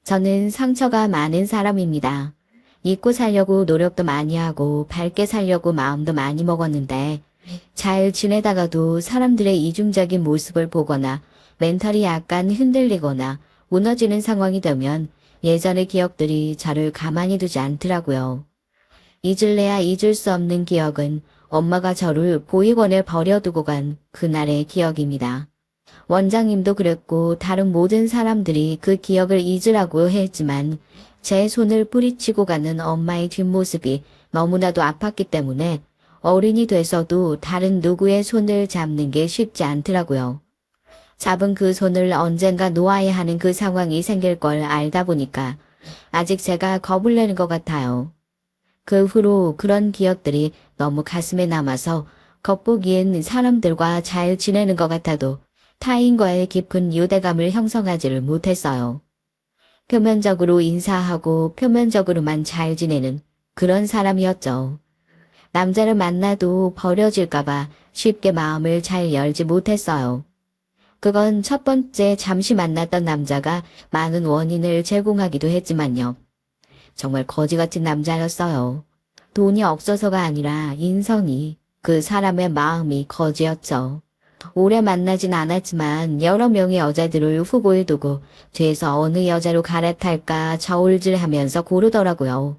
저는 상처가 많은 사람입니다. 잊고 살려고 노력도 많이 하고 밝게 살려고 마음도 많이 먹었는데 잘 지내다가도 사람들의 이중적인 모습을 보거나 멘탈이 약간 흔들리거나 무너지는 상황이 되면 예전의 기억들이 저를 가만히 두지 않더라고요. 잊을래야 잊을 수 없는 기억은 엄마가 저를 보육원에 버려두고 간 그날의 기억입니다. 원장님도 그랬고 다른 모든 사람들이 그 기억을 잊으라고 했지만 제 손을 뿌리치고 가는 엄마의 뒷모습이 너무나도 아팠기 때문에 어른이 돼서도 다른 누구의 손을 잡는 게 쉽지 않더라고요. 잡은 그 손을 언젠가 놓아야 하는 그 상황이 생길 걸 알다 보니까 아직 제가 겁을 내는 것 같아요. 그 후로 그런 기억들이 너무 가슴에 남아서 겉보기엔 사람들과 잘 지내는 것 같아도 타인과의 깊은 유대감을 형성하지를 못했어요. 표면적으로 인사하고 표면적으로만 잘 지내는 그런 사람이었죠. 남자를 만나도 버려질까봐 쉽게 마음을 잘 열지 못했어요. 그건 첫 번째 잠시 만났던 남자가 많은 원인을 제공하기도 했지만요. 정말 거지 같은 남자였어요. 돈이 없어서가 아니라 인성이, 그 사람의 마음이 거지였죠. 오래 만나진 않았지만 여러 명의 여자들을 후보에 두고 뒤에서 어느 여자로 갈아탈까 저울질하면서 고르더라고요.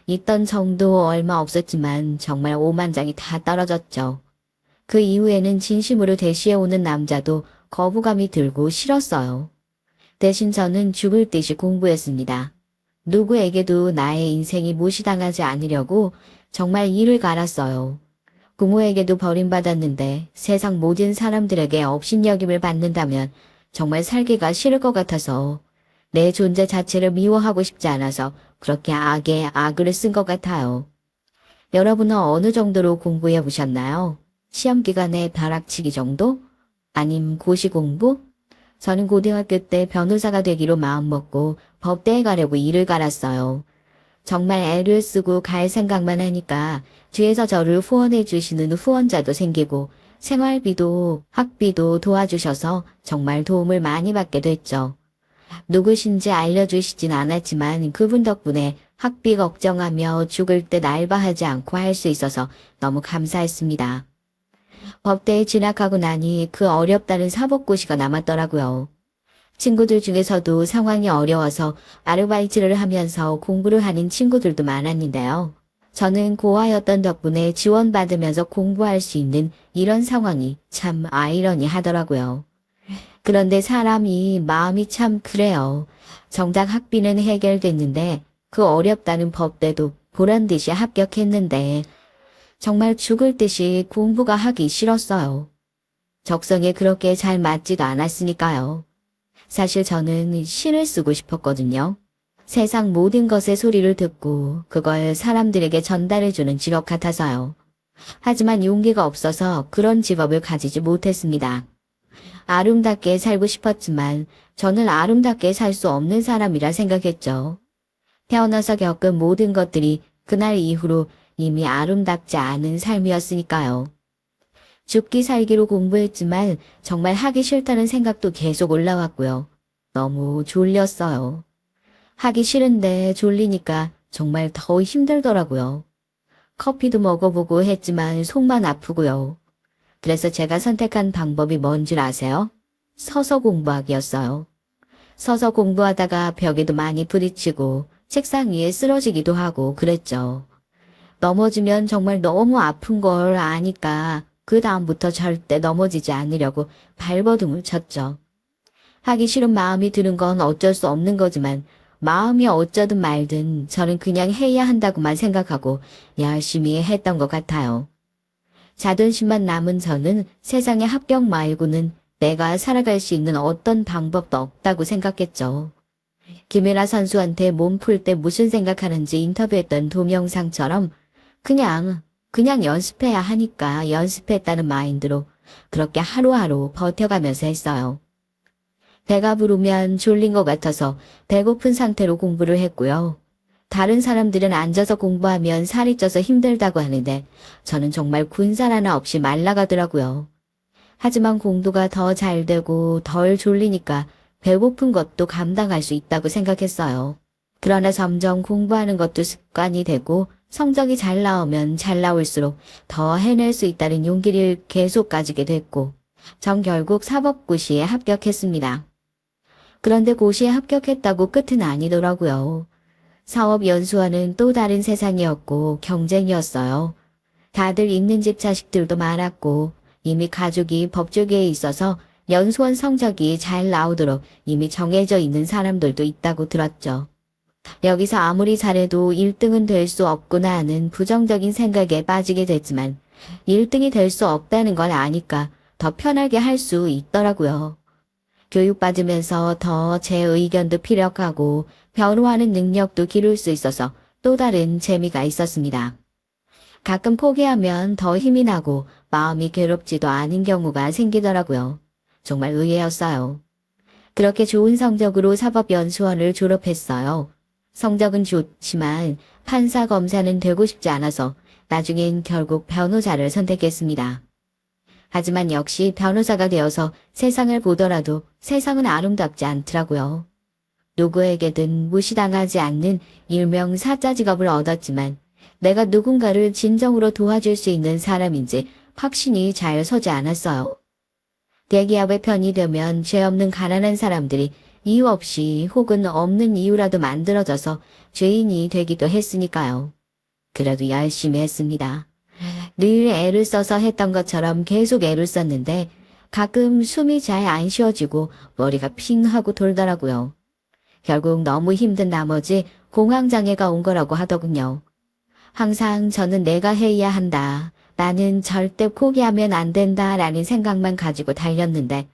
있던 정도 얼마 없었지만 정말 오만장이 다 떨어졌죠. 그 이후에는 진심으로 대시해오는 남자도 거부감이 들고 싫었어요. 대신 저는 죽을 듯이 공부했습니다. 누구에게도 나의 인생이 무시당하지 않으려고 정말 이를 갈았어요. 부모에게도 버림받았는데 세상 모든 사람들에게 업신여김을 받는다면 정말 살기가 싫을 것 같아서 내 존재 자체를 미워하고 싶지 않아서 그렇게 악에 악을 쓴 것 같아요. 여러분은 어느 정도로 공부해 보셨나요? 시험 기간에 벼락치기 정도? 아님 고시 공부? 저는 고등학교 때 변호사가 되기로 마음먹고 법대에 가려고 이를 갈았어요. 정말 애를 쓰고 갈 생각만 하니까 뒤에서 저를 후원해 주시는 후원자도 생기고 생활비도 학비도 도와주셔서 정말 도움을 많이 받게 됐죠. 누구신지 알려주시진 않았지만 그분 덕분에 학비 걱정하며 죽을 듯 알바하지 않고 할 수 있어서 너무 감사했습니다. 법대에 진학하고 나니 그 어렵다는 사법고시가 남았더라고요. 친구들 중에서도 상황이 어려워서 아르바이트를 하면서 공부를 하는 친구들도 많았는데요. 저는 고아였던 덕분에 지원받으면서 공부할 수 있는 이런 상황이 참 아이러니하더라고요. 그런데 사람이 마음이 참 그래요. 정작 학비는 해결됐는데 그 어렵다는 법대도 보란듯이 합격했는데 정말 죽을 듯이 공부가 하기 싫었어요. 적성에 그렇게 잘 맞지도 않았으니까요. 사실 저는 시를 쓰고 싶었거든요. 세상 모든 것의 소리를 듣고 그걸 사람들에게 전달해주는 직업 같아서요. 하지만 용기가 없어서 그런 직업을 가지지 못했습니다. 아름답게 살고 싶었지만 저는 아름답게 살 수 없는 사람이라 생각했죠. 태어나서 겪은 모든 것들이 그날 이후로 이미 아름답지 않은 삶이었으니까요. 죽기 살기로 공부했지만 정말 하기 싫다는 생각도 계속 올라왔고요. 너무 졸렸어요. 하기 싫은데 졸리니까 정말 더 힘들더라고요. 커피도 먹어보고 했지만 속만 아프고요. 그래서 제가 선택한 방법이 뭔 줄 아세요? 서서 공부하기였어요. 서서 공부하다가 벽에도 많이 부딪히고 책상 위에 쓰러지기도 하고 그랬죠. 넘어지면 정말 너무 아픈 걸 아니까 그 다음부터 절대 넘어지지 않으려고 발버둥을 쳤죠. 하기 싫은 마음이 드는 건 어쩔 수 없는 거지만 마음이 어쩌든 말든 저는 그냥 해야 한다고만 생각하고 열심히 했던 것 같아요. 자존심만 남은 저는 세상에 합격 말고는 내가 살아갈 수 있는 어떤 방법도 없다고 생각했죠. 김연아 선수한테 몸 풀 때 무슨 생각하는지 인터뷰했던 동영상처럼 그냥 연습해야 하니까 연습했다는 마인드로 그렇게 하루하루 버텨가면서 했어요. 배가 부르면 졸린 것 같아서 배고픈 상태로 공부를 했고요. 다른 사람들은 앉아서 공부하면 살이 쪄서 힘들다고 하는데 저는 정말 군살 하나 없이 말라가더라고요. 하지만 공부가 더 잘 되고 덜 졸리니까 배고픈 것도 감당할 수 있다고 생각했어요. 그러나 점점 공부하는 것도 습관이 되고 성적이 잘 나오면 잘 나올수록 더 해낼 수 있다는 용기를 계속 가지게 됐고 전 결국 사법고시에 합격했습니다. 그런데 고시에 합격했다고 끝은 아니더라고요. 사업연수원은 또 다른 세상이었고 경쟁이었어요. 다들 있는 집 자식들도 많았고 이미 가족이 법조계에 있어서 연수원 성적이 잘 나오도록 이미 정해져 있는 사람들도 있다고 들었죠. 여기서 아무리 잘해도 1등은 될 수 없구나 하는 부정적인 생각에 빠지게 됐지만 1등이 될 수 없다는 걸 아니까 더 편하게 할 수 있더라고요. 교육받으면서 더 제 의견도 피력하고 변호하는 능력도 기를 수 있어서 또 다른 재미가 있었습니다. 가끔 포기하면 더 힘이 나고 마음이 괴롭지도 않은 경우가 생기더라고요. 정말 의외였어요. 그렇게 좋은 성적으로 사법연수원을 졸업했어요. 성적은 좋지만 판사 검사는 되고 싶지 않아서 나중엔 결국 변호사를 선택했습니다. 하지만 역시 변호사가 되어서 세상을 보더라도 세상은 아름답지 않더라고요. 누구에게든 무시당하지 않는 일명 사자 직업을 얻었지만 내가 누군가를 진정으로 도와줄 수 있는 사람인지 확신이 잘 서지 않았어요. 대기업에 편이 되면 죄 없는 가난한 사람들이 이유 없이 혹은 없는 이유라도 만들어져서 죄인이 되기도 했으니까요. 그래도 열심히 했습니다. 늘 애를 써서 했던 것처럼 계속 애를 썼는데 가끔 숨이 잘 안 쉬어지고 머리가 핑 하고 돌더라고요. 결국 너무 힘든 나머지 공황장애가 온 거라고 하더군요. 항상 저는 내가 해야 한다. 나는 절대 포기하면 안 된다 라는 생각만 가지고 달렸는데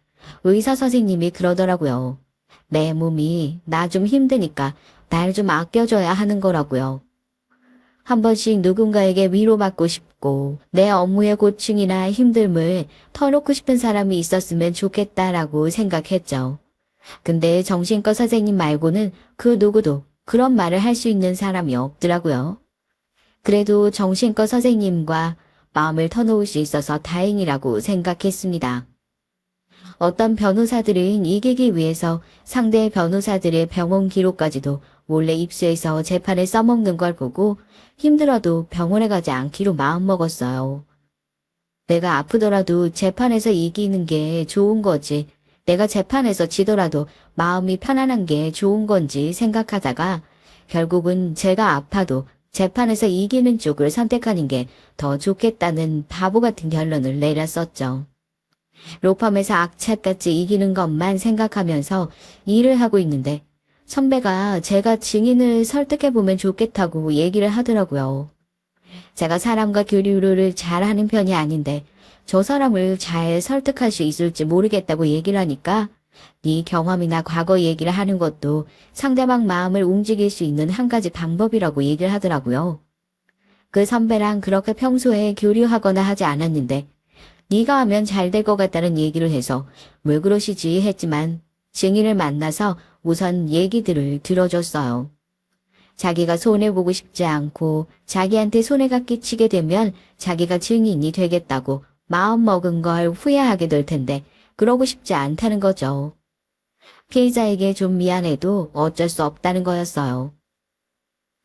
의사 선생님이 그러더라고요. 내 몸이 나 좀 힘드니까 날 좀 아껴줘야 하는 거라고요. 한 번씩 누군가에게 위로받고 싶고 내 업무의 고충이나 힘듦을 털어놓고 싶은 사람이 있었으면 좋겠다라고 생각했죠. 근데 정신과 선생님 말고는 그 누구도 그런 말을 할 수 있는 사람이 없더라고요. 그래도 정신과 선생님과 마음을 터놓을 수 있어서 다행이라고 생각했습니다. 어떤 변호사들은 이기기 위해서 상대 변호사들의 병원 기록까지도 몰래 입수해서 재판에 써먹는 걸 보고 힘들어도 병원에 가지 않기로 마음먹었어요. 내가 아프더라도 재판에서 이기는 게 좋은 거지, 내가 재판에서 지더라도 마음이 편안한 게 좋은 건지 생각하다가 결국은 제가 아파도 재판에서 이기는 쪽을 선택하는 게 더 좋겠다는 바보 같은 결론을 내렸었죠. 로펌에서 악착같이 이기는 것만 생각하면서 일을 하고 있는데 선배가 제가 증인을 설득해보면 좋겠다고 얘기를 하더라고요. 제가 사람과 교류를 잘하는 편이 아닌데 저 사람을 잘 설득할 수 있을지 모르겠다고 얘기를 하니까 네 경험이나 과거 얘기를 하는 것도 상대방 마음을 움직일 수 있는 한 가지 방법이라고 얘기를 하더라고요. 그 선배랑 그렇게 평소에 교류하거나 하지 않았는데 네가 하면 잘 될 것 같다는 얘기를 해서 왜 그러시지 했지만 증인을 만나서 우선 얘기들을 들어줬어요. 자기가 손해보고 싶지 않고 자기한테 손해가 끼치게 되면 자기가 증인이 되겠다고 마음먹은 걸 후회하게 될 텐데 그러고 싶지 않다는 거죠. 피해자에게 좀 미안해도 어쩔 수 없다는 거였어요.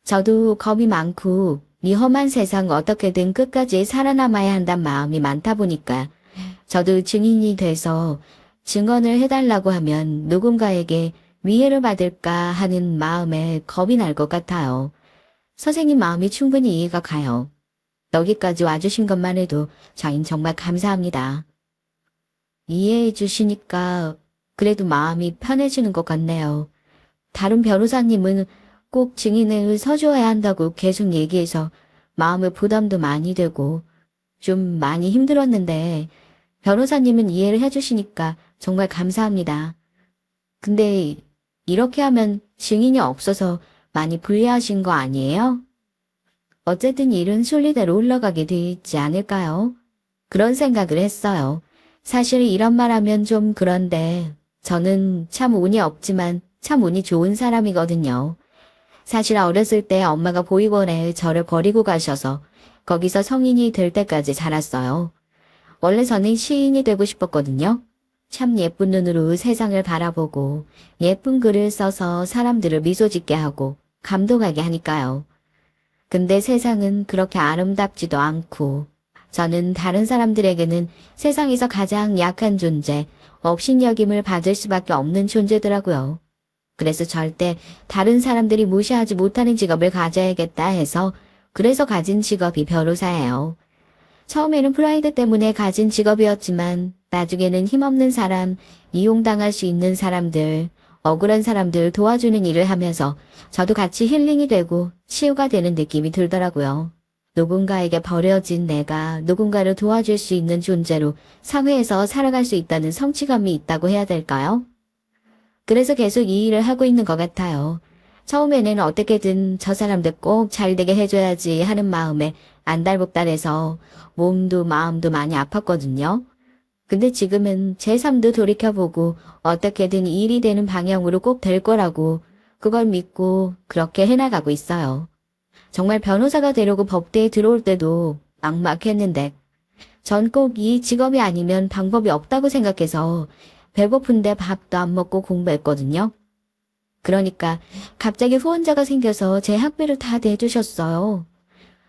저도 겁이 많고 이 험한 세상 어떻게든 끝까지 살아남아야 한단 마음이 많다 보니까 저도 증인이 돼서 증언을 해달라고 하면 누군가에게 위해를 받을까 하는 마음에 겁이 날 것 같아요. 선생님 마음이 충분히 이해가 가요. 여기까지 와주신 것만 해도 저흰 정말 감사합니다. 이해해 주시니까 그래도 마음이 편해지는 것 같네요. 다른 변호사님은 꼭 증인을 서줘야 한다고 계속 얘기해서 마음의 부담도 많이 되고 좀 많이 힘들었는데 변호사님은 이해를 해주시니까 정말 감사합니다. 근데 이렇게 하면 증인이 없어서 많이 불리하신 거 아니에요? 어쨌든 일은 순리대로 흘러가게 돼 있지 않을까요? 그런 생각을 했어요. 사실 이런 말 하면 좀 그런데 저는 참 운이 없지만 참 운이 좋은 사람이거든요. 사실 어렸을 때 엄마가 보육원에 저를 버리고 가셔서 거기서 성인이 될 때까지 자랐어요. 원래 저는 시인이 되고 싶었거든요. 참 예쁜 눈으로 세상을 바라보고 예쁜 글을 써서 사람들을 미소 짓게 하고 감동하게 하니까요. 근데 세상은 그렇게 아름답지도 않고 저는 다른 사람들에게는 세상에서 가장 약한 존재, 업신여김을 받을 수밖에 없는 존재더라고요. 그래서 절대 다른 사람들이 무시하지 못하는 직업을 가져야겠다 해서 그래서 가진 직업이 변호사예요. 처음에는 프라이드 때문에 가진 직업이었지만 나중에는 힘없는 사람, 이용당할 수 있는 사람들, 억울한 사람들 도와주는 일을 하면서 저도 같이 힐링이 되고 치유가 되는 느낌이 들더라고요. 누군가에게 버려진 내가 누군가를 도와줄 수 있는 존재로 사회에서 살아갈 수 있다는 성취감이 있다고 해야 될까요? 그래서 계속 이 일을 하고 있는 것 같아요. 처음에는 어떻게든 저 사람들 꼭 잘되게 해줘야지 하는 마음에 안달복달해서 몸도 마음도 많이 아팠거든요. 근데 지금은 제 삶도 돌이켜보고 어떻게든 일이 되는 방향으로 꼭 될 거라고 그걸 믿고 그렇게 해나가고 있어요. 정말 변호사가 되려고 법대에 들어올 때도 막막했는데 전 꼭 이 직업이 아니면 방법이 없다고 생각해서 배고픈데 밥도 안 먹고 공부했거든요. 그러니까 갑자기 후원자가 생겨서 제 학비를 다 내주셨어요.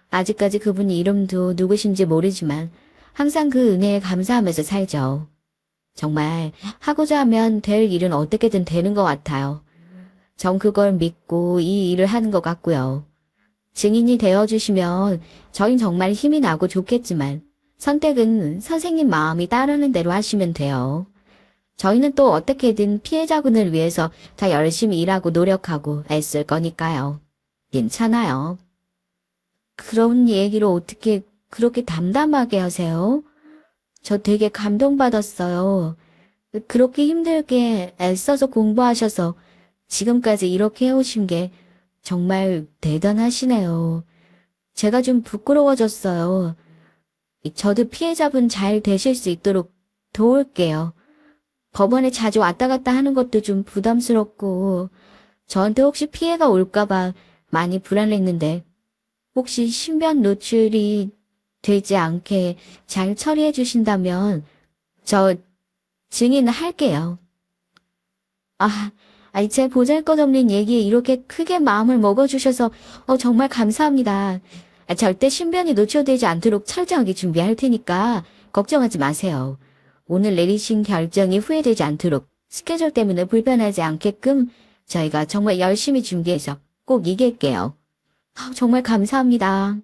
아직까지 그분 이름도 누구신지 모르지만 항상 그 은혜에 감사하면서 살죠. 정말 하고자 하면 될 일은 어떻게든 되는 것 같아요. 전 그걸 믿고 이 일을 하는 것 같고요. 증인이 되어주시면 저희 정말 힘이 나고 좋겠지만 선택은 선생님 마음이 따르는 대로 하시면 돼요. 저희는 또 어떻게든 피해자분을 위해서 다 열심히 일하고 노력하고 애쓸 거니까요. 괜찮아요. 그런 얘기를 어떻게 그렇게 담담하게 하세요? 저 되게 감동받았어요. 그렇게 힘들게 애써서 공부하셔서 지금까지 이렇게 해오신 게 정말 대단하시네요. 제가 좀 부끄러워졌어요. 저도 피해자분 잘 되실 수 있도록 도울게요. 법원에 자주 왔다 갔다 하는 것도 좀 부담스럽고 저한테 혹시 피해가 올까봐 많이 불안했는데 혹시 신변 노출이 되지 않게 잘 처리해 주신다면 저 증인할게요. 제 보잘것없는 얘기에 이렇게 크게 마음을 먹어주셔서 정말 감사합니다. 절대 신변이 노출되지 않도록 철저하게 준비할 테니까 걱정하지 마세요. 오늘 내리신 결정이 후회되지 않도록 스케줄 때문에 불편하지 않게끔 저희가 정말 열심히 준비해서 꼭 이길게요. 정말 감사합니다.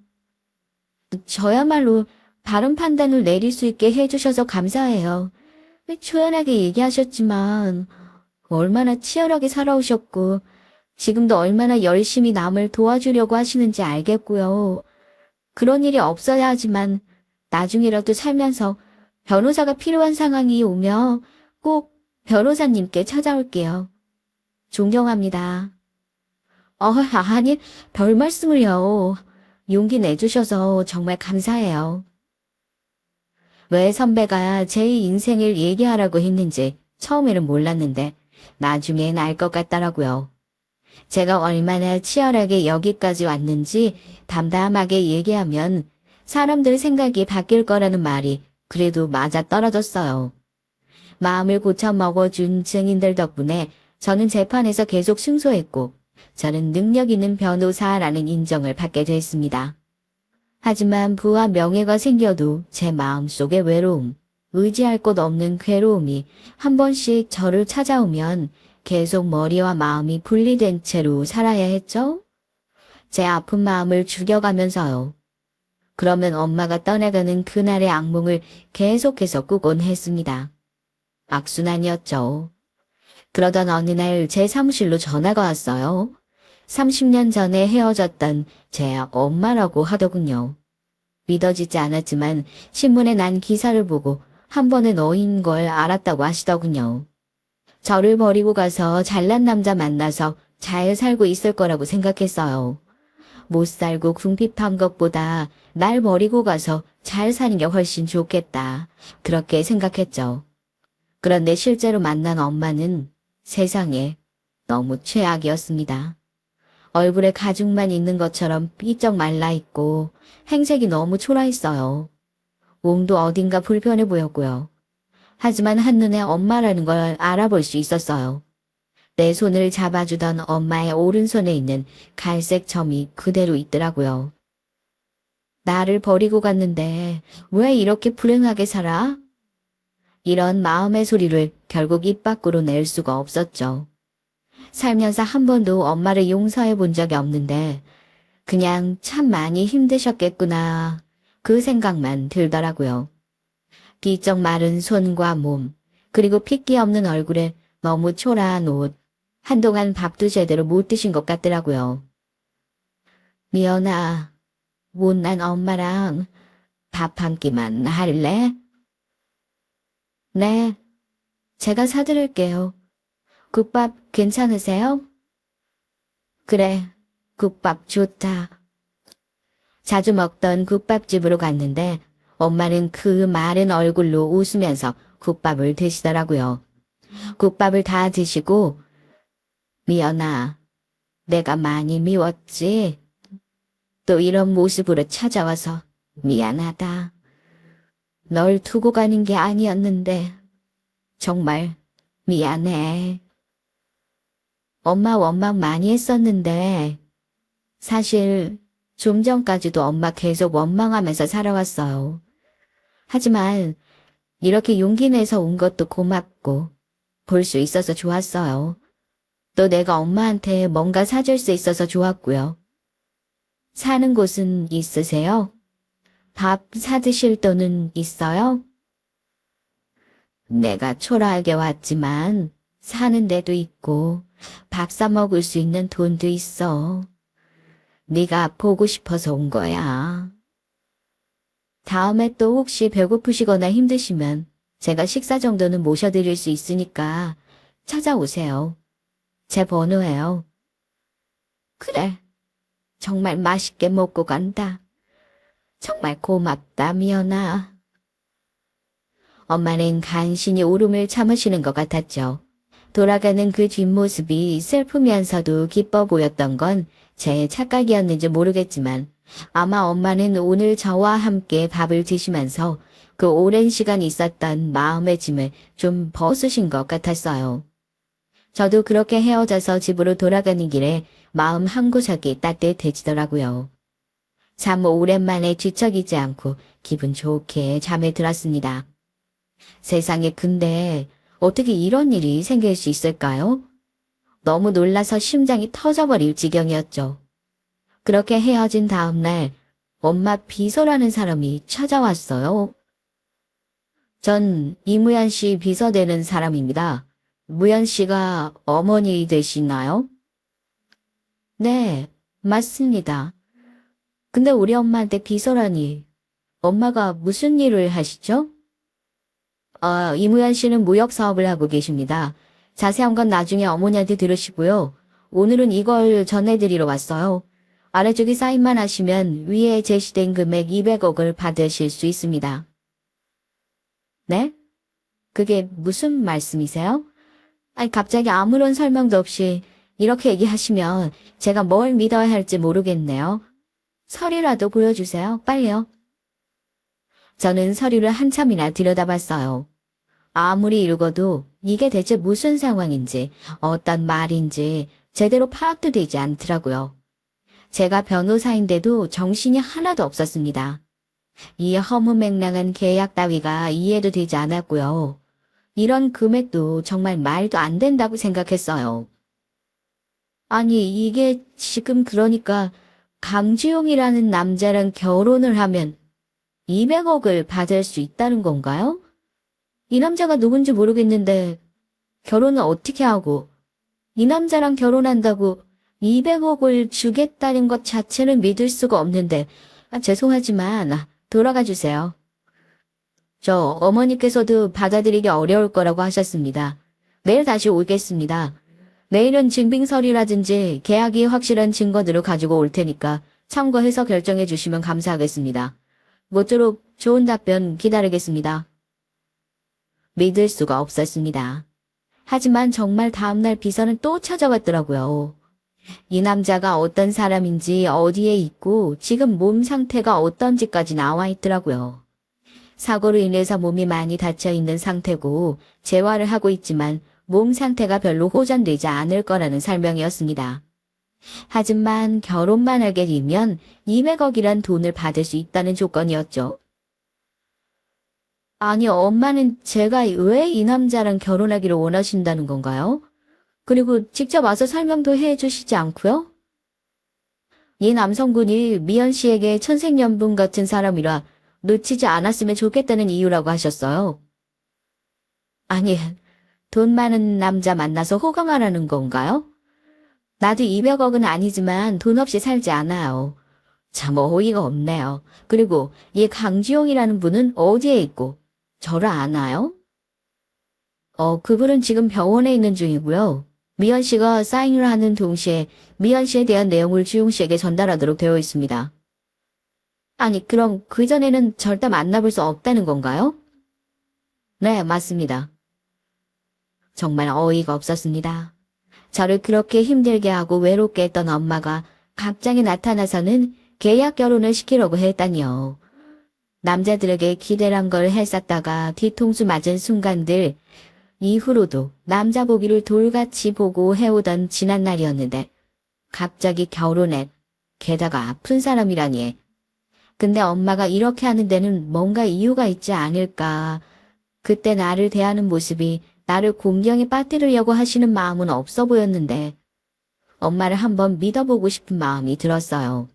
저야말로 바른 판단을 내릴 수 있게 해주셔서 감사해요. 초연하게 얘기하셨지만 얼마나 치열하게 살아오셨고 지금도 얼마나 열심히 남을 도와주려고 하시는지 알겠고요. 그런 일이 없어야 하지만 나중이라도 살면서 변호사가 필요한 상황이 오면 꼭 변호사님께 찾아올게요. 존경합니다. 아니, 별 말씀을요. 용기 내주셔서 정말 감사해요. 왜 선배가 제 인생을 얘기하라고 했는지 처음에는 몰랐는데 나중엔 알 것 같더라고요. 제가 얼마나 치열하게 여기까지 왔는지 담담하게 얘기하면 사람들 생각이 바뀔 거라는 말이 그래도 맞아 떨어졌어요. 마음을 고쳐 먹어준 증인들 덕분에 저는 재판에서 계속 승소했고 저는 능력 있는 변호사라는 인정을 받게 됐습니다. 하지만 부와 명예가 생겨도 제 마음속의 외로움, 의지할 곳 없는 괴로움이 한 번씩 저를 찾아오면 계속 머리와 마음이 분리된 채로 살아야 했죠? 제 아픈 마음을 죽여가면서요. 그러면 엄마가 떠나가는 그날의 악몽을 계속해서 꾸곤 했습니다. 악순환이었죠. 그러던 어느 날 제 사무실로 전화가 왔어요. 30년 전에 헤어졌던 제 엄마라고 하더군요. 믿어지지 않았지만 신문에 난 기사를 보고 한 번은 어인 걸 알았다고 하시더군요. 저를 버리고 가서 잘난 남자 만나서 잘 살고 있을 거라고 생각했어요. 못 살고 궁핍한 것보다 날 버리고 가서 잘 사는 게 훨씬 좋겠다. 그렇게 생각했죠. 그런데 실제로 만난 엄마는 세상에 너무 최악이었습니다. 얼굴에 가죽만 있는 것처럼 삐쩍 말라있고 행색이 너무 초라했어요. 몸도 어딘가 불편해 보였고요. 하지만 한눈에 엄마라는 걸 알아볼 수 있었어요. 내 손을 잡아주던 엄마의 오른손에 있는 갈색 점이 그대로 있더라고요. 나를 버리고 갔는데 왜 이렇게 불행하게 살아? 이런 마음의 소리를 결국 입 밖으로 낼 수가 없었죠. 살면서 한 번도 엄마를 용서해 본 적이 없는데 그냥 참 많이 힘드셨겠구나. 그 생각만 들더라고요. 비쩍 마른 손과 몸, 그리고 핏기 없는 얼굴에 너무 초라한 옷, 한동안 밥도 제대로 못 드신 것 같더라고요. 미연아, 못난 엄마랑 밥 한 끼만 할래? 네, 제가 사드릴게요. 국밥 괜찮으세요? 그래, 국밥 좋다. 자주 먹던 국밥집으로 갔는데 엄마는 그 마른 얼굴로 웃으면서 국밥을 드시더라고요. 국밥을 다 드시고 미연아, 내가 많이 미웠지? 또 이런 모습으로 찾아와서 미안하다. 널 두고 가는 게 아니었는데 정말 미안해. 엄마 원망 많이 했었는데 사실 좀 전까지도 엄마 계속 원망하면서 살아왔어요. 하지만 이렇게 용기 내서 온 것도 고맙고 볼 수 있어서 좋았어요. 또 내가 엄마한테 뭔가 사줄 수 있어서 좋았고요. 사는 곳은 있으세요? 밥 사드실 돈은 있어요? 내가 초라하게 왔지만 사는 데도 있고 밥 사 먹을 수 있는 돈도 있어. 네가 보고 싶어서 온 거야. 다음에 또 혹시 배고프시거나 힘드시면 제가 식사 정도는 모셔드릴 수 있으니까 찾아오세요. 제 번호예요. 그래. 정말 맛있게 먹고 간다. 정말 고맙다, 미연아. 엄마는 간신히 울음을 참으시는 것 같았죠. 돌아가는 그 뒷모습이 슬프면서도 기뻐 보였던 건 제 착각이었는지 모르겠지만 아마 엄마는 오늘 저와 함께 밥을 드시면서 그 오랜 시간 있었던 마음의 짐을 좀 벗으신 것 같았어요. 저도 그렇게 헤어져서 집으로 돌아가는 길에 마음 한구석이 따뜻해지더라고요. 참 오랜만에 뒤척이지 않고 기분 좋게 잠에 들었습니다. 세상에 근데 어떻게 이런 일이 생길 수 있을까요? 너무 놀라서 심장이 터져버릴 지경이었죠. 그렇게 헤어진 다음날 엄마 비서라는 사람이 찾아왔어요. 전 이무연 씨 비서 되는 사람입니다. 무연 씨가 어머니 되시나요? 네, 맞습니다. 근데 우리 엄마한테 비서라니 엄마가 무슨 일을 하시죠? 이무연 씨는 무역 사업을 하고 계십니다. 자세한 건 나중에 어머니한테 들으시고요. 오늘은 이걸 전해드리러 왔어요. 아래쪽에 사인만 하시면 위에 제시된 금액 200억을 받으실 수 있습니다. 네? 그게 무슨 말씀이세요? 아니, 갑자기 아무런 설명도 없이 이렇게 얘기하시면 제가 뭘 믿어야 할지 모르겠네요. 서류라도 보여주세요. 빨리요. 저는 서류를 한참이나 들여다봤어요. 아무리 읽어도 이게 대체 무슨 상황인지 어떤 말인지 제대로 파악도 되지 않더라고요. 제가 변호사인데도 정신이 하나도 없었습니다. 이 허무맹랑한 계약 따위가 이해도 되지 않았고요. 이런 금액도 정말 말도 안 된다고 생각했어요. 아니 이게 지금 그러니까 강지용이라는 남자랑 결혼을 하면 200억을 받을 수 있다는 건가요? 이 남자가 누군지 모르겠는데 결혼은 어떻게 하고 이 남자랑 결혼한다고 200억을 주겠다는 것 자체는 믿을 수가 없는데 죄송하지만 돌아가 주세요. 저 어머니께서도 받아들이기 어려울 거라고 하셨습니다. 내일 다시 오겠습니다. 내일은 증빙서류라든지 계약이 확실한 증거들을 가지고 올 테니까 참고해서 결정해 주시면 감사하겠습니다. 모쪼록 좋은 답변 기다리겠습니다. 믿을 수가 없었습니다. 하지만 정말 다음날 비서는 또 찾아왔더라고요. 이 남자가 어떤 사람인지 어디에 있고 지금 몸 상태가 어떤지까지 나와 있더라고요. 사고로 인해서 몸이 많이 다쳐 있는 상태고 재활을 하고 있지만 몸 상태가 별로 호전되지 않을 거라는 설명이었습니다. 하지만 결혼만 하게 되면 200억이란 돈을 받을 수 있다는 조건이었죠. 아니, 엄마는 제가 왜 이 남자랑 결혼하기를 원하신다는 건가요? 그리고 직접 와서 설명도 해주시지 않고요? 이 남성분이 미연 씨에게 천생연분 같은 사람이라 놓치지 않았으면 좋겠다는 이유라고 하셨어요. 아니, 돈 많은 남자 만나서 호강하라는 건가요? 나도 200억은 아니지만 돈 없이 살지 않아요. 참 어이가 없네요. 그리고 이 강지용이라는 분은 어디에 있고 저를 아나요? 그분은 지금 병원에 있는 중이고요. 미연 씨가 사인을 하는 동시에 미연 씨에 대한 내용을 주용 씨에게 전달하도록 되어 있습니다. 아니, 그럼 그전에는 절대 만나볼 수 없다는 건가요? 네, 맞습니다. 정말 어이가 없었습니다. 저를 그렇게 힘들게 하고 외롭게 했던 엄마가 갑자기 나타나서는 계약 결혼을 시키려고 했다니요. 남자들에게 기대란 걸 했었다가 뒤통수 맞은 순간들, 이후로도 남자 보기를 돌같이 보고 해오던 지난 날이었는데 갑자기 결혼해. 게다가 아픈 사람이라니. 근데 엄마가 이렇게 하는 데는 뭔가 이유가 있지 않을까. 그때 나를 대하는 모습이 나를 공경에 빠뜨리려고 하시는 마음은 없어 보였는데 엄마를 한번 믿어보고 싶은 마음이 들었어요.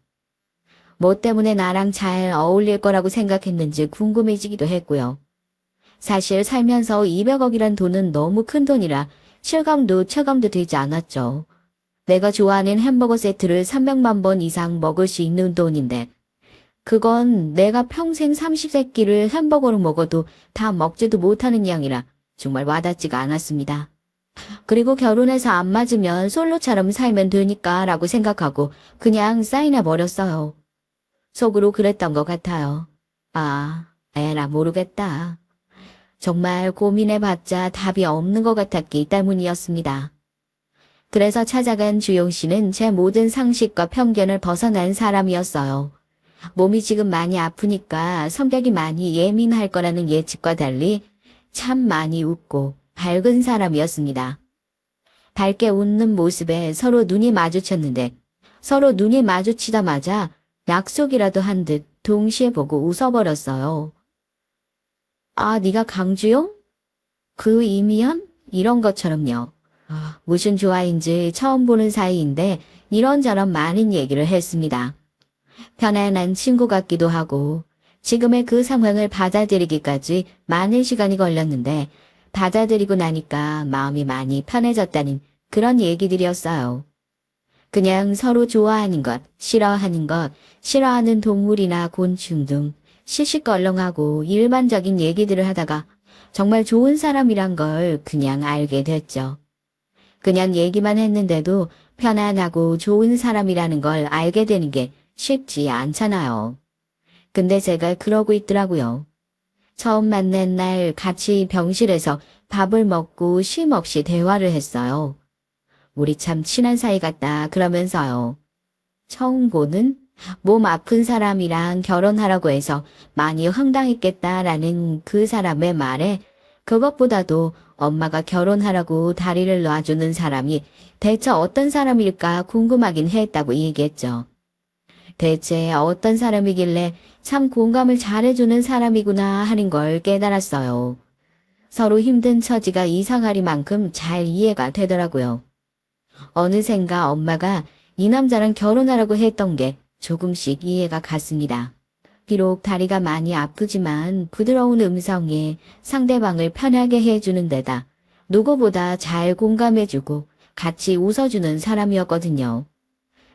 뭐 때문에 나랑 잘 어울릴 거라고 생각했는지 궁금해지기도 했고요. 사실 살면서 200억이란 돈은 너무 큰 돈이라 실감도 체감도 되지 않았죠. 내가 좋아하는 햄버거 세트를 300만 번 이상 먹을 수 있는 돈인데 그건 내가 평생 30세끼를 햄버거를 먹어도 다 먹지도 못하는 양이라 정말 와닿지가 않았습니다. 그리고 결혼해서 안 맞으면 솔로처럼 살면 되니까 라고 생각하고 그냥 사인해버렸어요. 속으로 그랬던 것 같아요. 아, 에라 모르겠다. 정말 고민해봤자 답이 없는 것 같았기 때문이었습니다. 그래서 찾아간 주용 씨는 제 모든 상식과 편견을 벗어난 사람이었어요. 몸이 지금 많이 아프니까 성격이 많이 예민할 거라는 예측과 달리 참 많이 웃고 밝은 사람이었습니다. 밝게 웃는 모습에 서로 눈이 마주쳤는데 서로 눈이 마주치자마자 약속이라도 한 듯 동시에 보고 웃어버렸어요. 아, 네가 강주용? 그 이미연? 이런 것처럼요. 무슨 조화인지 처음 보는 사이인데 이런저런 많은 얘기를 했습니다. 편안한 친구 같기도 하고 지금의 그 상황을 받아들이기까지 많은 시간이 걸렸는데 받아들이고 나니까 마음이 많이 편해졌다는 그런 얘기들이었어요. 그냥 서로 좋아하는 것, 싫어하는 동물이나 곤충 등 시시껄렁하고 일반적인 얘기들을 하다가 정말 좋은 사람이란 걸 그냥 알게 됐죠. 그냥 얘기만 했는데도 편안하고 좋은 사람이라는 걸 알게 되는 게 쉽지 않잖아요. 근데 제가 그러고 있더라고요. 처음 만난 날 같이 병실에서 밥을 먹고 쉼 없이 대화를 했어요. 우리 참 친한 사이 같다 그러면서요. 처음 보는 몸 아픈 사람이랑 결혼하라고 해서 많이 황당했겠다라는 그 사람의 말에 그것보다도 엄마가 결혼하라고 다리를 놔주는 사람이 대체 어떤 사람일까 궁금하긴 했다고 얘기했죠. 대체 어떤 사람이길래 참 공감을 잘해주는 사람이구나 하는 걸 깨달았어요. 서로 힘든 처지가 이상하리만큼 잘 이해가 되더라고요. 어느샌가 엄마가 이 남자랑 결혼하라고 했던 게 조금씩 이해가 갔습니다. 비록 다리가 많이 아프지만 부드러운 음성에 상대방을 편하게 해주는 데다 누구보다 잘 공감해주고 같이 웃어주는 사람이었거든요.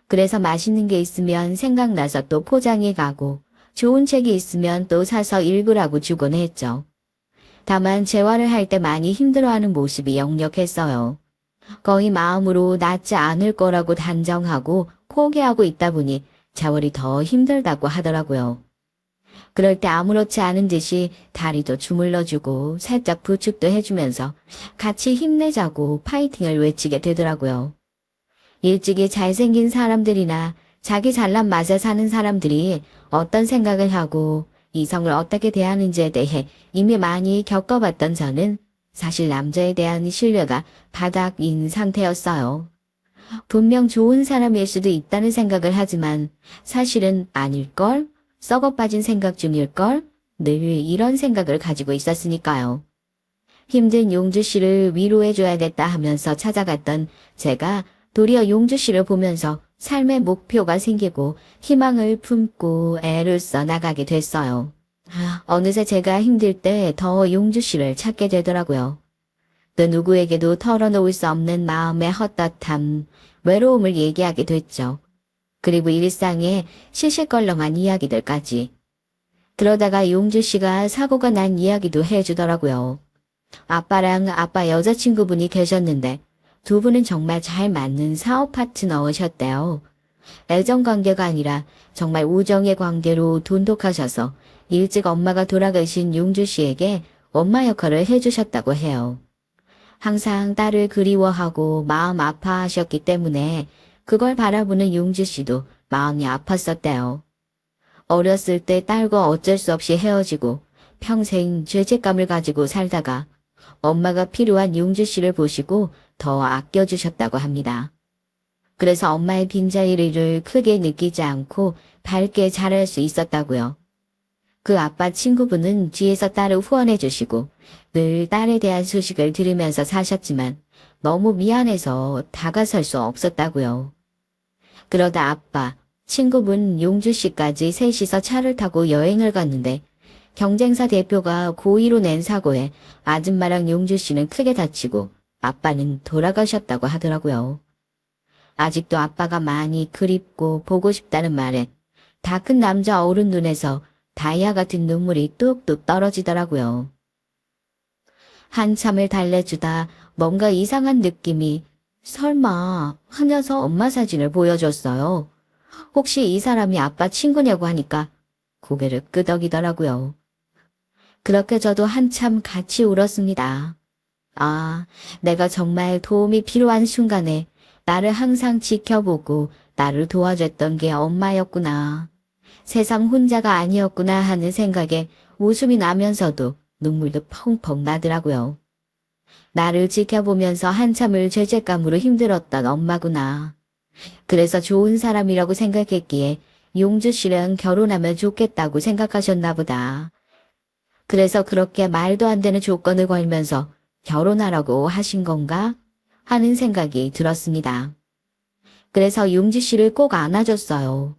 그래서 맛있는 게 있으면 생각나서 또 포장해 가고 좋은 책이 있으면 또 사서 읽으라고 주곤 했죠. 다만 재활을 할 때 많이 힘들어하는 모습이 역력했어요. 거의 마음으로 낫지 않을 거라고 단정하고 포기하고 있다 보니 재활이 더 힘들다고 하더라고요. 그럴 때 아무렇지 않은 듯이 다리도 주물러주고 살짝 부축도 해주면서 같이 힘내자고 파이팅을 외치게 되더라고요. 일찍이 잘생긴 사람들이나 자기 잘난 맛에 사는 사람들이 어떤 생각을 하고 이성을 어떻게 대하는지에 대해 이미 많이 겪어봤던 저는 사실 남자에 대한 신뢰가 바닥인 상태였어요. 분명 좋은 사람일 수도 있다는 생각을 하지만 사실은 아닐걸? 썩어 빠진 생각 중일걸? 늘 이런 생각을 가지고 있었으니까요. 힘든 용주 씨를 위로해줘야겠다 하면서 찾아갔던 제가 도리어 용주 씨를 보면서 삶의 목표가 생기고 희망을 품고 애를 써 나가게 됐어요. 어느새 제가 힘들 때 더 용주 씨를 찾게 되더라고요. 그 누구에게도 털어놓을 수 없는 마음의 헛헛함, 외로움을 얘기하게 됐죠. 그리고 일상의 시시껄렁한 이야기들까지. 그러다가 용주 씨가 사고가 난 이야기도 해주더라고요. 아빠랑 아빠 여자친구분이 계셨는데 두 분은 정말 잘 맞는 사업 파트너셨대요. 애정 관계가 아니라 정말 우정의 관계로 돈독하셔서 일찍 엄마가 돌아가신 용주 씨에게 엄마 역할을 해주셨다고 해요. 항상 딸을 그리워하고 마음 아파하셨기 때문에 그걸 바라보는 용주 씨도 마음이 아팠었대요. 어렸을 때 딸과 어쩔 수 없이 헤어지고 평생 죄책감을 가지고 살다가 엄마가 필요한 용주 씨를 보시고 더 아껴주셨다고 합니다. 그래서 엄마의 빈자리를 크게 느끼지 않고 밝게 자랄 수 있었다고요. 그 아빠 친구분은 뒤에서 딸을 후원해 주시고 늘 딸에 대한 소식을 들으면서 사셨지만 너무 미안해서 다가설 수 없었다고요. 그러다 아빠, 친구분 용주 씨까지 셋이서 차를 타고 여행을 갔는데 경쟁사 대표가 고의로 낸 사고에 아줌마랑 용주 씨는 크게 다치고 아빠는 돌아가셨다고 하더라고요. 아직도 아빠가 많이 그립고 보고 싶다는 말에 다 큰 남자 어른 눈에서 다이아 같은 눈물이 뚝뚝 떨어지더라고요. 한참을 달래주다 뭔가 이상한 느낌이 설마 하면서 엄마 사진을 보여줬어요. 혹시 이 사람이 아빠 친구냐고 하니까 고개를 끄덕이더라고요. 그렇게 저도 한참 같이 울었습니다. 아, 내가 정말 도움이 필요한 순간에 나를 항상 지켜보고 나를 도와줬던 게 엄마였구나. 세상 혼자가 아니었구나 하는 생각에 웃음이 나면서도 눈물도 펑펑 나더라고요. 나를 지켜보면서 한참을 죄책감으로 힘들었던 엄마구나. 그래서 좋은 사람이라고 생각했기에 용주 씨랑 결혼하면 좋겠다고 생각하셨나 보다. 그래서 그렇게 말도 안 되는 조건을 걸면서 결혼하라고 하신 건가? 하는 생각이 들었습니다. 그래서 용주 씨를 꼭 안아줬어요.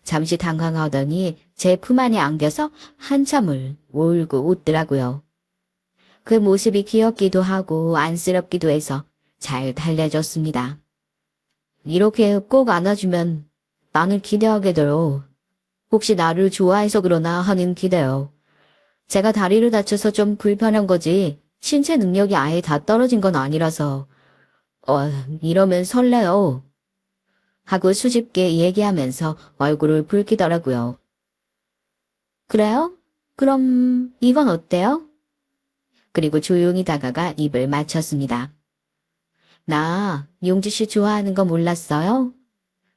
잠시 당황하더니 제 품 안에 안겨서 한참을 울고 웃더라고요. 그 모습이 귀엽기도 하고 안쓰럽기도 해서 잘 달래줬습니다. 이렇게 꼭 안아주면 나는 기대하게 돼요. 혹시 나를 좋아해서 그러나 하는 기대요. 제가 다리를 다쳐서 좀 불편한 거지 신체 능력이 아예 다 떨어진 건 아니라서 이러면 설레요. 하고 수줍게 얘기하면서 얼굴을 붉히더라고요. 그래요? 그럼 이건 어때요? 그리고 조용히 다가가 입을 맞췄습니다. 나 용주 씨 좋아하는 거 몰랐어요?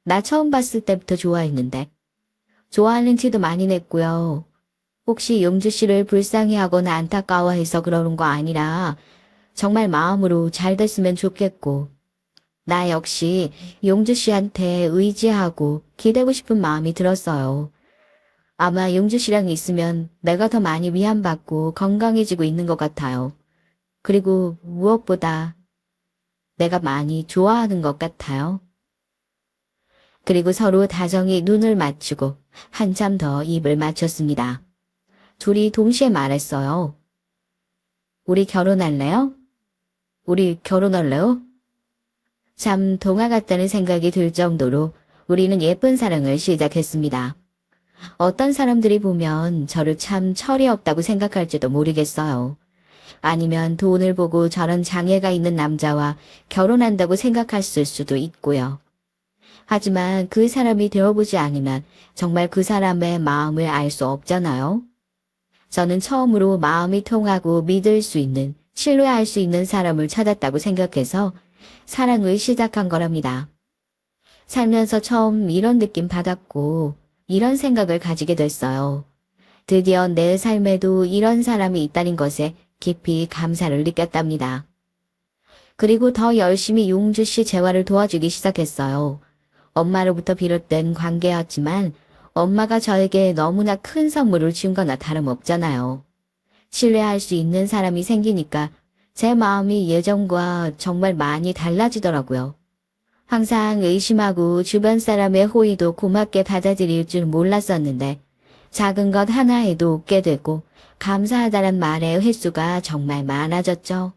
나 처음 봤을 때부터 좋아했는데. 좋아하는 티도 많이 냈고요. 혹시 용주 씨를 불쌍해하거나 안타까워해서 그러는 거 아니라 정말 마음으로 잘 됐으면 좋겠고 나 역시 용주 씨한테 의지하고 기대고 싶은 마음이 들었어요. 아마 용주 씨랑 있으면 내가 더 많이 위안받고 건강해지고 있는 것 같아요. 그리고 무엇보다 내가 많이 좋아하는 것 같아요. 그리고 서로 다정히 눈을 맞추고 한참 더 입을 맞췄습니다. 둘이 동시에 말했어요. 우리 결혼할래요? 우리 결혼할래요? 참 동화 같다는 생각이 들 정도로 우리는 예쁜 사랑을 시작했습니다. 어떤 사람들이 보면 저를 참 철이 없다고 생각할지도 모르겠어요. 아니면 돈을 보고 저런 장애가 있는 남자와 결혼한다고 생각했을 수도 있고요. 하지만 그 사람이 되어보지 않으면 정말 그 사람의 마음을 알 수 없잖아요. 저는 처음으로 마음이 통하고 믿을 수 있는, 신뢰할 수 있는 사람을 찾았다고 생각해서 사랑을 시작한 거랍니다. 살면서 처음 이런 느낌 받았고 이런 생각을 가지게 됐어요. 드디어 내 삶에도 이런 사람이 있다는 것에 깊이 감사를 느꼈답니다. 그리고 더 열심히 용주 씨 재활을 도와주기 시작했어요. 엄마로부터 비롯된 관계였지만 엄마가 저에게 너무나 큰 선물을 준 거나 다름없잖아요. 신뢰할 수 있는 사람이 생기니까 제 마음이 예전과 정말 많이 달라지더라고요. 항상 의심하고 주변 사람의 호의도 고맙게 받아들일 줄 몰랐었는데 작은 것 하나에도 웃게 되고 감사하다는 말의 횟수가 정말 많아졌죠.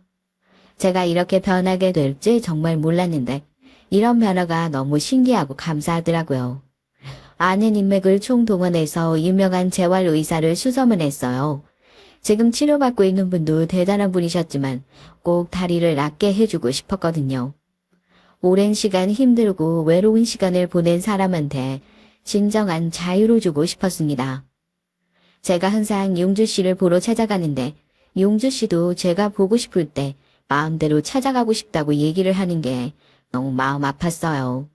제가 이렇게 변하게 될지 정말 몰랐는데 이런 변화가 너무 신기하고 감사하더라고요. 아는 인맥을 총동원해서 유명한 재활의사를 수소문 했어요. 지금 치료받고 있는 분도 대단한 분이셨지만 꼭 다리를 낫게 해주고 싶었거든요. 오랜 시간 힘들고 외로운 시간을 보낸 사람한테 진정한 자유를 주고 싶었습니다. 제가 항상 용주 씨를 보러 찾아가는데 용주 씨도 제가 보고 싶을 때 마음대로 찾아가고 싶다고 얘기를 하는 게 너무 마음 아팠어요.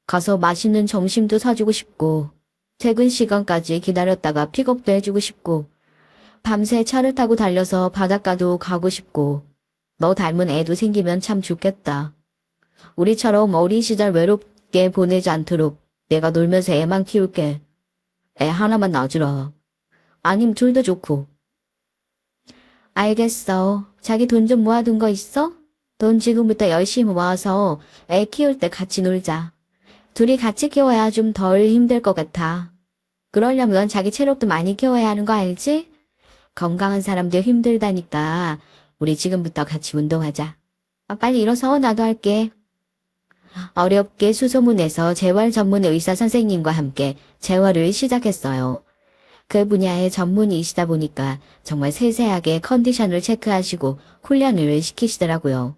가서 맛있는 점심도 사주고 싶고 퇴근 시간까지 기다렸다가 픽업도 해주고 싶고 밤새 차를 타고 달려서 바닷가도 가고 싶고 너 닮은 애도 생기면 참 좋겠다. 우리처럼 어린 시절 외롭게 보내지 않도록 내가 놀면서 애만 키울게. 애 하나만 낳아주라. 아님 둘도 좋고. 알겠어. 자기 돈 좀 모아둔 거 있어? 돈 지금부터 열심히 모아서 애 키울 때 같이 놀자. 둘이 같이 키워야 좀 덜 힘들 것 같아. 그러려면 자기 체력도 많이 키워야 하는 거 알지? 건강한 사람들 힘들다니까 우리 지금부터 같이 운동하자. 빨리 일어서 나도 할게. 어렵게 수소문해서 재활 전문 의사 선생님과 함께 재활을 시작했어요. 그 분야의 전문이시다 보니까 정말 세세하게 컨디션을 체크하시고 훈련을 시키시더라고요.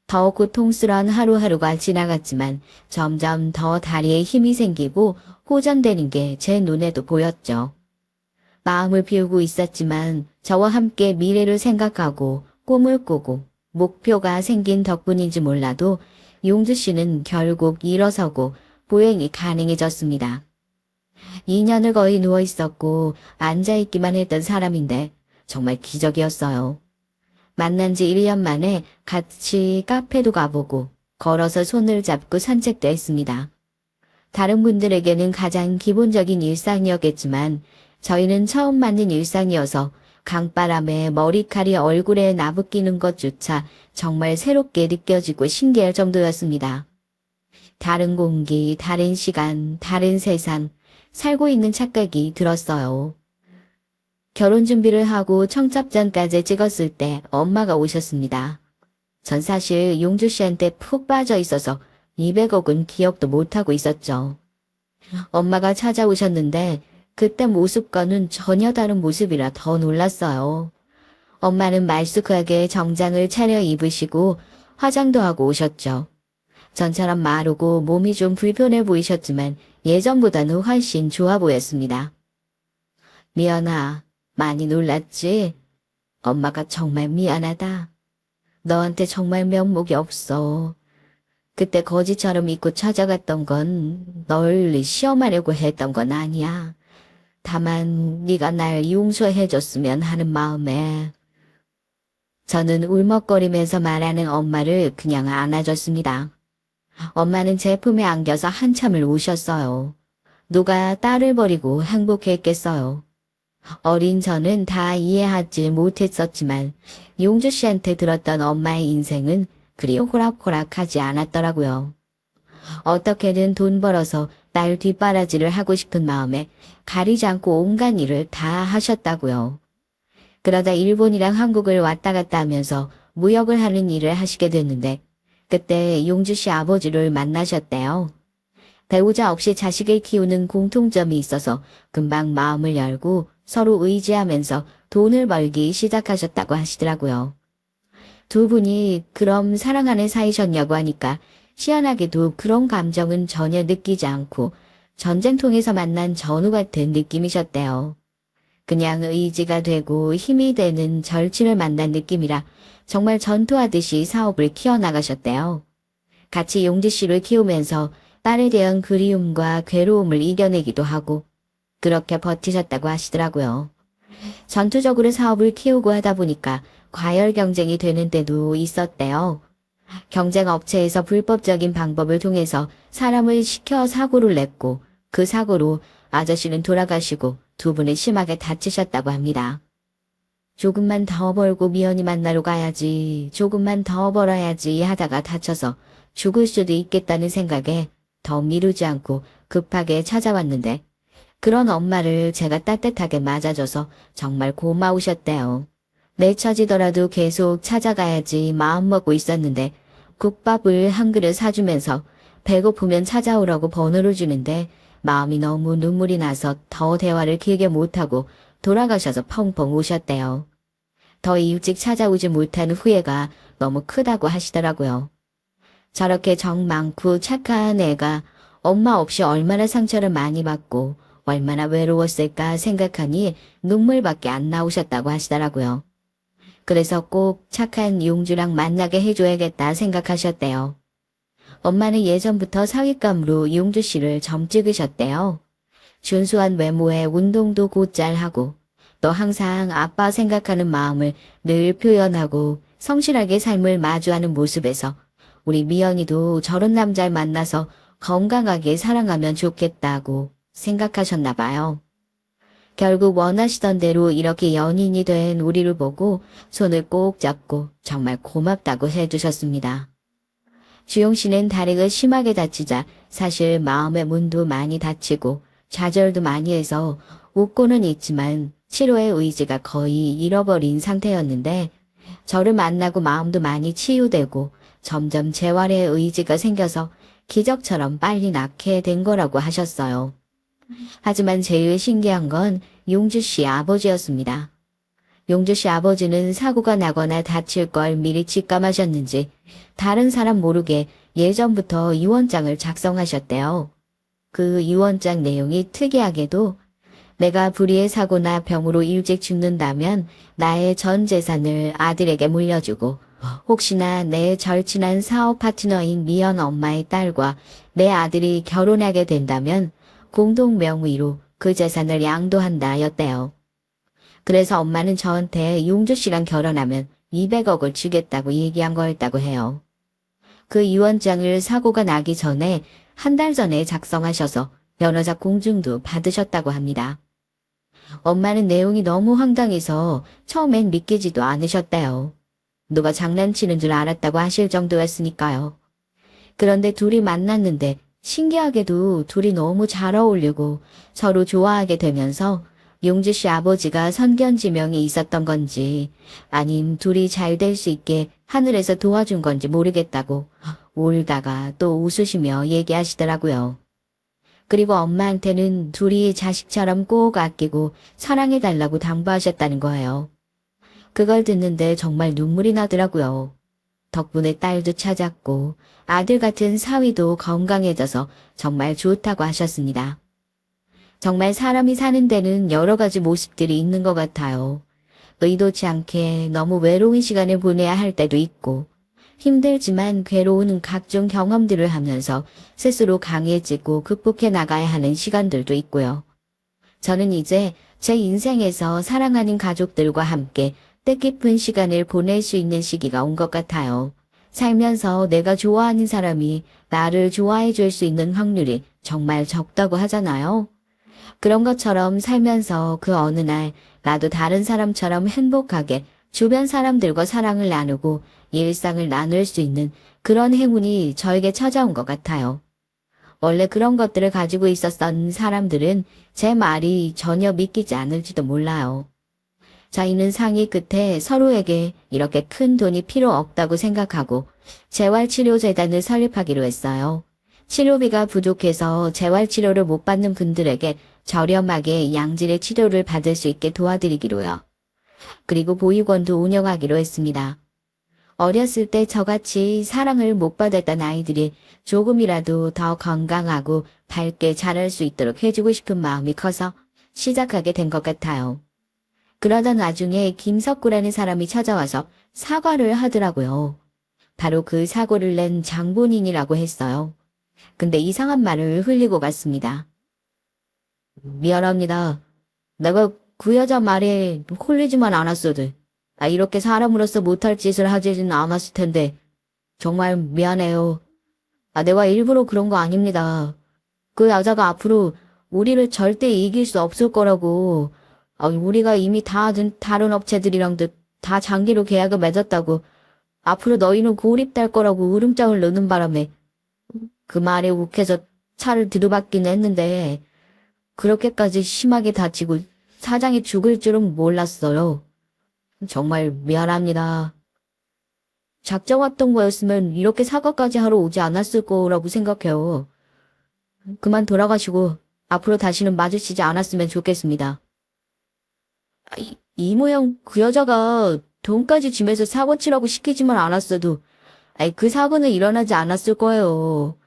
더 고통스러운 하루하루가 지나갔지만 점점 더 다리에 힘이 생기고 호전되는 게 제 눈에도 보였죠. 마음을 비우고 있었지만 저와 함께 미래를 생각하고 꿈을 꾸고 목표가 생긴 덕분인지 몰라도 용주 씨는 결국 일어서고 보행이 가능해졌습니다. 2년을 거의 누워 있었고 앉아있기만 했던 사람인데 정말 기적이었어요. 만난 지 1년 만에 같이 카페도 가보고 걸어서 손을 잡고 산책도 했습니다. 다른 분들에게는 가장 기본적인 일상이었겠지만 저희는 처음 맞는 일상이어서 강바람에 머리칼이 얼굴에 나부끼는 것조차 정말 새롭게 느껴지고 신기할 정도였습니다. 다른 공기, 다른 시간, 다른 세상, 살고 있는 착각이 들었어요. 결혼 준비를 하고 청첩장까지 찍었을 때 엄마가 오셨습니다. 전 사실 용주 씨한테 푹 빠져 있어서 200억은 기억도 못하고 있었죠. 엄마가 찾아오셨는데 그때 모습과는 전혀 다른 모습이라 더 놀랐어요. 엄마는 말쑥하게 정장을 차려 입으시고 화장도 하고 오셨죠. 전처럼 마르고 몸이 좀 불편해 보이셨지만 예전보다는 훨씬 좋아 보였습니다. 미연아, 많이 놀랐지? 엄마가 정말 미안하다. 너한테 정말 면목이 없어. 그때 거지처럼 입고 찾아갔던 건 널 시험하려고 했던 건 아니야. 다만 네가 날 용서해줬으면 하는 마음에. 저는 울먹거리면서 말하는 엄마를 그냥 안아줬습니다. 엄마는 제 품에 안겨서 한참을 우셨어요. 누가 딸을 버리고 행복했겠어요. 어린 저는 다 이해하지 못했었지만 용주 씨한테 들었던 엄마의 인생은 그리 호락호락하지 않았더라고요. 어떻게든 돈 벌어서 딸 뒷바라지를 하고 싶은 마음에 가리지 않고 온갖 일을 다 하셨다고요. 그러다 일본이랑 한국을 왔다 갔다 하면서 무역을 하는 일을 하시게 됐는데 그때 용주 씨 아버지를 만나셨대요. 배우자 없이 자식을 키우는 공통점이 있어서 금방 마음을 열고 서로 의지하면서 돈을 벌기 시작하셨다고 하시더라고요. 두 분이 그럼 사랑하는 사이셨냐고 하니까 희한하게도 그런 감정은 전혀 느끼지 않고 전쟁통에서 만난 전우 같은 느낌이셨대요. 그냥 의지가 되고 힘이 되는 절친을 만난 느낌이라 정말 전투하듯이 사업을 키워나가셨대요. 같이 용지 씨를 키우면서 딸에 대한 그리움과 괴로움을 이겨내기도 하고 그렇게 버티셨다고 하시더라고요. 전투적으로 사업을 키우고 하다 보니까 과열 경쟁이 되는 때도 있었대요. 경쟁 업체에서 불법적인 방법을 통해서 사람을 시켜 사고를 냈고 그 사고로 아저씨는 돌아가시고 두 분은 심하게 다치셨다고 합니다. 조금만 더 벌고 미연이 만나러 가야지, 조금만 더 벌어야지 하다가 다쳐서 죽을 수도 있겠다는 생각에 더 미루지 않고 급하게 찾아왔는데 그런 엄마를 제가 따뜻하게 맞아줘서 정말 고마우셨대요. 내처지더라도 계속 찾아가야지 마음먹고 있었는데 국밥을 한 그릇 사주면서 배고프면 찾아오라고 번호를 주는데 마음이 너무 눈물이 나서 더 대화를 길게 못하고 돌아가셔서 펑펑 우셨대요. 더 일찍 찾아오지 못한 후회가 너무 크다고 하시더라고요. 저렇게 정 많고 착한 애가 엄마 없이 얼마나 상처를 많이 받고 얼마나 외로웠을까 생각하니 눈물밖에 안 나오셨다고 하시더라고요. 그래서 꼭 착한 용주랑 만나게 해줘야겠다 생각하셨대요. 엄마는 예전부터 사윗감으로 용주 씨를 점 찍으셨대요. 준수한 외모에 운동도 곧잘 하고 또 항상 아빠 생각하는 마음을 늘 표현하고 성실하게 삶을 마주하는 모습에서 우리 미연이도 저런 남자를 만나서 건강하게 살아가면 좋겠다고 생각하셨나 봐요. 결국 원하시던 대로 이렇게 연인이 된 우리를 보고 손을 꼭 잡고 정말 고맙다고 해주셨습니다. 주용 씨는 다리가 심하게 다치자 사실 마음의 문도 많이 다치고 좌절도 많이 해서 웃고는 있지만 치료의 의지가 거의 잃어버린 상태였는데 저를 만나고 마음도 많이 치유되고 점점 재활의 의지가 생겨서 기적처럼 빨리 낫게 된 거라고 하셨어요. 하지만 제일 신기한 건 용주 씨 아버지였습니다. 용주 씨 아버지는 사고가 나거나 다칠 걸 미리 직감하셨는지 다른 사람 모르게 예전부터 유언장을 작성하셨대요. 그 유언장 내용이 특이하게도 내가 불의의 사고나 병으로 일찍 죽는다면 나의 전 재산을 아들에게 물려주고 혹시나 내 절친한 사업 파트너인 미연 엄마의 딸과 내 아들이 결혼하게 된다면 공동 명의로 그 재산을 양도한다 였대요. 그래서 엄마는 저한테 용주 씨랑 결혼하면 200억을 주겠다고 얘기한 거였다고 해요. 그 유언장을 사고가 나기 전에 한 달 전에 작성하셔서 변호사 공증도 받으셨다고 합니다. 엄마는 내용이 너무 황당해서 처음엔 믿기지도 않으셨대요. 누가 장난치는 줄 알았다고 하실 정도였으니까요. 그런데 둘이 만났는데 신기하게도 둘이 너무 잘 어울리고 서로 좋아하게 되면서 용주 씨 아버지가 선견지명이 있었던 건지 아님 둘이 잘 될 수 있게 하늘에서 도와준 건지 모르겠다고 울다가 또 웃으시며 얘기하시더라고요. 그리고 엄마한테는 둘이 자식처럼 꼭 아끼고 사랑해달라고 당부하셨다는 거예요. 그걸 듣는데 정말 눈물이 나더라고요. 덕분에 딸도 찾았고 아들 같은 사위도 건강해져서 정말 좋다고 하셨습니다. 정말 사람이 사는 데는 여러 가지 모습들이 있는 것 같아요. 의도치 않게 너무 외로운 시간을 보내야 할 때도 있고 힘들지만 괴로운 각종 경험들을 하면서 스스로 강해지고 극복해 나가야 하는 시간들도 있고요. 저는 이제 제 인생에서 사랑하는 가족들과 함께 뜻깊은 시간을 보낼 수 있는 시기가 온 것 같아요. 살면서 내가 좋아하는 사람이 나를 좋아해 줄 수 있는 확률이 정말 적다고 하잖아요. 그런 것처럼 살면서 그 어느 날 나도 다른 사람처럼 행복하게 주변 사람들과 사랑을 나누고 일상을 나눌 수 있는 그런 행운이 저에게 찾아온 것 같아요. 원래 그런 것들을 가지고 있었던 사람들은 제 말이 전혀 믿기지 않을지도 몰라요. 저희는 상의 끝에 서로에게 이렇게 큰 돈이 필요 없다고 생각하고 재활치료재단을 설립하기로 했어요. 치료비가 부족해서 재활치료를 못 받는 분들에게 저렴하게 양질의 치료를 받을 수 있게 도와드리기로요. 그리고 보육원도 운영하기로 했습니다. 어렸을 때 저같이 사랑을 못 받았던 아이들이 조금이라도 더 건강하고 밝게 자랄 수 있도록 해주고 싶은 마음이 커서 시작하게 된 것 같아요. 그러던 와중에 김석구라는 사람이 찾아와서 사과를 하더라고요. 바로 그 사고를 낸 장본인이라고 했어요. 근데 이상한 말을 흘리고 갔습니다. 미안합니다. 내가 그 여자 말에 홀리지만 않았어도, 이렇게 사람으로서 못할 짓을 하지는 않았을 텐데, 정말 미안해요. 내가 일부러 그런 거 아닙니다. 그 여자가 앞으로 우리를 절대 이길 수 없을 거라고, 우리가 이미 다른 업체들이랑도 다 장기로 계약을 맺었다고, 앞으로 너희는 고립될 거라고 울음장을 넣는 바람에, 그 말에 욱해서 차를 들이받긴 했는데, 그렇게까지 심하게 다치고 사장이 죽을 줄은 몰랐어요. 정말 미안합니다. 작정 왔던 거였으면 이렇게 사과까지 하러 오지 않았을 거라고 생각해요. 그만 돌아가시고 앞으로 다시는 마주치지 않았으면 좋겠습니다. 이 모양 그 여자가 돈까지 쥐면서 사고 치라고 시키지만 않았어도 그 사고는 일어나지 않았을 거예요.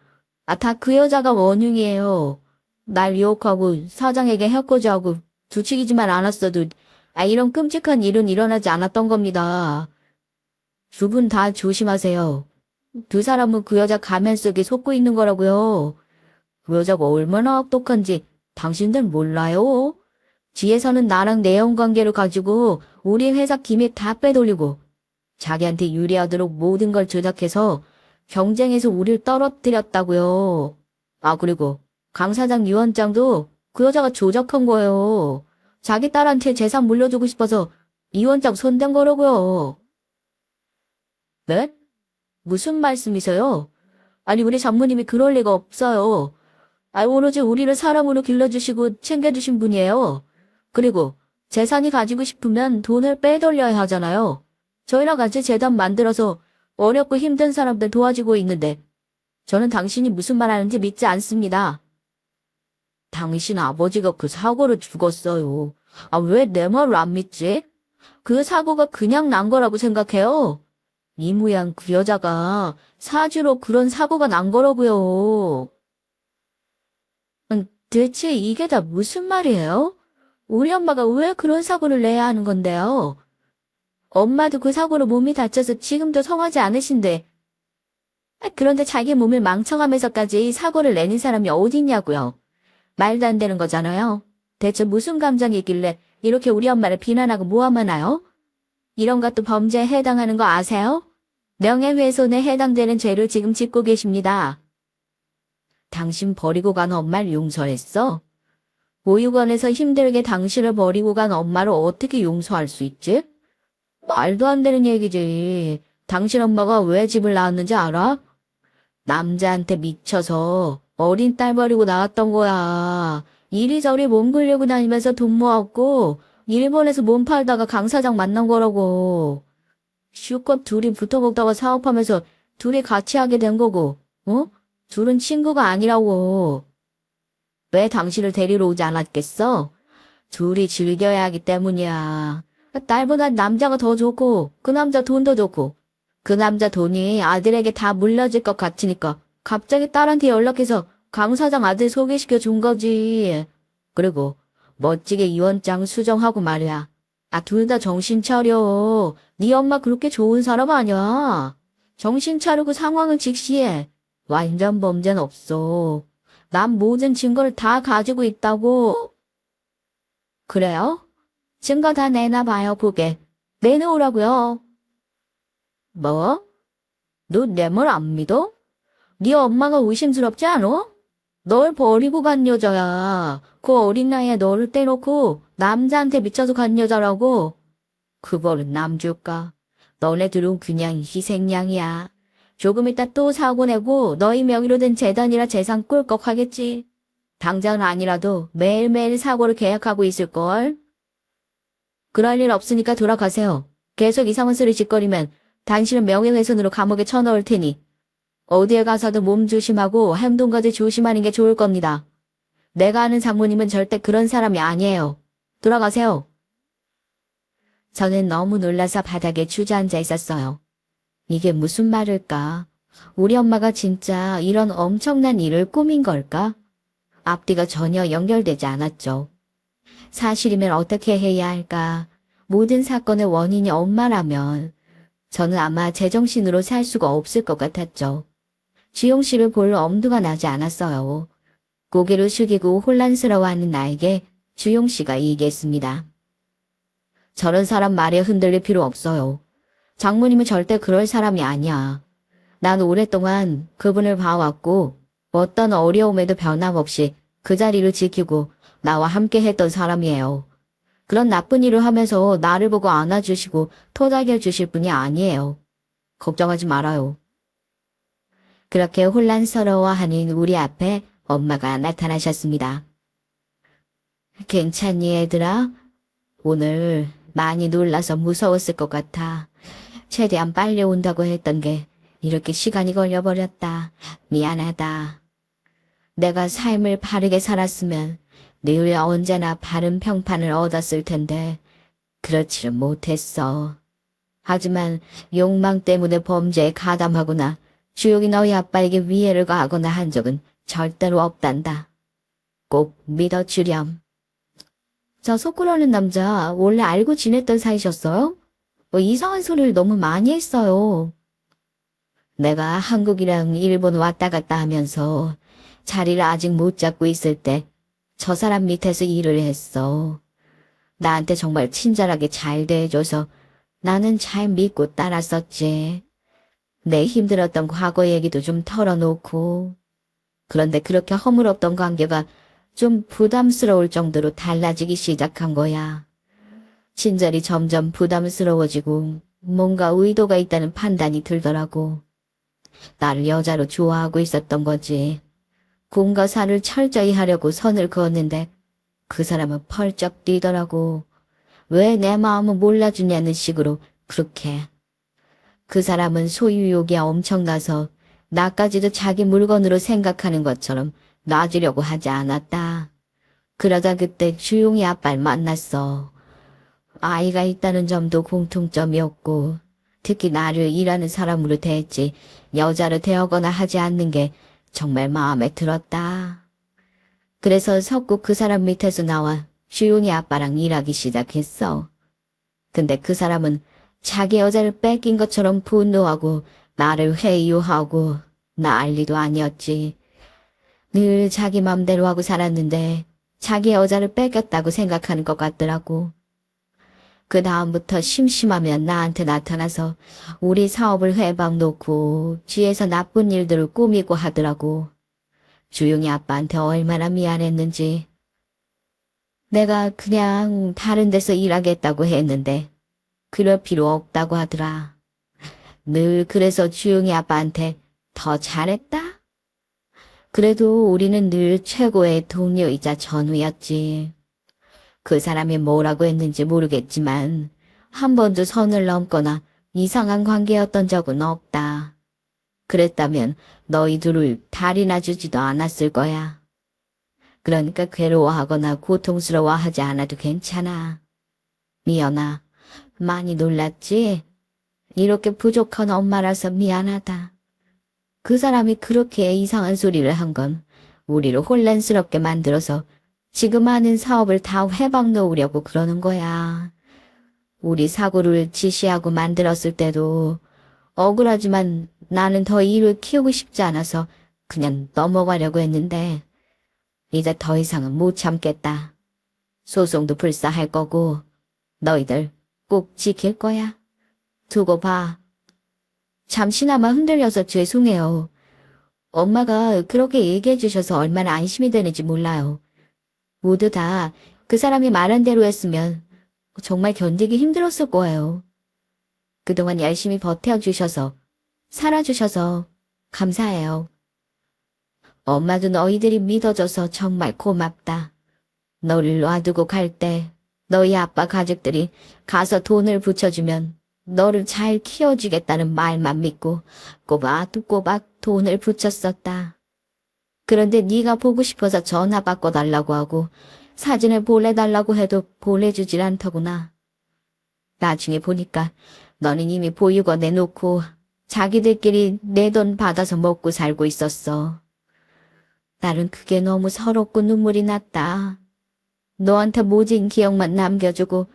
다 그 여자가 원흉이에요. 날 유혹하고 사장에게 해코지하고 두치기지만 않았어도 이런 끔찍한 일은 일어나지 않았던 겁니다. 두 분 다 조심하세요. 두 사람은 그 여자 가면 속에 속고 있는 거라고요. 그 여자가 얼마나 악독한지 당신들 몰라요? 뒤에서는 나랑 내연 관계를 가지고 우리 회사 기밀 다 빼돌리고 자기한테 유리하도록 모든 걸 조작해서 경쟁에서 우릴 떨어뜨렸다고요. 그리고 강 사장 유언장도 그 여자가 조작한 거예요. 자기 딸한테 재산 물려주고 싶어서 유언장 손댄 거라고요. 네? 무슨 말씀이세요? 우리 장모님이 그럴 리가 없어요. 오로지 우리를 사람으로 길러주시고 챙겨주신 분이에요. 그리고 재산이 가지고 싶으면 돈을 빼돌려야 하잖아요. 저희랑 같이 재단 만들어서 어렵고 힘든 사람들 도와주고 있는데 저는 당신이 무슨 말 하는지 믿지 않습니다. 당신 아버지가 그 사고로 죽었어요. 왜 내 말을 안 믿지? 그 사고가 그냥 난 거라고 생각해요. 이 모양 그 여자가 사주로 그런 사고가 난 거라고요. 대체 이게 다 무슨 말이에요? 우리 엄마가 왜 그런 사고를 내야 하는 건데요? 엄마도 그 사고로 몸이 다쳐서 지금도 성하지 않으신데. 그런데 자기 몸을 망쳐가면서까지 사고를 내는 사람이 어딨냐고요. 말도 안 되는 거잖아요. 대체 무슨 감정이 있길래 이렇게 우리 엄마를 비난하고 모함하나요? 이런 것도 범죄에 해당하는 거 아세요? 명예훼손에 해당되는 죄를 지금 짓고 계십니다. 당신 버리고 간 엄마를 용서했어? 보육원에서 힘들게 당신을 버리고 간 엄마를 어떻게 용서할 수 있지? 말도 안 되는 얘기지. 당신 엄마가 왜 집을 나왔는지 알아? 남자한테 미쳐서 어린 딸 버리고 나왔던 거야. 이리저리 몸 굴리고 다니면서 돈 모았고 일본에서 몸 팔다가 강 사장 만난 거라고. 실컷 둘이 붙어먹다가 사업하면서 둘이 같이 하게 된 거고. 둘은 친구가 아니라고. 왜 당신을 데리러 오지 않았겠어? 둘이 즐겨야 하기 때문이야. 딸보다 남자가 더 좋고 그 남자 돈도 좋고 그 남자 돈이 아들에게 다 물려질 것 같으니까 갑자기 딸한테 연락해서 강 사장 아들 소개시켜 준 거지. 그리고 멋지게 유언장 수정하고 말이야. 둘 다 정신 차려. 네 엄마 그렇게 좋은 사람 아니야. 정신 차리고 상황을 직시해. 완전 범죄는 없어. 난 모든 증거를 다 가지고 있다고. 그래요? 증거 다 내놔봐요, 보게. 내놓으라고요. 뭐? 너 내 말 안 믿어? 네 엄마가 의심스럽지 않아? 널 버리고 간 여자야. 그 어린 나이에 너를 떼놓고 남자한테 미쳐서 간 여자라고. 그 벌은 남 줄까? 너네들은 그냥 희생양이야. 조금 있다 또 사고 내고 너희 명의로 된 재단이라 재산 꿀꺽 하겠지. 당장은 아니라도 매일매일 사고를 계약하고 있을걸. 그럴 일 없으니까 돌아가세요. 계속 이상한 소리 짓거리면 당신은 명예훼손으로 감옥에 쳐넣을 테니 어디에 가서도 몸 조심하고 행동까지 조심하는 게 좋을 겁니다. 내가 아는 장모님은 절대 그런 사람이 아니에요. 돌아가세요. 저는 너무 놀라서 바닥에 주저앉아 있었어요. 이게 무슨 말일까? 우리 엄마가 진짜 이런 엄청난 일을 꾸민 걸까? 앞뒤가 전혀 연결되지 않았죠. 사실이면 어떻게 해야 할까? 모든 사건의 원인이 엄마라면 저는 아마 제정신으로 살 수가 없을 것 같았죠. 지용 씨를 볼 엄두가 나지 않았어요. 고개를 숙이고 혼란스러워하는 나에게 주용 씨가 얘기했습니다. 저런 사람 말에 흔들릴 필요 없어요. 장모님은 절대 그럴 사람이 아니야. 난 오랫동안 그분을 봐왔고 어떤 어려움에도 변함없이 그 자리를 지키고 나와 함께 했던 사람이에요. 그런 나쁜 일을 하면서 나를 보고 안아주시고 토닥여 주실 분이 아니에요. 걱정하지 말아요. 그렇게 혼란스러워하는 우리 앞에 엄마가 나타나셨습니다. 괜찮니 얘들아? 오늘 많이 놀라서 무서웠을 것 같아. 최대한 빨리 온다고 했던 게 이렇게 시간이 걸려버렸다. 미안하다. 내가 삶을 바르게 살았으면 늘 언제나 바른 평판을 얻었을 텐데 그렇지를 못했어. 하지만 욕망 때문에 범죄에 가담하거나 주용이 너희 아빠에게 위해를 가하거나 한 적은 절대로 없단다. 꼭 믿어주렴. 저 속구러는 남자 원래 알고 지냈던 사이셨어요? 이상한 소리를 너무 많이 했어요. 내가 한국이랑 일본 왔다 갔다 하면서 자리를 아직 못 잡고 있을 때 저 사람 밑에서 일을 했어. 나한테 정말 친절하게 잘 대해줘서 나는 잘 믿고 따랐었지. 내 힘들었던 과거 얘기도 좀 털어놓고. 그런데 그렇게 허물없던 관계가 좀 부담스러울 정도로 달라지기 시작한 거야. 친절이 점점 부담스러워지고 뭔가 의도가 있다는 판단이 들더라고. 나를 여자로 좋아하고 있었던 거지. 공과 사를 철저히 하려고 선을 그었는데 그 사람은 펄쩍 뛰더라고. 왜 내 마음을 몰라주냐는 식으로 그렇게. 그 사람은 소유욕이 엄청나서 나까지도 자기 물건으로 생각하는 것처럼 놔주려고 하지 않았다. 그러다 그때 주용이 아빠를 만났어. 아이가 있다는 점도 공통점이었고 특히 나를 일하는 사람으로 대했지 여자로 대하거나 하지 않는 게 정말 마음에 들었다. 그래서 석구 그 사람 밑에서 나와 주용이 아빠랑 일하기 시작했어. 근데 그 사람은 자기 여자를 뺏긴 것처럼 분노하고 나를 회유하고 난리도 아니었지. 늘 자기 맘대로 하고 살았는데 자기 여자를 뺏겼다고 생각하는 것 같더라고. 그 다음부터 심심하면 나한테 나타나서 우리 사업을 회방 놓고 뒤에서 나쁜 일들을 꾸미고 하더라고. 주용이 아빠한테 얼마나 미안했는지. 내가 그냥 다른 데서 일하겠다고 했는데 그럴 필요 없다고 하더라. 늘 그래서 주용이 아빠한테 더 잘했다? 그래도 우리는 늘 최고의 동료이자 전우였지. 그 사람이 뭐라고 했는지 모르겠지만 한 번도 선을 넘거나 이상한 관계였던 적은 없다. 그랬다면 너희 둘을 달이나 주지도 않았을 거야. 그러니까 괴로워하거나 고통스러워하지 않아도 괜찮아. 미연아, 많이 놀랐지? 이렇게 부족한 엄마라서 미안하다. 그 사람이 그렇게 이상한 소리를 한 건 우리를 혼란스럽게 만들어서 지금 하는 사업을 다 회방 놓으려고 그러는 거야. 우리 사고를 지시하고 만들었을 때도 억울하지만 나는 더 일을 키우고 싶지 않아서 그냥 넘어가려고 했는데 이제 더 이상은 못 참겠다. 소송도 불사할 거고 너희들 꼭 지킬 거야. 두고 봐. 잠시나마 흔들려서 죄송해요. 엄마가 그렇게 얘기해 주셔서 얼마나 안심이 되는지 몰라요. 모두 다 그 사람이 말한 대로 했으면 정말 견디기 힘들었을 거예요. 그동안 열심히 버텨주셔서, 살아주셔서 감사해요. 엄마도 너희들이 믿어줘서 정말 고맙다. 너를 놔두고 갈 때 너희 아빠 가족들이 가서 돈을 붙여주면 너를 잘 키워주겠다는 말만 믿고 꼬박꼬박 돈을 붙였었다. 그런데 네가 보고 싶어서 전화 바꿔달라고 하고 사진을 보내달라고 해도 보내주질 않더구나. 나중에 보니까 너는 이미 보육원 내놓고 자기들끼리 내 돈 받아서 먹고 살고 있었어. 나는 그게 너무 서럽고 눈물이 났다. 너한테 모진 기억만 남겨주고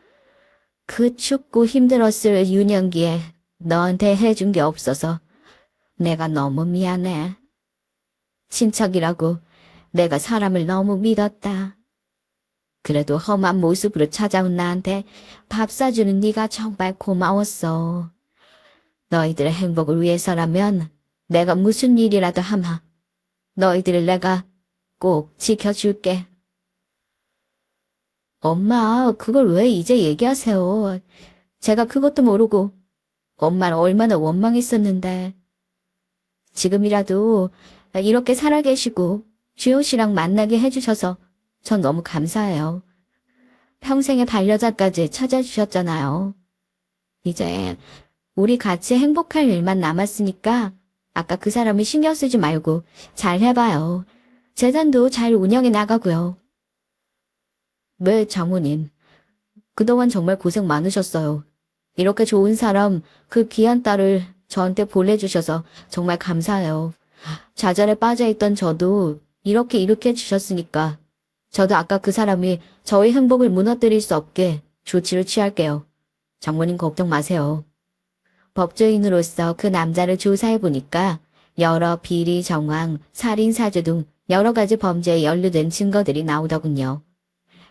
그 춥고 힘들었을 유년기에 너한테 해준 게 없어서 내가 너무 미안해. 친척이라고 내가 사람을 너무 믿었다. 그래도 험한 모습으로 찾아온 나한테 밥 사주는 네가 정말 고마웠어. 너희들의 행복을 위해서라면 내가 무슨 일이라도 하마. 너희들을 내가 꼭 지켜줄게. 엄마, 그걸 왜 이제 얘기하세요? 제가 그것도 모르고 엄마는 얼마나 원망했었는데. 지금이라도 이렇게 살아계시고 주영 씨랑 만나게 해주셔서 전 너무 감사해요. 평생의 반려자까지 찾아주셨잖아요. 이제 우리 같이 행복할 일만 남았으니까 아까 그 사람을 신경 쓰지 말고 잘 해봐요. 재단도 잘 운영해 나가고요. 네, 장모님. 그동안 정말 고생 많으셨어요. 이렇게 좋은 사람, 그 귀한 딸을 저한테 보내주셔서 정말 감사해요. 좌절에 빠져있던 저도 이렇게 일으켜 주셨으니까 저도 아까 그 사람이 저의 행복을 무너뜨릴 수 없게 조치를 취할게요. 장모님 걱정 마세요. 법조인으로서 그 남자를 조사해보니까 여러 비리 정황, 살인 사주 등 여러 가지 범죄에 연루된 증거들이 나오더군요.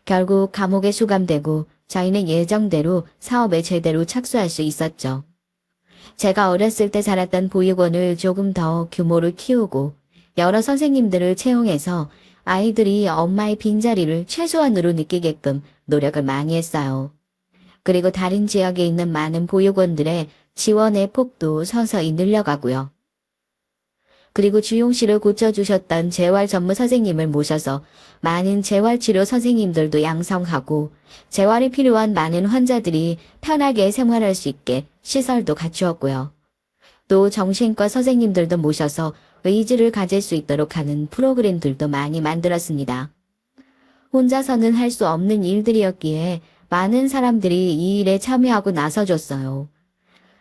결국 감옥에 수감되고 저희는 예정대로 사업에 제대로 착수할 수 있었죠. 제가 어렸을 때 살았던 보육원을 조금 더 규모를 키우고 여러 선생님들을 채용해서 아이들이 엄마의 빈자리를 최소한으로 느끼게끔 노력을 많이 했어요. 그리고 다른 지역에 있는 많은 보육원들의 지원의 폭도 서서히 늘려가고요. 그리고 주용 씨를 고쳐주셨던 재활 전문 선생님을 모셔서 많은 재활치료 선생님들도 양성하고 재활이 필요한 많은 환자들이 편하게 생활할 수 있게 시설도 갖추었고요. 또 정신과 선생님들도 모셔서 의지를 가질 수 있도록 하는 프로그램들도 많이 만들었습니다. 혼자서는 할 수 없는 일들이었기에 많은 사람들이 이 일에 참여하고 나서줬어요.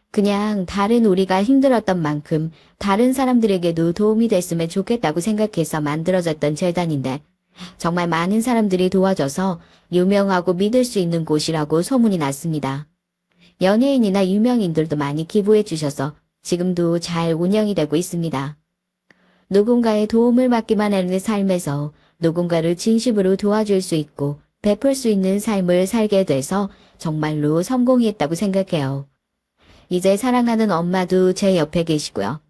그냥 다른 우리가 힘들었던 만큼 다른 사람들에게도 도움이 됐으면 좋겠다고 생각해서 만들어졌던 재단인데 정말 많은 사람들이 도와줘서 유명하고 믿을 수 있는 곳이라고 소문이 났습니다. 연예인이나 유명인들도 많이 기부해 주셔서 지금도 잘 운영이 되고 있습니다. 누군가의 도움을 받기만 하는 삶에서 누군가를 진심으로 도와줄 수 있고 베풀 수 있는 삶을 살게 돼서 정말로 성공했다고 생각해요. 이제 사랑하는 엄마도 제 옆에 계시고요.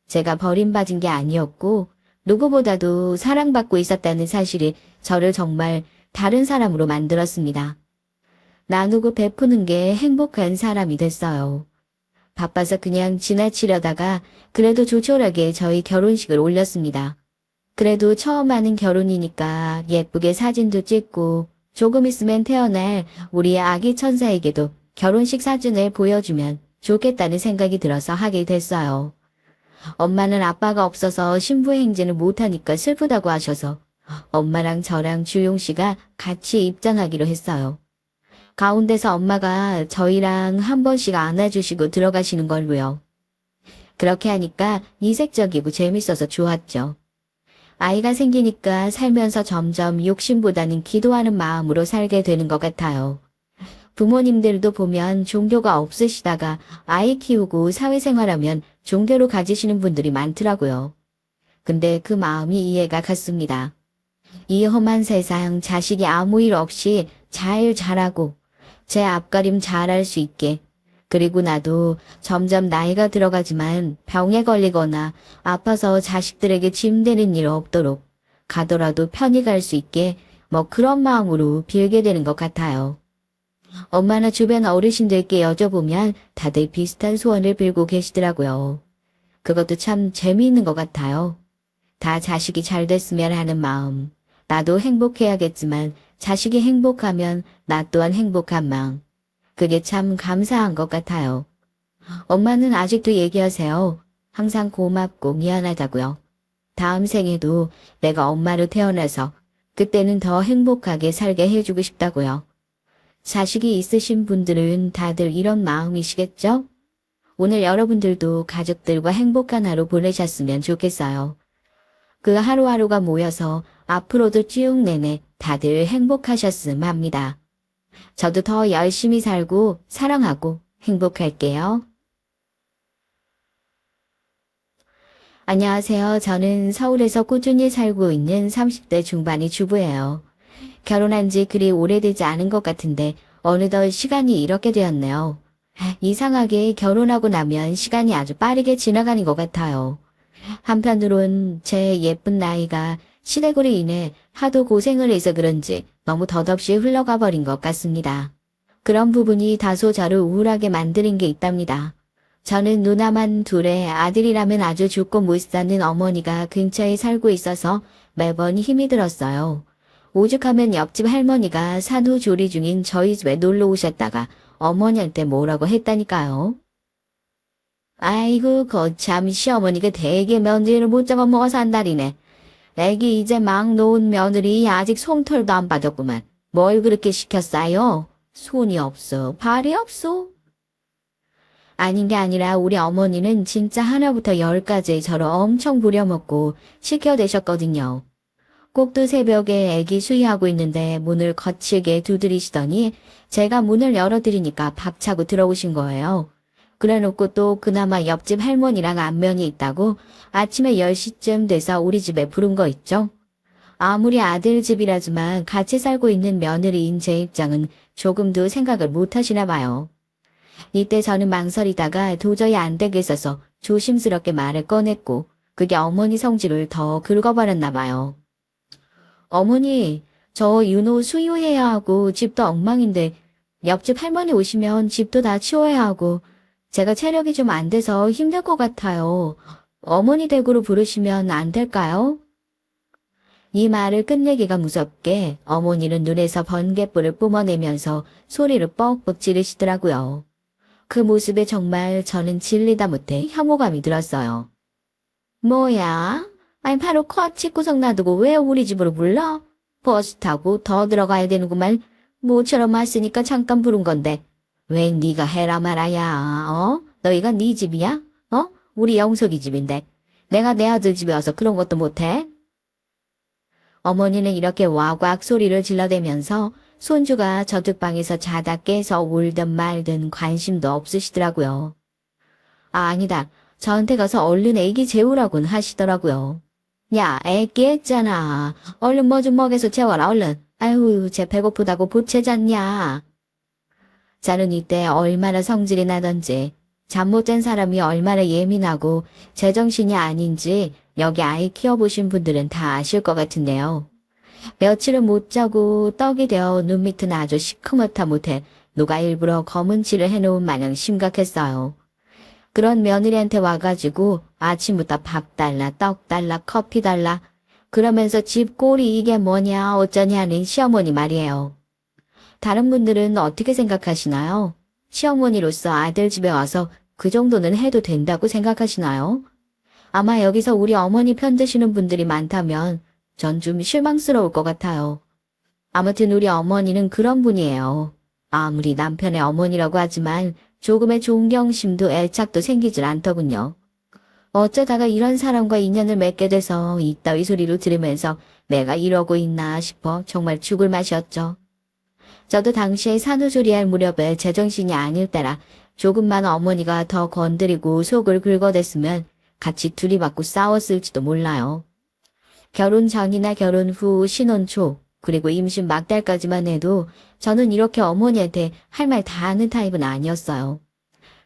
제가 버림받은 게 아니었고 누구보다도 사랑받고 있었다는 사실이 저를 정말 다른 사람으로 만들었습니다. 나누고 베푸는 게 행복한 사람이 됐어요. 바빠서 그냥 지나치려다가 그래도 조촐하게 저희 결혼식을 올렸습니다. 그래도 처음 하는 결혼이니까 예쁘게 사진도 찍고 조금 있으면 태어날 우리의 아기 천사에게도 결혼식 사진을 보여주면 좋겠다는 생각이 들어서 하게 됐어요. 엄마는 아빠가 없어서 신부 행진을 못하니까 슬프다고 하셔서 엄마랑 저랑 주용 씨가 같이 입장하기로 했어요. 가운데서 엄마가 저희랑 한 번씩 안아주시고 들어가시는 걸로요. 그렇게 하니까 이색적이고 재밌어서 좋았죠. 아이가 생기니까 살면서 점점 욕심보다는 기도하는 마음으로 살게 되는 것 같아요. 부모님들도 보면 종교가 없으시다가 아이 키우고 사회생활하면 종교로 가지시는 분들이 많더라고요. 근데 그 마음이 이해가 갔습니다. 이 험한 세상 자식이 아무 일 없이 잘 자라고 제 앞가림 잘할 수 있게 그리고 나도 점점 나이가 들어가지만 병에 걸리거나 아파서 자식들에게 짐되는 일 없도록 가더라도 편히 갈 수 있게 뭐 그런 마음으로 빌게 되는 것 같아요. 엄마나 주변 어르신들께 여쭤보면 다들 비슷한 소원을 빌고 계시더라고요. 그것도 참 재미있는 것 같아요. 다 자식이 잘 됐으면 하는 마음. 나도 행복해야겠지만 자식이 행복하면 나 또한 행복한 마음. 그게 참 감사한 것 같아요. 엄마는 아직도 얘기하세요. 항상 고맙고 미안하다고요. 다음 생에도 내가 엄마로 태어나서 그때는 더 행복하게 살게 해주고 싶다고요. 자식이 있으신 분들은 다들 이런 마음이시겠죠? 오늘 여러분들도 가족들과 행복한 하루 보내셨으면 좋겠어요. 그 하루하루가 모여서 앞으로도 쭉 내내 다들 행복하셨음 합니다. 저도 더 열심히 살고 사랑하고 행복할게요. 안녕하세요. 저는 서울에서 꾸준히 살고 있는 30대 중반의 주부예요. 결혼한 지 그리 오래되지 않은 것 같은데 어느덧 시간이 이렇게 되었네요. 이상하게 결혼하고 나면 시간이 아주 빠르게 지나가는 것 같아요. 한편으론 제 예쁜 나이가 시대고로 인해 하도 고생을 해서 그런지 너무 덧없이 흘러가 버린 것 같습니다. 그런 부분이 다소 저를 우울하게 만드는 게 있답니다. 저는 누나만 둘의 아들이라면 아주 죽고 못 사는 어머니가 근처에 살고 있어서 매번 힘이 들었어요. 오죽하면 옆집 할머니가 산후조리 중인 저희 집에 놀러 오셨다가 어머니한테 뭐라고 했다니까요. 아이고 거참 시어머니가 되게 며느리를 못 잡아먹어서 한다리네. 애기 이제 막 놓은 며느리 아직 솜털도 안 빠졌구만. 뭘 그렇게 시켰어요? 손이 없어, 발이 없어. 아닌 게 아니라 우리 어머니는 진짜 하나부터 열까지 저를 엄청 부려먹고 시켜대셨거든요. 꼭두 새벽에 애기 수유하고 있는데 문을 거칠게 두드리시더니 제가 문을 열어드리니까 박차고 들어오신 거예요. 그래놓고 또 그나마 옆집 할머니랑 안면이 있다고 아침에 10시쯤 돼서 우리 집에 부른 거 있죠. 아무리 아들 집이라지만 같이 살고 있는 며느리인 제 입장은 조금도 생각을 못 하시나 봐요. 이때 저는 망설이다가 도저히 안 되겠어서 조심스럽게 말을 꺼냈고 그게 어머니 성질을 더 긁어버렸나 봐요. 어머니, 저 윤호 수유해야 하고 집도 엉망인데 옆집 할머니 오시면 집도 다 치워야 하고 제가 체력이 좀 안 돼서 힘들 것 같아요. 어머니 댁으로 부르시면 안 될까요? 이 말을 끝내기가 무섭게 어머니는 눈에서 번갯불을 뿜어내면서 소리를 뻑뻑 지르시더라고요. 그 모습에 정말 저는 질리다 못해 혐오감이 들었어요. 뭐야? 아니 바로 컷집구석 놔두고 왜 우리 집으로 불러? 버스 타고 더 들어가야 되는구만. 모처럼 왔으니까 잠깐 부른 건데. 왜 네가 해라 말아야, 어? 너희가 네 집이야? 어? 우리 영석이 집인데. 내가 내 아들 집에 와서 그런 것도 못해? 어머니는 이렇게 와곽 소리를 질러대면서 손주가 저득방에서 자다 깨서 울든 말든 관심도 없으시더라고요. 아, 아니다. 저한테 가서 얼른 애기 재우라곤 하시더라고요. 야, 애기 했잖아. 얼른 뭐 좀 먹여서 재워라, 얼른. 아유, 쟤 배고프다고 보채 잤냐. 저는 이때 얼마나 성질이 나던지, 잠 못 잔 사람이 얼마나 예민하고 제정신이 아닌지 여기 아이 키워보신 분들은 다 아실 것 같은데요. 며칠은 못 자고 떡이 되어 눈 밑은 아주 시커멓다 못해 누가 일부러 검은 칠을 해놓은 마냥 심각했어요. 그런 며느리한테 와가지고 아침부터 밥 달라, 떡 달라, 커피 달라 그러면서 집 꼴이 이게 뭐냐 어쩌냐는 시어머니 말이에요. 다른 분들은 어떻게 생각하시나요? 시어머니로서 아들 집에 와서 그 정도는 해도 된다고 생각하시나요? 아마 여기서 우리 어머니 편 드시는 분들이 많다면 전 좀 실망스러울 것 같아요. 아무튼 우리 어머니는 그런 분이에요. 아무리 남편의 어머니라고 하지만 조금의 존경심도 애착도 생기질 않더군요. 어쩌다가 이런 사람과 인연을 맺게 돼서 이따위 소리로 들으면서 내가 이러고 있나 싶어 정말 죽을 맛이었죠. 저도 당시에 산후조리할 무렵에 제정신이 아닐 때라 조금만 어머니가 더 건드리고 속을 긁어댔으면 같이 들이받고 싸웠을지도 몰라요. 결혼 전이나 결혼 후 신혼 초 그리고 임신 막달까지만 해도 저는 이렇게 어머니한테 할 말 다 하는 타입은 아니었어요.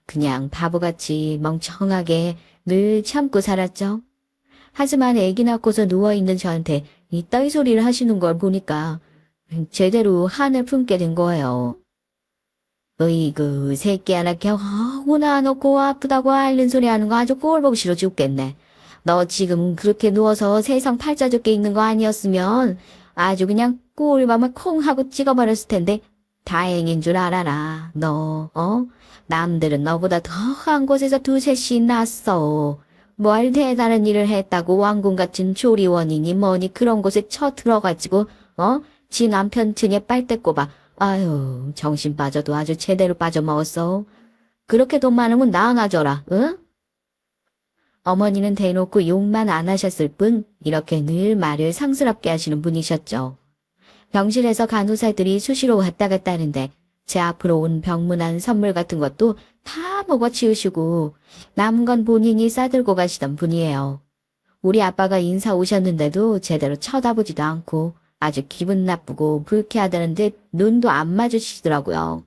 그냥 바보같이 멍청하게 늘 참고 살았죠. 하지만 아기 낳고서 누워있는 저한테 이따위 소리를 하시는 걸 보니까 제대로 한을 품게 된 거예요. 어이구 새끼 하나 겨우 낳아놓고 아프다고 앓는 소리 하는 거 아주 꼴 보기 싫어 죽겠네. 너 지금 그렇게 누워서 세상 팔자좋게 있는 거 아니었으면 아주 그냥 꿀밤을 콩 하고 찍어버렸을 텐데 다행인 줄 알아라. 너 남들은 너보다 더 한 곳에서 두셋씩 낳았어. 뭘 대단한 일을 했다고 왕궁 같은 조리원이니 뭐니 그런 곳에 쳐 들어가지고 지 남편 등에 빨대 꼽아. 아유 정신 빠져도 아주 제대로 빠져먹었어. 그렇게 돈 많으면 나아가줘라. 응? 어머니는 대놓고 욕만 안 하셨을 뿐 이렇게 늘 말을 상스럽게 하시는 분이셨죠. 병실에서 간호사들이 수시로 왔다 갔다 하는데 제 앞으로 온 병문안 선물 같은 것도 다 먹어치우시고 남은 건 본인이 싸들고 가시던 분이에요. 우리 아빠가 인사 오셨는데도 제대로 쳐다보지도 않고 아주 기분 나쁘고 불쾌하다는 듯 눈도 안 마주치시더라고요.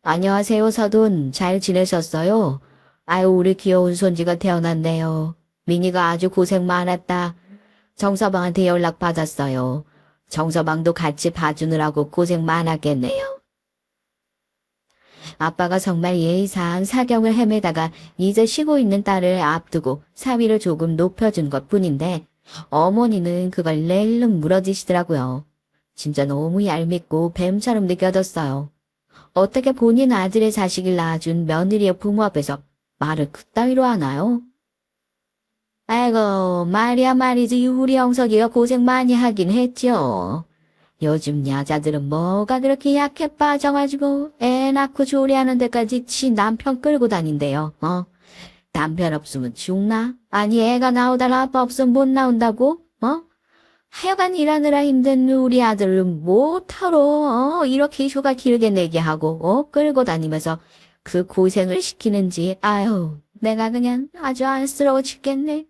안녕하세요, 서돈. 잘 지내셨어요? 아유, 우리 귀여운 손지가 태어났네요. 미니가 아주 고생 많았다. 정서방한테 연락 받았어요. 정서방도 같이 봐주느라고 고생 많았겠네요. 아빠가 정말 예의상 사경을 헤매다가 이제 쉬고 있는 딸을 앞두고 사위를 조금 높여준 것 뿐인데 어머니는 그걸 낼름 물어지시더라고요. 진짜 너무 얄밉고 뱀처럼 느껴졌어요. 어떻게 본인 아들의 자식을 낳아준 며느리의 부모 앞에서 말을 그따위로 하나요? 아이고, 말이야 말이지 우리 영석이가 고생 많이 하긴 했죠. 요즘 여자들은 뭐가 그렇게 약해 빠져가지고 애 낳고 조리하는 데까지 지 남편 끌고 다닌대요. 남편 없으면 죽나? 아니 애가 나오다가 아빠 없으면 못 나온다고? 하여간 일하느라 힘든 우리 아들을 못하러 이렇게 휴가 길게 내게 하고 끌고 다니면서 그 고생을 시키는지 아유 내가 그냥 아주 안쓰러워 죽겠네.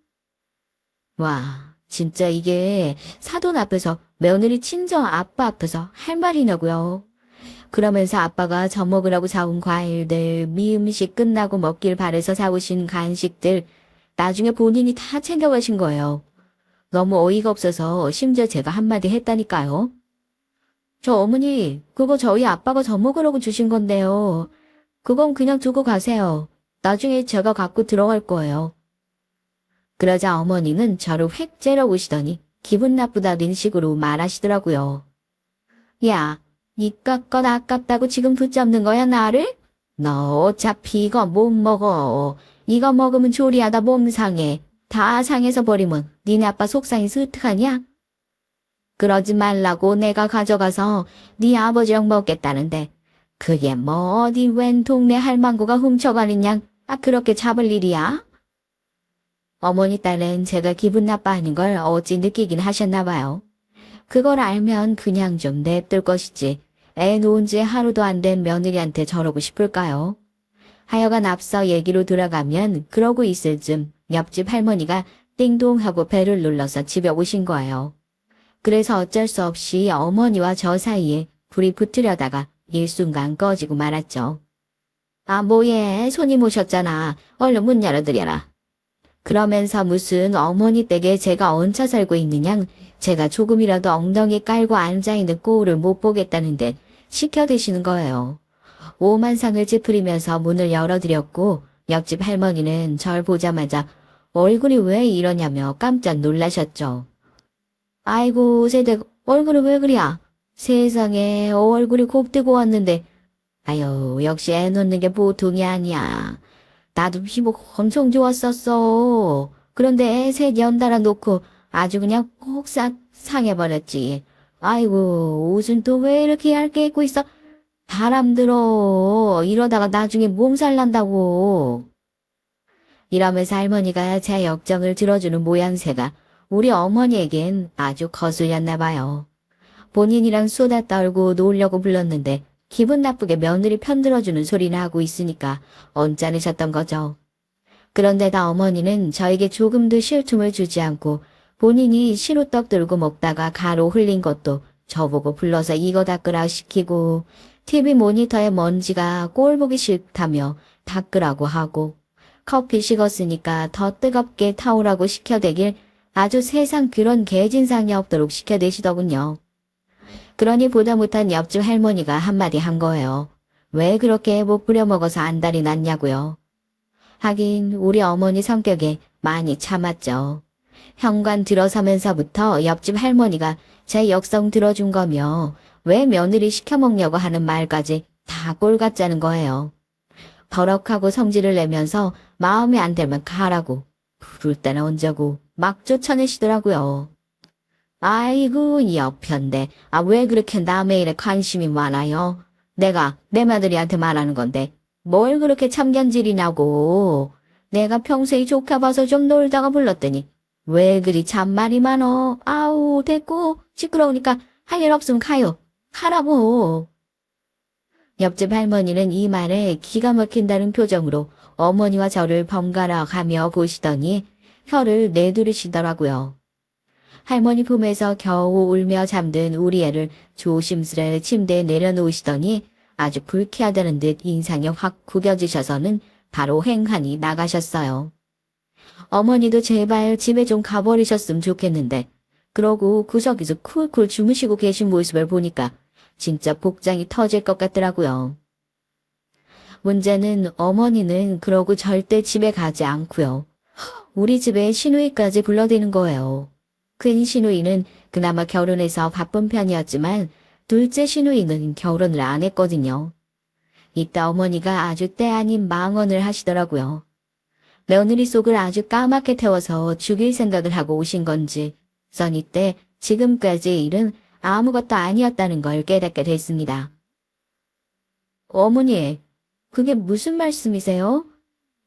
와 진짜 이게 사돈 앞에서 며느리 친정 아빠 앞에서 할 말이냐고요. 그러면서 아빠가 저 먹으라고 사온 과일들, 미음식 끝나고 먹길 바래서 사오신 간식들 나중에 본인이 다 챙겨가신 거예요. 너무 어이가 없어서 심지어 제가 한마디 했다니까요. 저 어머니, 그거 저희 아빠가 저 먹으라고 주신 건데요. 그건 그냥 두고 가세요. 나중에 제가 갖고 들어갈 거예요. 그러자 어머니는 저를 획 째려보시더니 기분 나쁘다는 식으로 말하시더라고요. 야, 니까 건 아깝다고 지금 붙잡는 거야 나를? 너 어차피 이거 못 먹어. 이거 먹으면 조리하다 몸 상해. 다 상해서 버리면 니네 아빠 속상이 스특하냐? 그러지 말라고 내가 가져가서 네 아버지랑 먹겠다는데 그게 뭐 어디 웬 동네 할망구가 훔쳐가는 양 그렇게 잡을 일이야? 어머니 딸은 제가 기분 나빠하는 걸 어찌 느끼긴 하셨나 봐요. 그걸 알면 그냥 좀 냅둘 것이지 애 놓은 지 하루도 안 된 며느리한테 저러고 싶을까요? 하여간 앞서 얘기로 돌아가면 그러고 있을 즈음 옆집 할머니가 띵동 하고 벨을 눌러서 집에 오신 거예요. 그래서 어쩔 수 없이 어머니와 저 사이에 불이 붙으려다가 일순간 꺼지고 말았죠. 아 뭐예 손님 오셨잖아. 얼른 문 열어드려라. 그러면서 무슨 어머니 댁에 제가 얹혀 살고 있느냐 제가 조금이라도 엉덩이 깔고 앉아있는 꼴을 못 보겠다는데 시켜드시는 거예요. 오만상을 찌푸리면서 문을 열어드렸고 옆집 할머니는 절 보자마자 얼굴이 왜 이러냐며 깜짝 놀라셨죠. 아이고 세댁 얼굴이 왜 그랴? 세상에 얼굴이 곱되고 왔는데 아유 역시 애 놓는 게 보통이 아니야. 나도 피부 엄청 좋았었어. 그런데 애 셋 연달아 놓고 아주 그냥 꼭 상해버렸지. 아이고 옷은 또 왜 이렇게 얇게 입고 있어? 바람 들어. 이러다가 나중에 몸살 난다고. 이러면서 할머니가 제 역정을 들어주는 모양새가 우리 어머니에겐 아주 거슬렸나 봐요. 본인이랑 수다 떨고 놀려고 불렀는데 기분 나쁘게 며느리 편들어주는 소리나 하고 있으니까 언짢으셨던 거죠. 그런데다 어머니는 저에게 조금도 쉴 틈을 주지 않고 본인이 시루떡 들고 먹다가 가루 흘린 것도 저보고 불러서 이거 닦으라 시키고 TV 모니터에 먼지가 꼴 보기 싫다며 닦으라고 하고 커피 식었으니까 더 뜨겁게 타오라고 시켜대길 아주 세상 그런 개진상이 없도록 시켜대시더군요. 그러니 보다 못한 옆집 할머니가 한마디 한 거예요. 왜 그렇게 못 부려먹어서 안달이 났냐고요. 하긴 우리 어머니 성격에 많이 참았죠. 현관 들어서면서부터 옆집 할머니가 제 역성 들어준 거며 왜 며느리 시켜먹냐고 하는 말까지 다 꼴 같자는 거예요. 버럭하고 성질을 내면서 마음에 안 들면 가라고 부를 때는 언제고 막 쫓아내시더라고요. 아이고 이 여편데 왜 그렇게 남의 일에 관심이 많아요? 내가 내 며느리한테 말하는 건데 뭘 그렇게 참견질이냐고. 내가 평소에 좋게 봐서 좀 놀다가 불렀더니 왜 그리 잔말이 많어. 아우 됐고 시끄러우니까 할 일 없으면 가요. 가라고. 옆집 할머니는 이 말에 기가 막힌다는 표정으로 어머니와 저를 번갈아 가며 보시더니 혀를 내두르시더라고요. 할머니 품에서 겨우 울며 잠든 우리 애를 조심스레 침대에 내려놓으시더니 아주 불쾌하다는 듯 인상이 확 구겨지셔서는 바로 횡하니 나가셨어요. 어머니도 제발 집에 좀 가버리셨으면 좋겠는데 그러고 구석에서 쿨쿨 주무시고 계신 모습을 보니까 진짜 복장이 터질 것 같더라고요. 문제는 어머니는 그러고 절대 집에 가지 않고요. 우리 집에 시누이까지 불러대는 거예요. 큰 시누이는 그나마 결혼해서 바쁜 편이었지만 둘째 시누이는 결혼을 안 했거든요. 이따 어머니가 아주 때 아닌 망언을 하시더라고요. 며느리 속을 아주 까맣게 태워서 죽일 생각을 하고 오신 건지 써니 때 지금까지의 일은 아무것도 아니었다는 걸 깨닫게 됐습니다. 어머니, 그게 무슨 말씀이세요?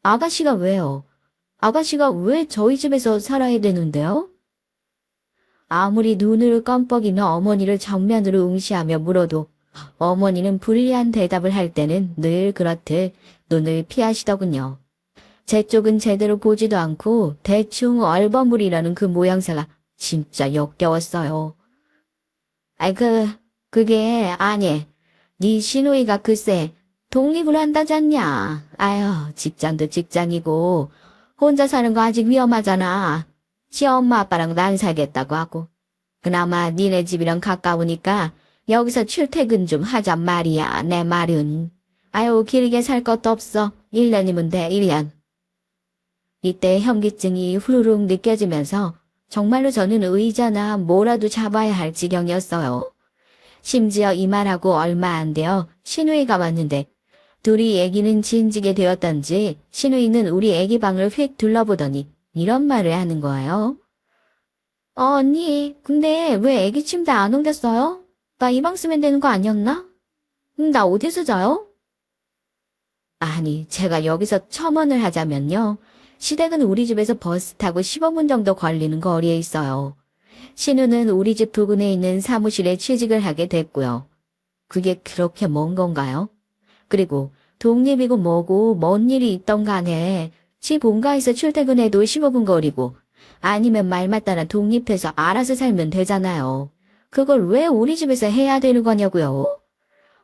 아가씨가 왜요? 아가씨가 왜 저희 집에서 살아야 되는데요? 아무리 눈을 껌뻑이는 어머니를 정면으로 응시하며 물어도 어머니는 불리한 대답을 할 때는 늘 그렇듯 눈을 피하시더군요. 제 쪽은 제대로 보지도 않고 대충 얼버무리라는 그 모양새가 진짜 역겨웠어요. 그게 아니. 네 시누이가 글쎄 독립을 한다잖냐. 아유, 직장도 직장이고 혼자 사는 거 아직 위험하잖아. 지 엄마 아빠랑 난 살겠다고 하고. 그나마 니네 집이랑 가까우니까 여기서 출퇴근 좀 하잔 말이야. 내 말은. 아유, 길게 살 것도 없어. 1년이면 돼, 1년. 이때 현기증이 후루룩 느껴지면서 정말로 저는 의자나 뭐라도 잡아야 할 지경이었어요. 심지어 이 말하고 얼마 안 되어 시누이가 왔는데 둘이 얘기는 진지게 되었던지 시누이는 우리 애기 방을 휙 둘러보더니 이런 말을 하는 거예요. 언니, 근데 왜 애기 침대 안 옮겼어요? 나 이 방 쓰면 되는 거 아니었나? 나 어디서 자요? 아니, 제가 여기서 첨언을 하자면요. 시댁은 우리 집에서 버스 타고 15분 정도 걸리는 거리에 있어요. 신우는 우리 집 부근에 있는 사무실에 취직을 하게 됐고요. 그게 그렇게 먼 건가요? 그리고 독립이고 뭐고 뭔 일이 있던 간에 지 본가에서 출퇴근해도 15분 거리고 아니면 말만 따라 독립해서 알아서 살면 되잖아요. 그걸 왜 우리 집에서 해야 되는 거냐고요.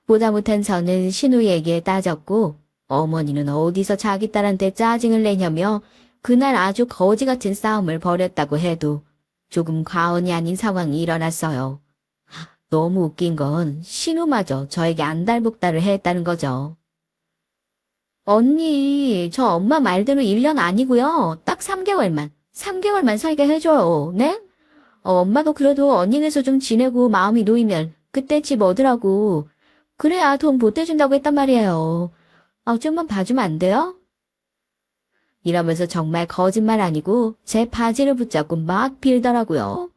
보다 못한 저는 신우에게 따졌고 어머니는 어디서 자기 딸한테 짜증을 내냐며 그날 아주 거지 같은 싸움을 벌였다고 해도 조금 과언이 아닌 상황이 일어났어요. 너무 웃긴 건 신우마저 저에게 안달복달을 했다는 거죠. 언니, 저 엄마 말대로 1년 아니고요. 딱 3개월만 살게 해줘요. 네? 엄마도 그래도 언니네서 좀 지내고 마음이 놓이면 그때 집 얻으라고. 그래야 돈 보태준다고 했단 말이에요. 좀만 봐주면 안 돼요? 이러면서 정말 거짓말 아니고 제 바지를 붙잡고 막 빌더라고요.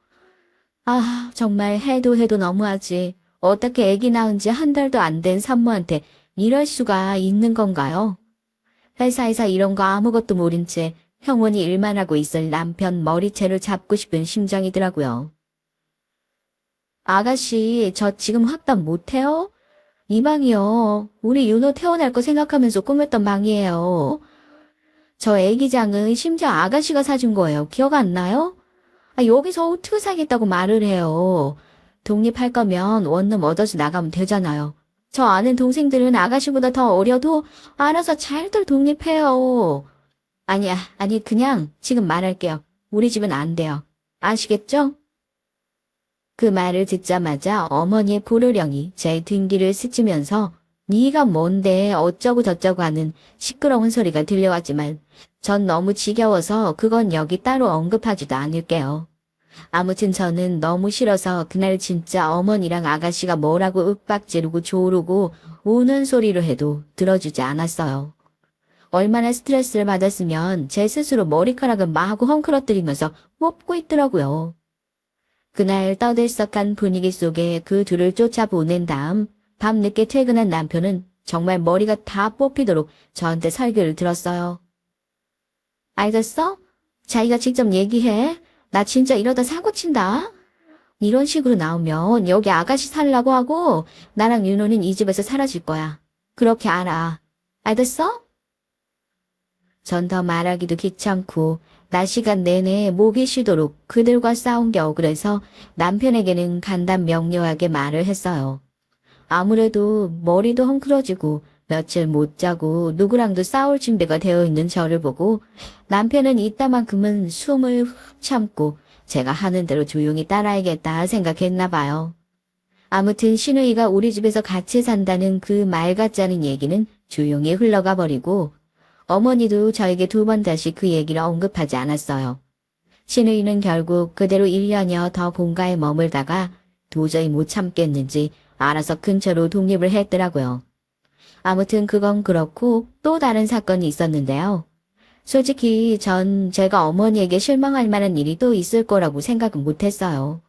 정말 해도 너무하지. 어떻게 아기 낳은 지 한 달도 안 된 산모한테 이럴 수가 있는 건가요? 회사에서 이런 거 아무것도 모른 채 형원이 일만 하고 있을 남편 머리채를 잡고 싶은 심정이더라고요. 아가씨, 저 지금 확답 못해요? 이 방이요. 우리 윤호 태어날 거 생각하면서 꾸몄던 방이에요. 저 애기장은 심지어 아가씨가 사준 거예요. 기억 안 나요? 여기서 어떻게 사겠다고 말을 해요. 독립할 거면 원룸 얻어서 나가면 되잖아요. 저 아는 동생들은 아가씨보다 더 어려도 알아서 잘들 독립해요. 아니 그냥 지금 말할게요. 우리 집은 안 돼요. 아시겠죠? 그 말을 듣자마자 어머니의 보르령이 제 등 뒤를 스치면서 네가 뭔데 어쩌고 저쩌고 하는 시끄러운 소리가 들려왔지만 전 너무 지겨워서 그건 여기 따로 언급하지도 않을게요. 아무튼 저는 너무 싫어서 그날 진짜 어머니랑 아가씨가 뭐라고 윽박지르고 조르고 우는 소리로 해도 들어주지 않았어요. 얼마나 스트레스를 받았으면 제 스스로 머리카락을 마구 헝클어뜨리면서 뽑고 있더라고요. 그날 떠들썩한 분위기 속에 그 둘을 쫓아보낸 다음 밤늦게 퇴근한 남편은 정말 머리가 다 뽑히도록 저한테 설교를 들었어요. 알겠어? 자기가 직접 얘기해. 나 진짜 이러다 사고 친다. 이런 식으로 나오면 여기 아가씨 살라고 하고 나랑 윤호는 이 집에서 사라질 거야. 그렇게 알아. 알겠어? 전 더 말하기도 귀찮고 낮 시간 내내 목이 쉬도록 그들과 싸운 게 억울해서 남편에게는 간단 명료하게 말을 했어요. 아무래도 머리도 헝클어지고 며칠 못 자고 누구랑도 싸울 준비가 되어 있는 저를 보고 남편은 이따만큼은 숨을 훅 참고 제가 하는 대로 조용히 따라야겠다 생각했나 봐요. 아무튼 신우이가 우리 집에서 같이 산다는 그 말 같지 않은 얘기는 조용히 흘러가 버리고 어머니도 저에게 두 번 다시 그 얘기를 언급하지 않았어요. 신우이는 결국 그대로 1년여 더 본가에 머물다가 도저히 못 참겠는지 알아서 근처로 독립을 했더라고요. 아무튼 그건 그렇고 또 다른 사건이 있었는데요. 솔직히 전 제가 어머니에게 실망할 만한 일이 또 있을 거라고 생각은 못했어요.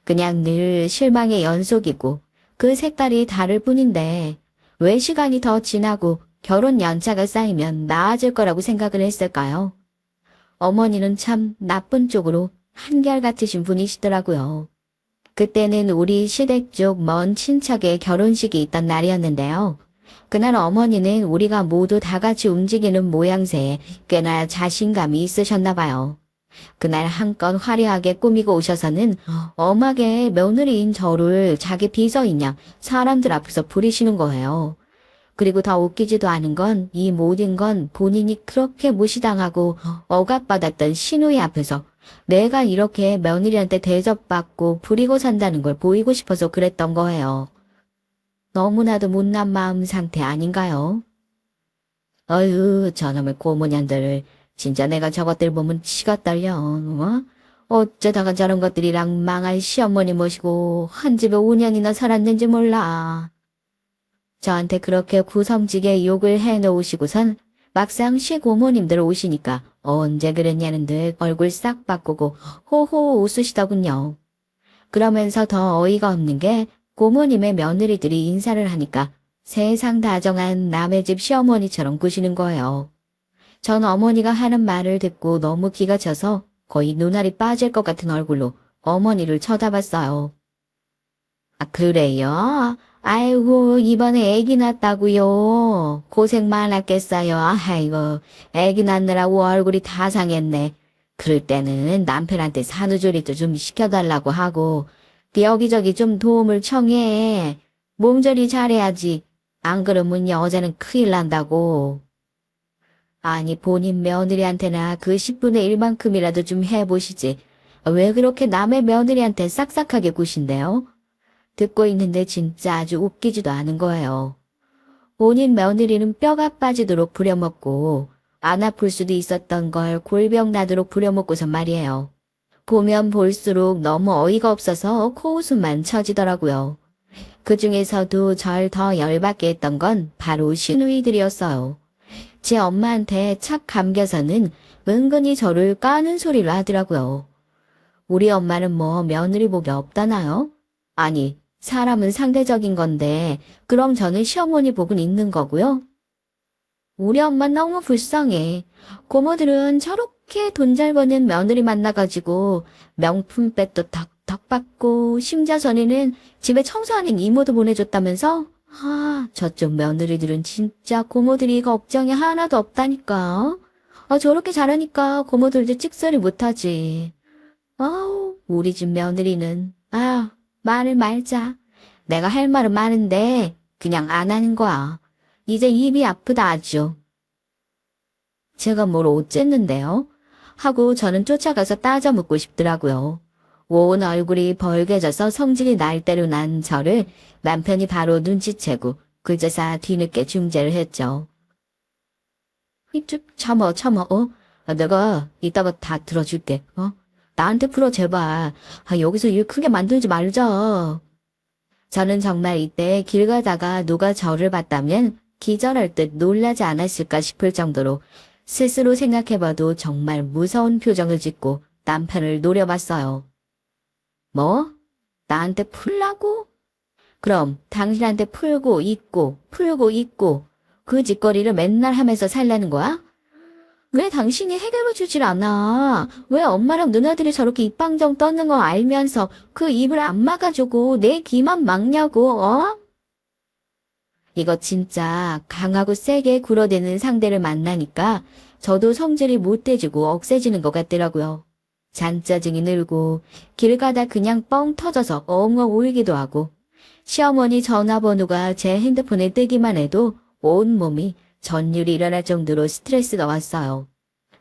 그냥 늘 실망의 연속이고 그 색깔이 다를 뿐인데 왜 시간이 더 지나고 결혼 연차가 쌓이면 나아질 거라고 생각을 했을까요? 어머니는 참 나쁜 쪽으로 한결같으신 분이시더라고요. 그때는 우리 시댁 쪽 먼 친척의 결혼식이 있던 날이었는데요. 그날 어머니는 우리가 모두 다 같이 움직이는 모양새에 꽤나 자신감이 있으셨나 봐요. 그날 한껏 화려하게 꾸미고 오셔서는 엄하게 며느리인 저를 자기 비서인 양 사람들 앞에서 부리시는 거예요. 그리고 더 웃기지도 않은 건 이 모든 건 본인이 그렇게 무시당하고 억압받았던 신우이 앞에서 내가 이렇게 며느리한테 대접받고 부리고 산다는 걸 보이고 싶어서 그랬던 거예요. 너무나도 못난 마음 상태 아닌가요? 어휴, 저놈의 고모년들. 진짜 내가 저것들 보면 치가 떨려. 어쩌다가 저런 것들이랑 망할 시어머니 모시고 한 집에 5년이나 살았는지 몰라. 저한테 그렇게 구성지게 욕을 해놓으시고선 막상 시고모님들 오시니까 언제 그랬냐는 듯 얼굴 싹 바꾸고 호호 웃으시더군요. 그러면서 더 어이가 없는 게 고모님의 며느리들이 인사를 하니까 세상 다정한 남의 집 시어머니처럼 구시는 거예요. 전 어머니가 하는 말을 듣고 너무 기가 차서 거의 눈알이 빠질 것 같은 얼굴로 어머니를 쳐다봤어요. 아, 그래요? 아이고, 이번에 애기 낳았다고요. 고생 많았겠어요. 아이고, 애기 낳느라고 얼굴이 다 상했네. 그럴 때는 남편한테 산후조리도 좀 시켜달라고 하고 여기저기 좀 도움을 청해. 몸조리 잘해야지. 안 그러면 여자는 큰일 난다고. 아니, 본인 며느리한테나 그 10분의 1만큼이라도 좀 해보시지. 왜 그렇게 남의 며느리한테 싹싹하게 구신대요? 듣고 있는데 진짜 아주 웃기지도 않은 거예요. 본인 며느리는 뼈가 빠지도록 부려먹고 안 아플 수도 있었던 걸 골병 나도록 부려먹고서 말이에요. 보면 볼수록 너무 어이가 없어서 코웃음만 쳐지더라고요. 그 중에서도 절 더 열받게 했던 건 바로 시누이들이었어요. 제 엄마한테 착 감겨서는 은근히 저를 까는 소리를 하더라고요. 우리 엄마는 뭐 며느리 복이 없다나요? 아니, 사람은 상대적인 건데 그럼 저는 시어머니 복은 있는 거고요. 우리 엄마 너무 불쌍해. 고모들은 저렇게 돈 잘 버는 며느리 만나가지고 명품백도 덕덕 받고 심지어 전에는 집에 청소하는 이모도 보내줬다면서? 아, 저쪽 며느리들은 진짜 고모들이 걱정이 하나도 없다니까. 아, 저렇게 잘하니까 고모들도 찍소리 못하지. 아우, 우리 집 며느리는. 아, 말을 말자. 내가 할 말은 많은데 그냥 안 하는 거야. 이제 입이 아프다 아주. 제가 뭘 어쨌는데요? 하고 저는 쫓아가서 따져 묻고 싶더라고요. 온 얼굴이 벌개져서 성질이 날 대로 난 저를 남편이 바로 눈치채고 그제서 뒤늦게 중재를 했죠. 좀 참어. 내가 이따가 다 들어줄게. 나한테 풀어 제발. 여기서 일 크게 만들지 말자. 저는 정말 이때 길 가다가 누가 저를 봤다면 기절할 듯 놀라지 않았을까 싶을 정도로 스스로 생각해봐도 정말 무서운 표정을 짓고 남편을 노려봤어요. 뭐? 나한테 풀라고? 그럼 당신한테 풀고 있고 그 짓거리를 맨날 하면서 살라는 거야? 왜 당신이 해결해 주질 않아? 왜 엄마랑 누나들이 저렇게 입방정 떠는 거 알면서 그 입을 안 막아주고 내 귀만 막냐고, 어? 이거 진짜 강하고 세게 굴어대는 상대를 만나니까 저도 성질이 못돼지고 억세지는 것 같더라고요. 잔짜증이 늘고 길 가다 그냥 뻥 터져서 엉엉 울기도 하고 시어머니 전화번호가 제 핸드폰에 뜨기만 해도 온몸이 전율이 일어날 정도로 스트레스가 왔어요.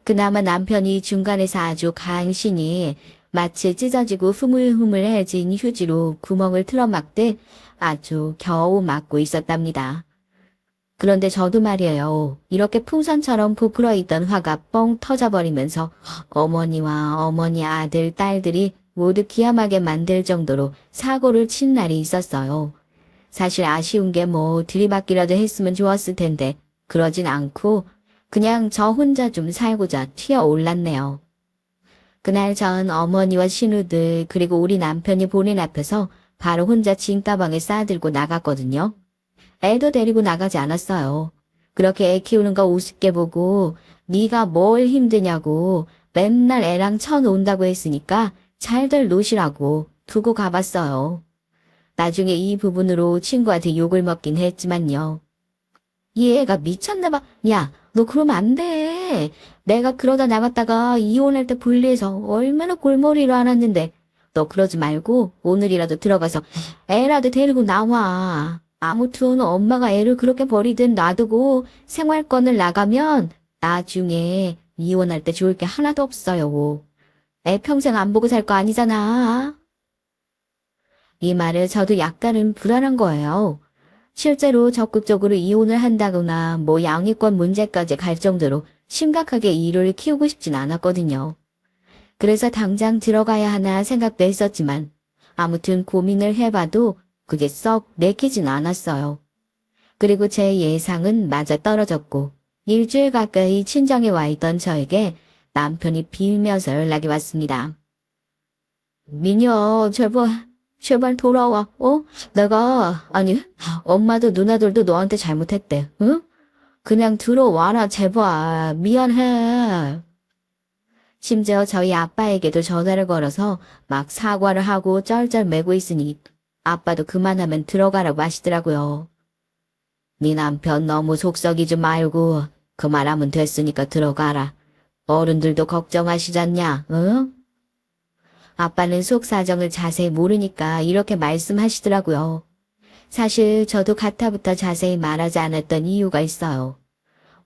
그나마 남편이 중간에서 아주 간신히 마치 찢어지고 흐물흐물해진 휴지로 구멍을 틀어막듯 아주 겨우 막고 있었답니다. 그런데 저도 말이에요. 이렇게 풍선처럼 부풀어 있던 화가 뻥 터져버리면서 어머니와 어머니 아들, 딸들이 모두 기함하게 만들 정도로 사고를 친 날이 있었어요. 사실 아쉬운 게 뭐 들이받기라도 했으면 좋았을 텐데 그러진 않고 그냥 저 혼자 좀 살고자 튀어올랐네요. 그날 전 어머니와 신우들 그리고 우리 남편이 보는 앞에서 바로 혼자 진가방에 싸들고 나갔거든요. 애도 데리고 나가지 않았어요. 그렇게 애 키우는 거 우습게 보고 네가 뭘 힘드냐고 맨날 애랑 쳐논다고 했으니까 잘들 노시라고 두고 가봤어요. 나중에 이 부분으로 친구한테 욕을 먹긴 했지만요. 이 애가 미쳤나 봐. 야, 너 그러면 안 돼. 내가 그러다 나갔다가 이혼할 때 분리해서 얼마나 골머리를 앓았는데. 너 그러지 말고 오늘이라도 들어가서 애라도 데리고 나와. 아무튼 엄마가 애를 그렇게 버리든 놔두고 생활권을 나가면 나중에 이혼할 때 좋을 게 하나도 없어요. 애 평생 안 보고 살 거 아니잖아. 이 말에 저도 약간은 불안한 거예요. 실제로 적극적으로 이혼을 한다거나 뭐 양육권 문제까지 갈 정도로 심각하게 일을 키우고 싶진 않았거든요. 그래서 당장 들어가야 하나 생각도 했었지만 아무튼 고민을 해봐도 그게 썩 내키진 않았어요. 그리고 제 예상은 맞아 떨어졌고 일주일 가까이 친정에 와 있던 저에게 남편이 빌면서 연락이 왔습니다. 민여, 제발 돌아와. 아니, 엄마도 누나들도 너한테 잘못했대. 응? 그냥 들어와라, 제발. 미안해. 심지어 저희 아빠에게도 전화를 걸어서 막 사과를 하고 쩔쩔매고 있으니 아빠도 그만하면 들어가라고 하시더라고요. 네 남편 너무 속썩이지 말고 그만하면 됐으니까 들어가라. 어른들도 걱정하시잖냐, 응? 아빠는 속 사정을 자세히 모르니까 이렇게 말씀하시더라고요. 사실 저도 가타부터 자세히 말하지 않았던 이유가 있어요.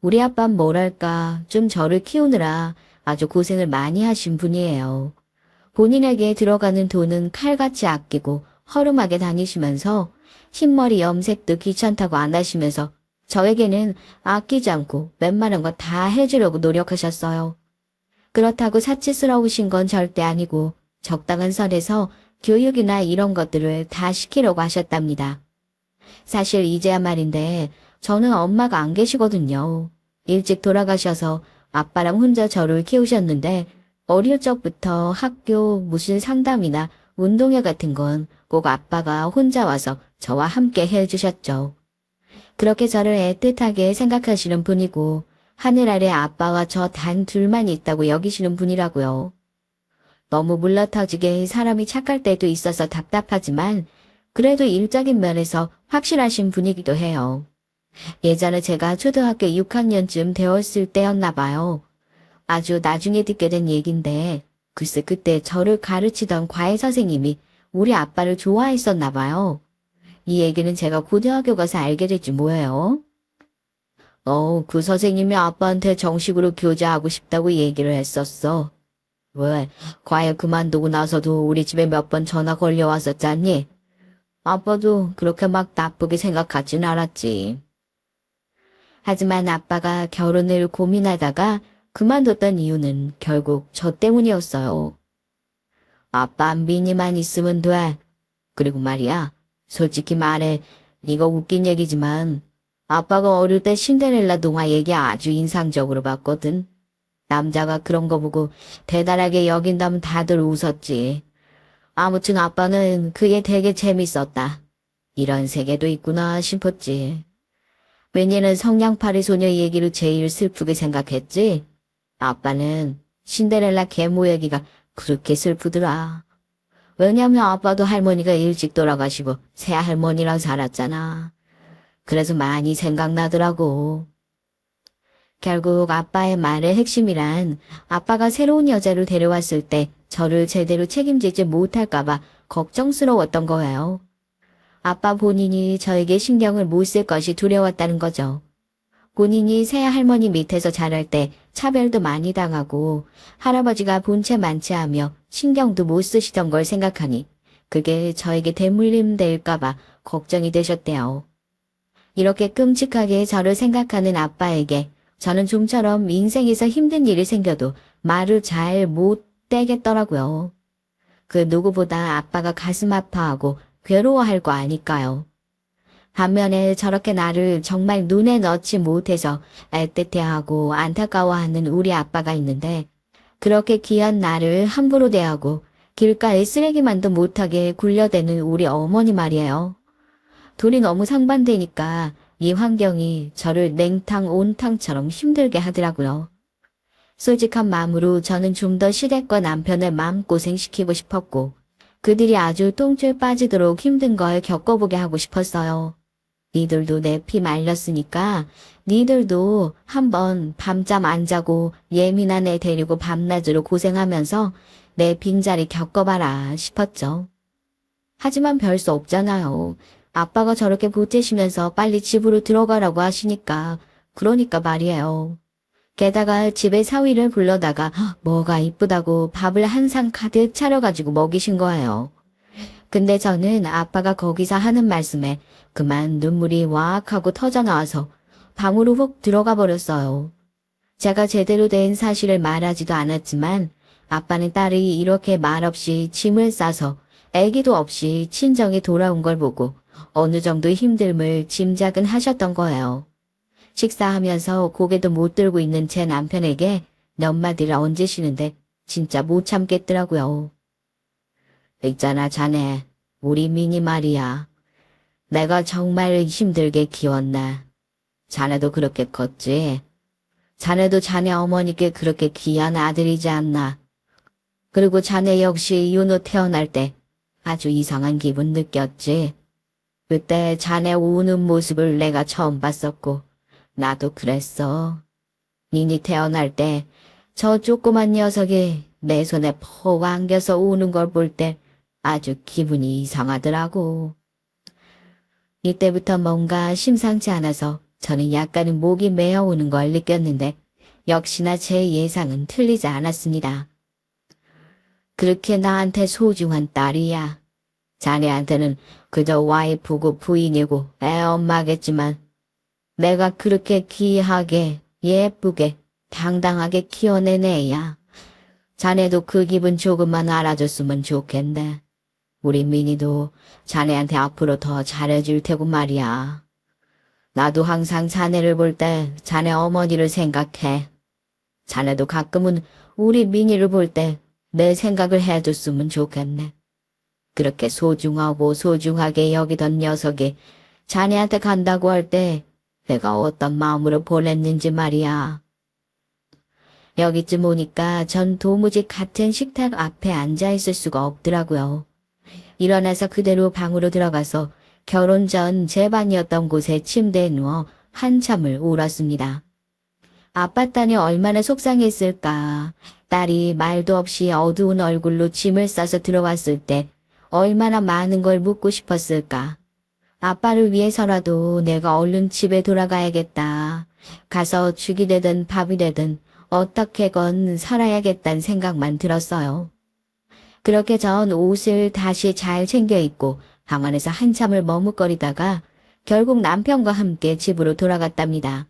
우리 아빠는 뭐랄까 좀 저를 키우느라 아주 고생을 많이 하신 분이에요. 본인에게 들어가는 돈은 칼같이 아끼고 허름하게 다니시면서 흰머리 염색도 귀찮다고 안 하시면서 저에게는 아끼지 않고 웬만한 거 다 해주려고 노력하셨어요. 그렇다고 사치스러우신 건 절대 아니고 적당한 선에서 교육이나 이런 것들을 다 시키려고 하셨답니다. 사실 이제야 말인데 저는 엄마가 안 계시거든요. 일찍 돌아가셔서 아빠랑 혼자 저를 키우셨는데 어릴 적부터 학교 무슨 상담이나 운동회 같은 건 꼭 아빠가 혼자 와서 저와 함께 해주셨죠. 그렇게 저를 애틋하게 생각하시는 분이고 하늘 아래 아빠와 저 단 둘만 있다고 여기시는 분이라고요. 너무 물러터지게 사람이 착할 때도 있어서 답답하지만 그래도 일적인 면에서 확실하신 분이기도 해요. 예전에 제가 초등학교 6학년쯤 되었을 때였나 봐요. 아주 나중에 듣게 된 얘긴데 글쎄 그때 저를 가르치던 과외 선생님이 우리 아빠를 좋아했었나 봐요. 이 얘기는 제가 고등학교 가서 알게 됐지 뭐예요. 그 선생님이 아빠한테 정식으로 교제하고 싶다고 얘기를 했었어. 왜? 과외 그만두고 나서도 우리 집에 몇 번 전화 걸려왔었잖니? 아빠도 그렇게 막 나쁘게 생각하진 않았지. 하지만 아빠가 결혼을 고민하다가 그만뒀던 이유는 결국 저 때문이었어요. 아빠 민이만 있으면 돼. 그리고 말이야, 솔직히 말해, 이거 웃긴 얘기지만 아빠가 어릴 때 신데렐라 동화 얘기 아주 인상적으로 봤거든. 남자가 그런 거 보고 대단하게 여긴다면 다들 웃었지. 아무튼 아빠는 그게 되게 재밌었다. 이런 세계도 있구나 싶었지. 민이는 성냥팔이 소녀 얘기를 제일 슬프게 생각했지. 아빠는 신데렐라 계모 얘기가 그렇게 슬프더라. 왜냐면 아빠도 할머니가 일찍 돌아가시고 새할머니랑 살았잖아. 그래서 많이 생각나더라고. 결국 아빠의 말의 핵심이란 아빠가 새로운 여자를 데려왔을 때 저를 제대로 책임지지 못할까봐 걱정스러웠던 거예요. 아빠 본인이 저에게 신경을 못 쓸 것이 두려웠다는 거죠. 본인이 새할머니 밑에서 자랄 때 차별도 많이 당하고 할아버지가 본체 만취하며 신경도 못 쓰시던 걸 생각하니 그게 저에게 대물림 될까봐 걱정이 되셨대요. 이렇게 끔찍하게 저를 생각하는 아빠에게 저는 좀처럼 인생에서 힘든 일이 생겨도 말을 잘 못 떼겠더라고요. 그 누구보다 아빠가 가슴 아파하고 괴로워할 거 아닐까요? 반면에 저렇게 나를 정말 눈에 넣지 못해서 애틋해하고 안타까워하는 우리 아빠가 있는데 그렇게 귀한 나를 함부로 대하고 길가에 쓰레기만도 못하게 굴려대는 우리 어머니 말이에요. 둘이 너무 상반되니까 이 환경이 저를 냉탕 온탕처럼 힘들게 하더라고요. 솔직한 마음으로 저는 좀 더 시댁과 남편을 마음고생시키고 싶었고 그들이 아주 똥줄 빠지도록 힘든 걸 겪어보게 하고 싶었어요. 니들도 내 피 말렸으니까 니들도 한번 밤잠 안 자고 예민한 애 데리고 밤낮으로 고생하면서 내 빈자리 겪어봐라 싶었죠. 하지만 별 수 없잖아요. 아빠가 저렇게 보태시면서 빨리 집으로 들어가라고 하시니까 그러니까 말이에요. 게다가 집에 사위를 불러다가 뭐가 이쁘다고 밥을 한 상 가득 차려가지고 먹이신 거예요. 근데 저는 아빠가 거기서 하는 말씀에 그만 눈물이 와악 하고 터져나와서 방으로 훅 들어가 버렸어요. 제가 제대로 된 사실을 말하지도 않았지만 아빠는 딸이 이렇게 말없이 짐을 싸서 애기도 없이 친정에 돌아온 걸 보고 어느 정도 힘듦을 짐작은 하셨던 거예요. 식사하면서 고개도 못 들고 있는 제 남편에게 몇 마디를 얹으시는데 진짜 못 참겠더라고요. 있잖아 자네, 우리 미니 말이야. 내가 정말 힘들게 키웠나. 자네도 그렇게 컸지. 자네도 자네 어머니께 그렇게 귀한 아들이지 않나. 그리고 자네 역시 윤호 태어날 때 아주 이상한 기분 느꼈지. 그때 자네 우는 모습을 내가 처음 봤었고 나도 그랬어. 니니 태어날 때 저 조그만 녀석이 내 손에 퍽 안겨서 우는 걸 볼 때 아주 기분이 이상하더라고. 이때부터 뭔가 심상치 않아서 저는 약간은 목이 메어오는 걸 느꼈는데 역시나 제 예상은 틀리지 않았습니다. 그렇게 나한테 소중한 딸이야. 자네한테는 그저 와이프고 부인이고 애 엄마겠지만 내가 그렇게 귀하게 예쁘게 당당하게 키워낸 애야. 자네도 그 기분 조금만 알아줬으면 좋겠네. 우리 민이도 자네한테 앞으로 더 잘해줄 테고 말이야. 나도 항상 자네를 볼 때 자네 어머니를 생각해. 자네도 가끔은 우리 민이를 볼 때 내 생각을 해줬으면 좋겠네. 그렇게 소중하고 소중하게 여기던 녀석이 자네한테 간다고 할 때 내가 어떤 마음으로 보냈는지 말이야. 여기쯤 오니까 전 도무지 같은 식탁 앞에 앉아있을 수가 없더라고요. 일어나서 그대로 방으로 들어가서 결혼 전 제 방이었던 곳에 침대에 누워 한참을 울었습니다. 아빠 딸이 얼마나 속상했을까. 딸이 말도 없이 어두운 얼굴로 짐을 싸서 들어왔을 때 얼마나 많은 걸 묻고 싶었을까. 아빠를 위해서라도 내가 얼른 집에 돌아가야겠다. 가서 죽이 되든 밥이 되든 어떻게건 살아야겠다는 생각만 들었어요. 그렇게 전 옷을 다시 잘 챙겨 입고 방 안에서 한참을 머뭇거리다가 결국 남편과 함께 집으로 돌아갔답니다.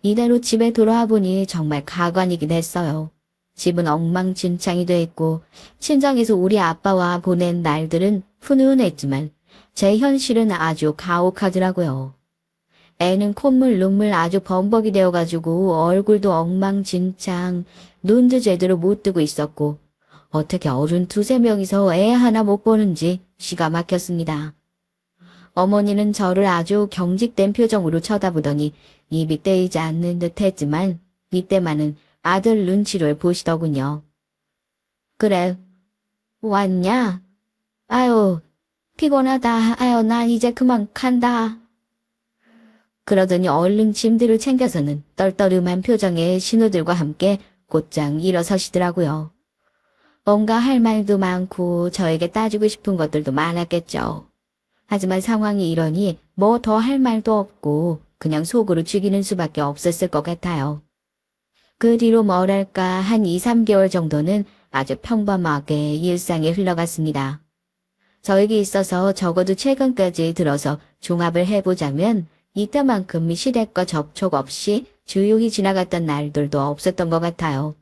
이대로 집에 돌아와 보니 정말 가관이긴 했어요. 집은 엉망진창이 돼 있고 친정에서 우리 아빠와 보낸 날들은 훈훈했지만 제 현실은 아주 가혹하더라고요. 애는 콧물 눈물 아주 범벅이 되어가지고 얼굴도 엉망진창, 눈도 제대로 못 뜨고 있었고 어떻게 어른 두세 명이서 애 하나 못 보는지 기가 막혔습니다. 어머니는 저를 아주 경직된 표정으로 쳐다보더니 입이 떼이지 않는 듯 했지만 이때만은 아들 눈치를 보시더군요. 그래, 왔냐? 아유, 피곤하다. 아유, 나 이제 그만 간다. 그러더니 얼른 짐들을 챙겨서는 떨떠름한 표정의 신우들과 함께 곧장 일어서시더라고요. 뭔가 할 말도 많고 저에게 따지고 싶은 것들도 많았겠죠. 하지만 상황이 이러니 뭐 더 할 말도 없고 그냥 속으로 죽이는 수밖에 없었을 것 같아요. 그 뒤로 뭐랄까 한 2, 3개월 정도는 아주 평범하게 일상이 흘러갔습니다. 저에게 있어서 적어도 최근까지 들어서 종합을 해보자면 이때만큼 시댁과 접촉 없이 조용히 지나갔던 날들도 없었던 것 같아요.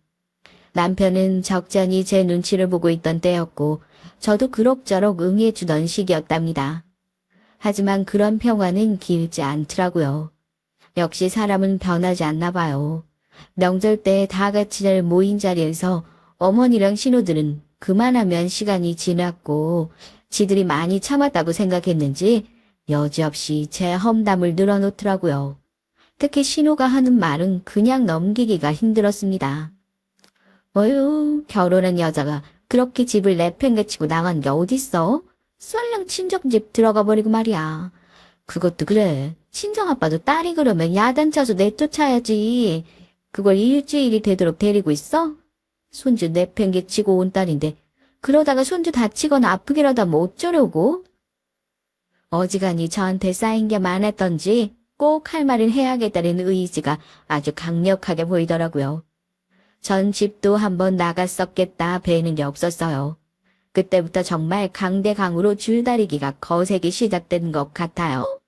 남편은 적잖이 제 눈치를 보고 있던 때였고 저도 그럭저럭 응해주던 시기였답니다. 하지만 그런 평화는 길지 않더라고요. 역시 사람은 변하지 않나 봐요. 명절 때 다 같이 모인 자리에서 어머니랑 신우들은 그만하면 시간이 지났고 지들이 많이 참았다고 생각했는지 여지없이 제 험담을 늘어놓더라고요. 특히 신우가 하는 말은 그냥 넘기기가 힘들었습니다. 어휴, 결혼한 여자가 그렇게 집을 내팽개치고 나간 게 어딨어? 썰렁 친정집 들어가 버리고 말이야. 그것도 그래. 친정아빠도 딸이 그러면 야단쳐서 내쫓아야지. 그걸 일주일이 되도록 데리고 있어? 손주 내팽개치고 온 딸인데 그러다가 손주 다치거나 아프게라도 하면 어쩌려고? 어지간히 저한테 쌓인 게 많았던지 꼭 할 말을 해야겠다는 의지가 아주 강력하게 보이더라고요. 전 집도 한번 나갔었겠다 배는 게 없었어요. 그때부터 정말 강대강으로 줄다리기가 거세기 시작된 것 같아요.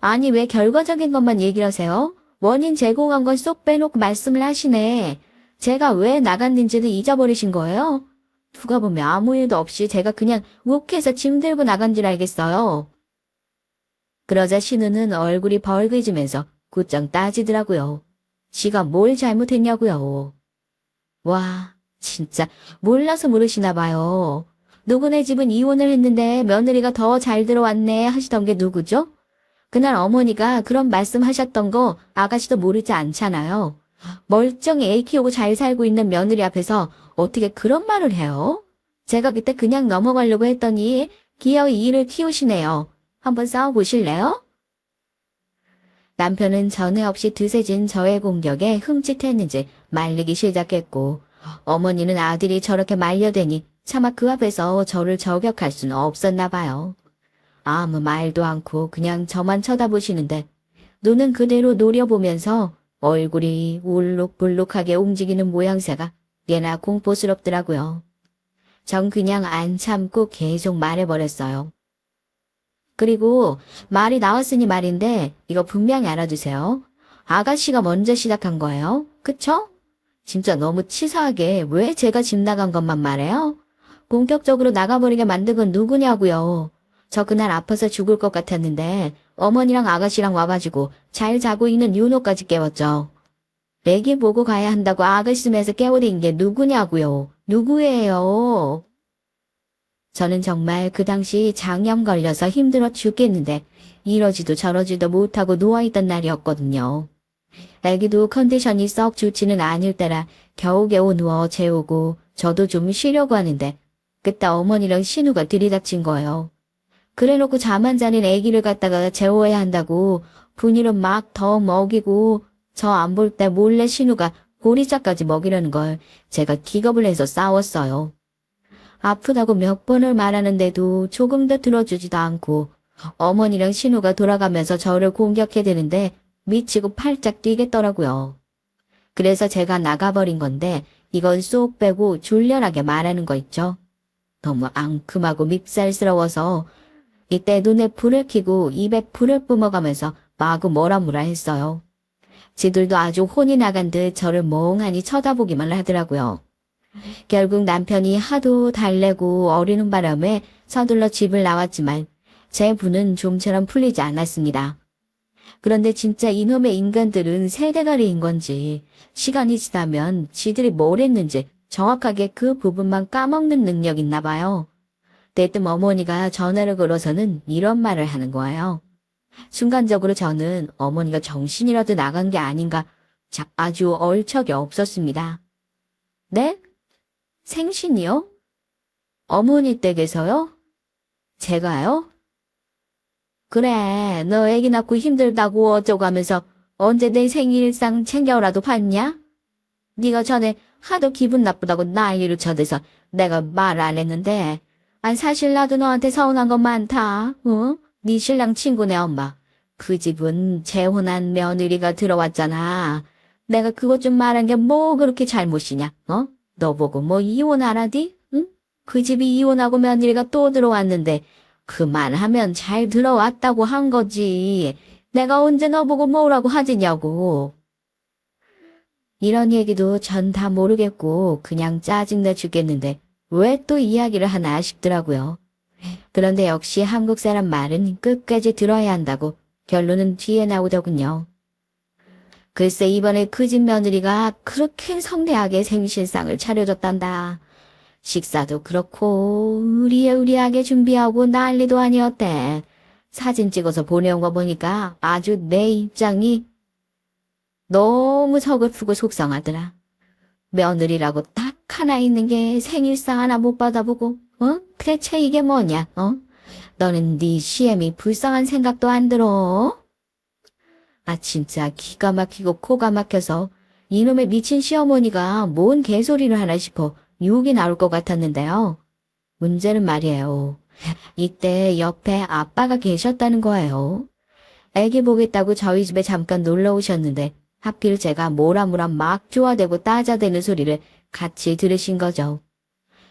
아니 왜 결과적인 것만 얘기를 하세요? 원인 제공한 건 쏙 빼놓고 말씀을 하시네. 제가 왜 나갔는지는 잊어버리신 거예요? 누가 보면 아무 일도 없이 제가 그냥 욱해서 짐 들고 나간 줄 알겠어요. 그러자 신우는 얼굴이 벌개지면서 곧장 따지더라고요. 지가 뭘 잘못했냐고요. 와, 진짜 몰라서 모르시나 봐요. 누구네 집은 이혼을 했는데 며느리가 더 잘 들어왔네 하시던 게 누구죠? 그날 어머니가 그런 말씀하셨던 거 아가씨도 모르지 않잖아요. 멀쩡히 애 키우고 잘 살고 있는 며느리 앞에서 어떻게 그런 말을 해요? 제가 그때 그냥 넘어가려고 했더니 기어이 일을 키우시네요. 한번 싸워보실래요? 남편은 전에 없이 드세진 저의 공격에 흠칫했는지 말리기 시작했고 어머니는 아들이 저렇게 말려대니 차마 그 앞에서 저를 저격할 수는 없었나 봐요. 아무 말도 않고 그냥 저만 쳐다보시는데 눈은 그대로 노려보면서 얼굴이 울룩불룩하게 움직이는 모양새가 꽤나 공포스럽더라고요. 전 그냥 안 참고 계속 말해버렸어요. 그리고 말이 나왔으니 말인데 이거 분명히 알아두세요. 아가씨가 먼저 시작한 거예요. 그쵸? 진짜 너무 치사하게 왜 제가 집 나간 것만 말해요? 본격적으로 나가버리게 만든 건 누구냐고요. 저 그날 아파서 죽을 것 같았는데 어머니랑 아가씨랑 와가지고 잘 자고 있는 윤호까지 깨웠죠. 애기 보고 가야 한다고 아가씨면서 깨워댄 게 누구냐고요. 누구예요? 저는 정말 그 당시 장염 걸려서 힘들어 죽겠는데 이러지도 저러지도 못하고 누워있던 날이었거든요. 애기도 컨디션이 썩 좋지는 않을 때라 겨우겨우 누워 재우고 저도 좀 쉬려고 하는데 그때 어머니랑 신우가 들이닥친 거예요. 그래놓고 잠 안 자는 애기를 갖다가 재워야 한다고 분유를 막 더 먹이고 저 안 볼 때 몰래 신우가 보리차까지 먹이려는 걸 제가 기겁을 해서 싸웠어요. 아프다고 몇 번을 말하는데도 조금 더 들어주지도 않고 어머니랑 신우가 돌아가면서 저를 공격해대는데 미치고 팔짝 뛰겠더라고요. 그래서 제가 나가버린 건데 이건 쏙 빼고 졸렬하게 말하는 거 있죠. 너무 앙큼하고 밉살스러워서 이때 눈에 불을 켜고 입에 불을 뿜어가면서 마구 뭐라 뭐라 했어요. 지들도 아주 혼이 나간 듯 저를 멍하니 쳐다보기만 하더라고요. 결국 남편이 하도 달래고 어리는 바람에 서둘러 집을 나왔지만 제 분은 좀처럼 풀리지 않았습니다. 그런데 진짜 이놈의 인간들은 세대가리인 건지 시간이 지나면 지들이 뭘 했는지 정확하게 그 부분만 까먹는 능력 있나 봐요. 대뜸 어머니가 전화를 걸어서는 이런 말을 하는 거예요. 순간적으로 저는 어머니가 정신이라도 나간 게 아닌가 아주 얼척이 없었습니다. 네? 생신이요? 어머니 댁에서요? 제가요? 그래, 너 애기 낳고 힘들다고 어쩌고 하면서 언제 내 생일상 챙겨오라도 봤냐? 네가 전에 하도 기분 나쁘다고 난리를 쳐대서 내가 말 안 했는데. 사실 나도 너한테 서운한 건 많다. 어? 네 신랑 친구네 엄마. 그 집은 재혼한 며느리가 들어왔잖아. 내가 그것 좀 말한 게 뭐 그렇게 잘못이냐? 어? 너 보고 뭐 이혼하라디? 응? 그 집이 이혼하고 며느리가 또 들어왔는데 그만하면 잘 들어왔다고 한 거지. 내가 언제 너 보고 뭐라고 하지냐고. 이런 얘기도 전 다 모르겠고 그냥 짜증내 죽겠는데 왜 또 이야기를 하나 싶더라고요. 그런데 역시 한국 사람 말은 끝까지 들어야 한다고 결론은 뒤에 나오더군요. 글쎄 이번에 그 집 며느리가 그렇게 성대하게 생신상을 차려줬단다. 식사도 그렇고 의리의리하게 준비하고 난리도 아니었대. 사진 찍어서 보내온 거 보니까 아주 내 입장이 너무 서글프고 속상하더라. 며느리라고 딱 하나 있는 게 생일상 하나 못 받아보고, 어? 대체 이게 뭐냐, 어? 너는 네 시엠이 불쌍한 생각도 안 들어? 진짜 기가 막히고 코가 막혀서 이놈의 미친 시어머니가 뭔 개소리를 하나 싶어 욕이 나올 것 같았는데요. 문제는 말이에요. 이때 옆에 아빠가 계셨다는 거예요. 애기 보겠다고 저희 집에 잠깐 놀러 오셨는데 하필 제가 뭐라뭐라 막 좋아대고 따자대는 소리를 같이 들으신 거죠.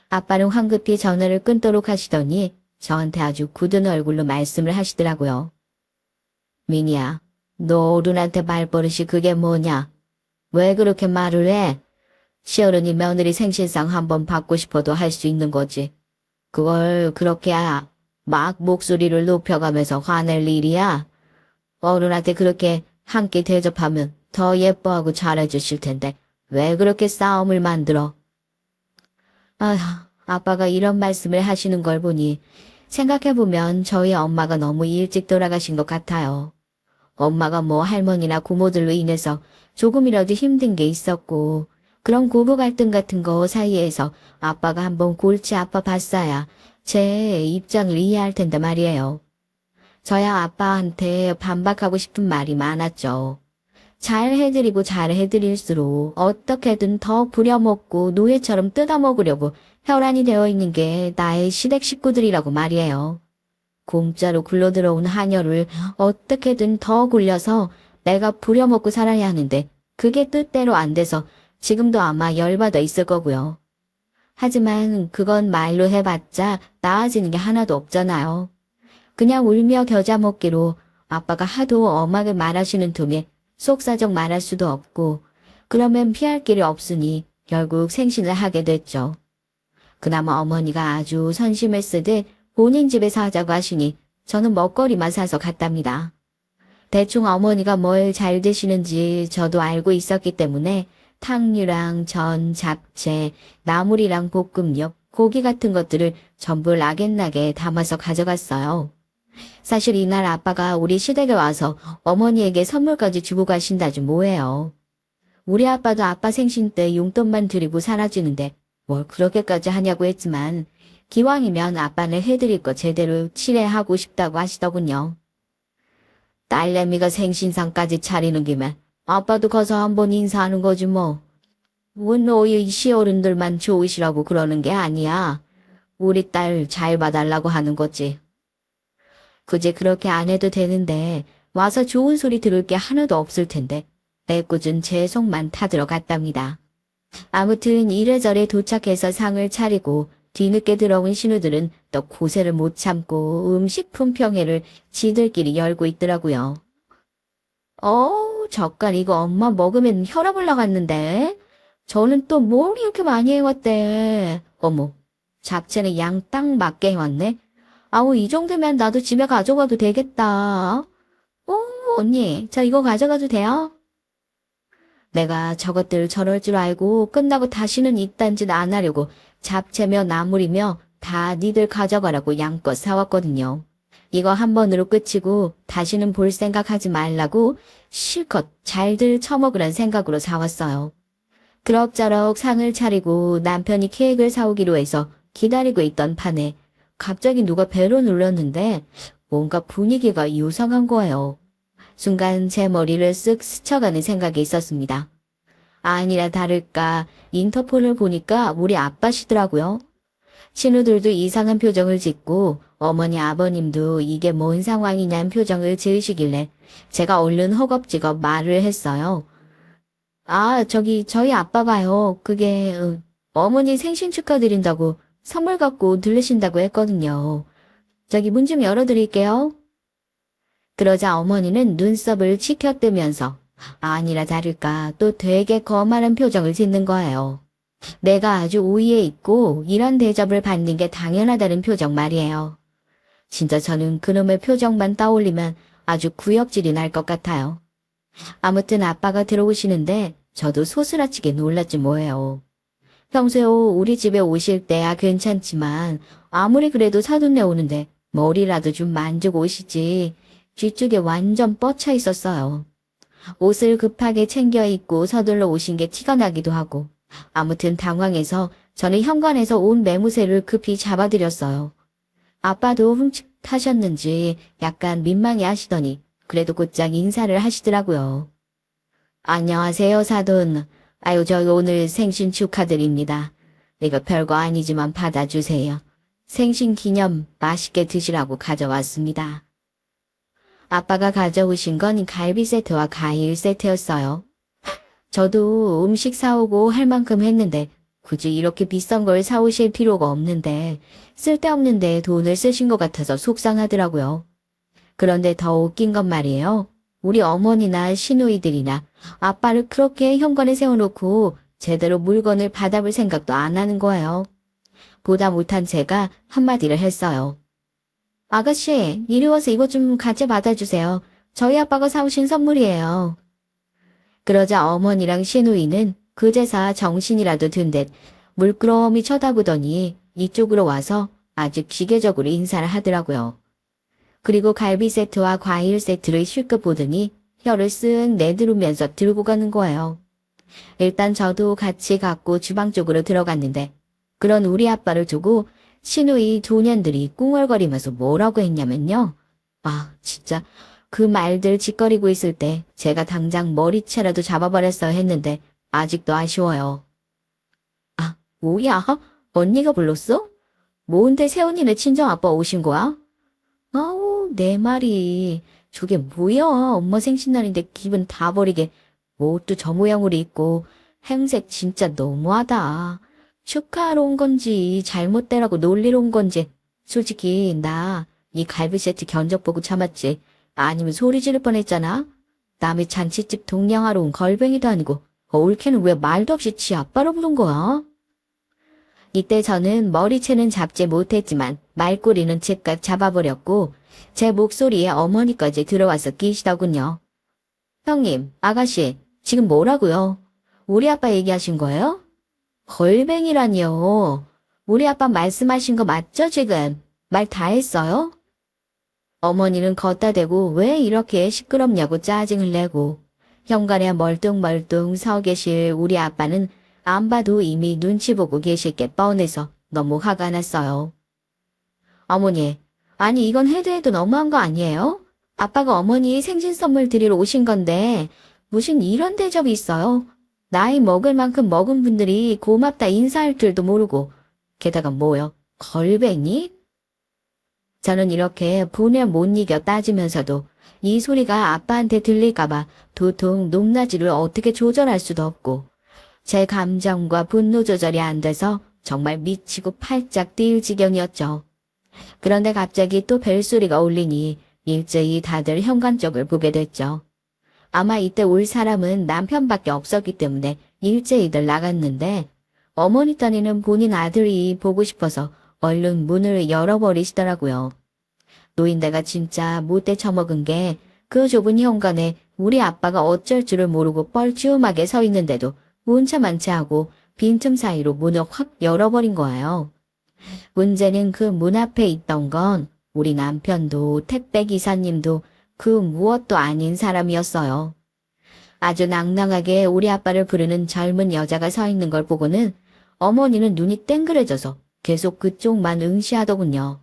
아빠는 황급히 전화를 끊도록 하시더니 저한테 아주 굳은 얼굴로 말씀을 하시더라고요. 민희야, 너 어른한테 말버릇이 그게 뭐냐? 왜 그렇게 말을 해? 시어른이 며느리 생신상 한번 받고 싶어도 할 수 있는 거지. 그걸 그렇게 막 목소리를 높여가면서 화낼 일이야? 어른한테 그렇게 함께 대접하면 더 예뻐하고 잘해주실 텐데 왜 그렇게 싸움을 만들어? 아휴, 아빠가 이런 말씀을 하시는 걸 보니 생각해보면 저희 엄마가 너무 일찍 돌아가신 것 같아요. 엄마가 뭐 할머니나 고모들로 인해서 조금이라도 힘든 게 있었고 그런 고부 갈등 같은 거 사이에서 아빠가 한번 골치 아파 봤어야 제 입장을 이해할 텐데 말이에요. 저야 아빠한테 반박하고 싶은 말이 많았죠. 잘 해드리고 잘 해드릴수록 어떻게든 더 부려먹고 노예처럼 뜯어먹으려고 혈안이 되어 있는 게 나의 시댁 식구들이라고 말이에요. 공짜로 굴러들어온 한여를 어떻게든 더 굴려서 내가 부려먹고 살아야 하는데 그게 뜻대로 안 돼서 지금도 아마 열받아 있을 거고요. 하지만 그건 말로 해봤자 나아지는 게 하나도 없잖아요. 그냥 울며 겨자 먹기로 아빠가 하도 엄하게 말하시는 틈에 속사정 말할 수도 없고 그러면 피할 길이 없으니 결국 생신을 하게 됐죠. 그나마 어머니가 아주 선심을 쓰듯 본인 집에서 하자고 하시니 저는 먹거리만 사서 갔답니다. 대충 어머니가 뭘 잘 드시는지 저도 알고 있었기 때문에 탕류랑 전, 잡채, 나물이랑 볶음육, 고기 같은 것들을 전부 락앤락에 담아서 가져갔어요. 사실 이날 아빠가 우리 시댁에 와서 어머니에게 선물까지 주고 가신다지 뭐예요. 우리 아빠도 아빠 생신 때 용돈만 드리고 사라지는데 뭘 그렇게까지 하냐고 했지만 기왕이면 아빠는 해드릴 거 제대로 치레하고 싶다고 하시더군요. 딸내미가 생신상까지 차리는 김에 아빠도 가서 한번 인사하는 거지 뭐. 너희 시어른들만 좋으시라고 그러는 게 아니야. 우리 딸 잘 봐달라고 하는 거지. 그제 그렇게 안 해도 되는데 와서 좋은 소리 들을 게 하나도 없을 텐데 애꿎은 제 속만 타들어갔답니다. 아무튼 이래저래 도착해서 상을 차리고 뒤늦게 들어온 신우들은 또 고세를 못 참고 음식 품평회를 지들끼리 열고 있더라고요. 젓갈 이거 엄마 먹으면 혈압 올라갔는데? 저는 또 뭘 이렇게 많이 해왔대. 어머, 잡채는 양 딱 맞게 해왔네. 이 정도면 나도 집에 가져가도 되겠다. 언니, 저 이거 가져가도 돼요? 내가 저것들 저럴 줄 알고 끝나고 다시는 이딴 짓 안 하려고 잡채며 나물이며 다 니들 가져가라고 양껏 사왔거든요. 이거 한 번으로 끝이고 다시는 볼 생각하지 말라고 실컷 잘들 처먹으란 생각으로 사왔어요. 그럭저럭 상을 차리고 남편이 케이크를 사오기로 해서 기다리고 있던 판에 갑자기 누가 배로 눌렀는데 뭔가 분위기가 이상한 거예요. 순간 제 머리를 쓱 스쳐가는 생각이 있었습니다. 아니라 다를까 인터폰을 보니까 우리 아빠시더라고요. 친구들도 이상한 표정을 짓고 어머니 아버님도 이게 뭔 상황이냐는 표정을 지으시길래 제가 얼른 허겁지겁 말을 했어요. 아, 저희 아빠가요. 그게 어머니 생신 축하드린다고 선물 갖고 들르신다고 했거든요. 저기 문 좀 열어드릴게요. 그러자 어머니는 눈썹을 치켜뜨면서 아니라 다를까 또 되게 거만한 표정을 짓는 거예요. 내가 아주 우위에 있고 이런 대접을 받는 게 당연하다는 표정 말이에요. 진짜 저는 그놈의 표정만 떠올리면 아주 구역질이 날 것 같아요. 아무튼 아빠가 들어오시는데 저도 소스라치게 놀랐지 뭐예요. 평소에 우리 집에 오실 때야 괜찮지만 아무리 그래도 사돈네 오는데 머리라도 좀 만지고 오시지. 뒤쪽에 완전 뻗쳐 있었어요. 옷을 급하게 챙겨 입고 서둘러 오신 게 티가 나기도 하고 아무튼 당황해서 저는 현관에서 온 매무새를 급히 잡아드렸어요. 아빠도 흠칫하셨는지 약간 민망해 하시더니 그래도 곧장 인사를 하시더라고요. 안녕하세요 사돈. 아유 저 오늘 생신 축하드립니다. 이거 별거 아니지만 받아주세요. 생신 기념 맛있게 드시라고 가져왔습니다. 아빠가 가져오신 건 갈비 세트와 과일 세트였어요. 저도 음식 사오고 할 만큼 했는데 굳이 이렇게 비싼 걸 사오실 필요가 없는데 쓸데없는 데 돈을 쓰신 것 같아서 속상하더라고요. 그런데 더 웃긴 건 말이에요. 우리 어머니나 시누이들이나 아빠를 그렇게 현관에 세워놓고 제대로 물건을 받아볼 생각도 안 하는 거예요. 보다 못한 제가 한마디를 했어요. 아가씨, 이리 와서 이것 좀 같이 받아주세요. 저희 아빠가 사오신 선물이에요. 그러자 어머니랑 시누이는 그제서 정신이라도 든 듯 물끄러미 쳐다보더니 이쪽으로 와서 아주 기계적으로 인사를 하더라고요. 그리고 갈비 세트와 과일 세트를 실컷 보더니 혀를 쓱 내두르면서 들고 가는 거예요. 일단 저도 같이 갖고 주방 쪽으로 들어갔는데 그런 우리 아빠를 두고 시누이 두 년들이 꿍얼거리면서 뭐라고 했냐면요. 아, 진짜 그 말들 짓거리고 있을 때 제가 당장 머리채라도 잡아버렸어야 했는데 아직도 아쉬워요. 아, 뭐야? 언니가 불렀어? 뭔데 세훈이네 친정아빠 오신 거야? 아우, 내 말이. 저게 뭐야? 엄마 생신날인데 기분 다 버리게 뭐 또 저 모양으로 입고 행색 진짜 너무하다. 축하하러 온 건지 잘못되라고 놀리러 온 건지 솔직히 나 이 갈비 세트 견적 보고 참았지. 아니면 소리 지를 뻔했잖아. 남의 잔치집 동냥하러 온 걸뱅이도 아니고 올케는 왜 말도 없이 지 아빠로 부른 거야? 이때 저는 머리채는 잡지 못했지만 말꼬리는 즉각 잡아버렸고 제 목소리에 어머니까지 들어와서 끼시더군요. 형님, 아가씨, 지금 뭐라고요? 우리 아빠 얘기하신 거예요? 걸뱅이라니요. 우리 아빠 말씀하신 거 맞죠 지금? 말 다 했어요? 어머니는 걷다 대고 왜 이렇게 시끄럽냐고 짜증을 내고 현관에 멀뚱멀뚱 서 계실 우리 아빠는 안 봐도 이미 눈치 보고 계실 게 뻔해서 너무 화가 났어요. 어머니, 아니 이건 해도 해도 너무한 거 아니에요? 아빠가 어머니 생신 선물 드리러 오신 건데 무슨 이런 대접이 있어요? 나이 먹을 만큼 먹은 분들이 고맙다 인사할 줄도 모르고 게다가 뭐요? 걸뱅이? 저는 이렇게 분에 못 이겨 따지면서도 이 소리가 아빠한테 들릴까봐 도통 높낮이를 어떻게 조절할 수도 없고 제 감정과 분노 조절이 안 돼서 정말 미치고 팔짝 뛰을 지경이었죠. 그런데 갑자기 또 벨소리가 울리니 일제히 다들 현관 쪽을 보게 됐죠. 아마 이때 올 사람은 남편밖에 없었기 때문에 일제히들 나갔는데 어머니 따니는 본인 아들이 보고 싶어서 얼른 문을 열어버리시더라고요. 노인네가 진짜 못돼 처먹은 게 그 좁은 현관에 우리 아빠가 어쩔 줄을 모르고 뻘쭘하게 서 있는데도 운차만치 하고 빈틈 사이로 문을 확 열어버린 거예요. 문제는 그 문 앞에 있던 건 우리 남편도 택배기사님도 그 무엇도 아닌 사람이었어요. 아주 낭낭하게 우리 아빠를 부르는 젊은 여자가 서 있는 걸 보고는 어머니는 눈이 땡그레져서 계속 그쪽만 응시하더군요.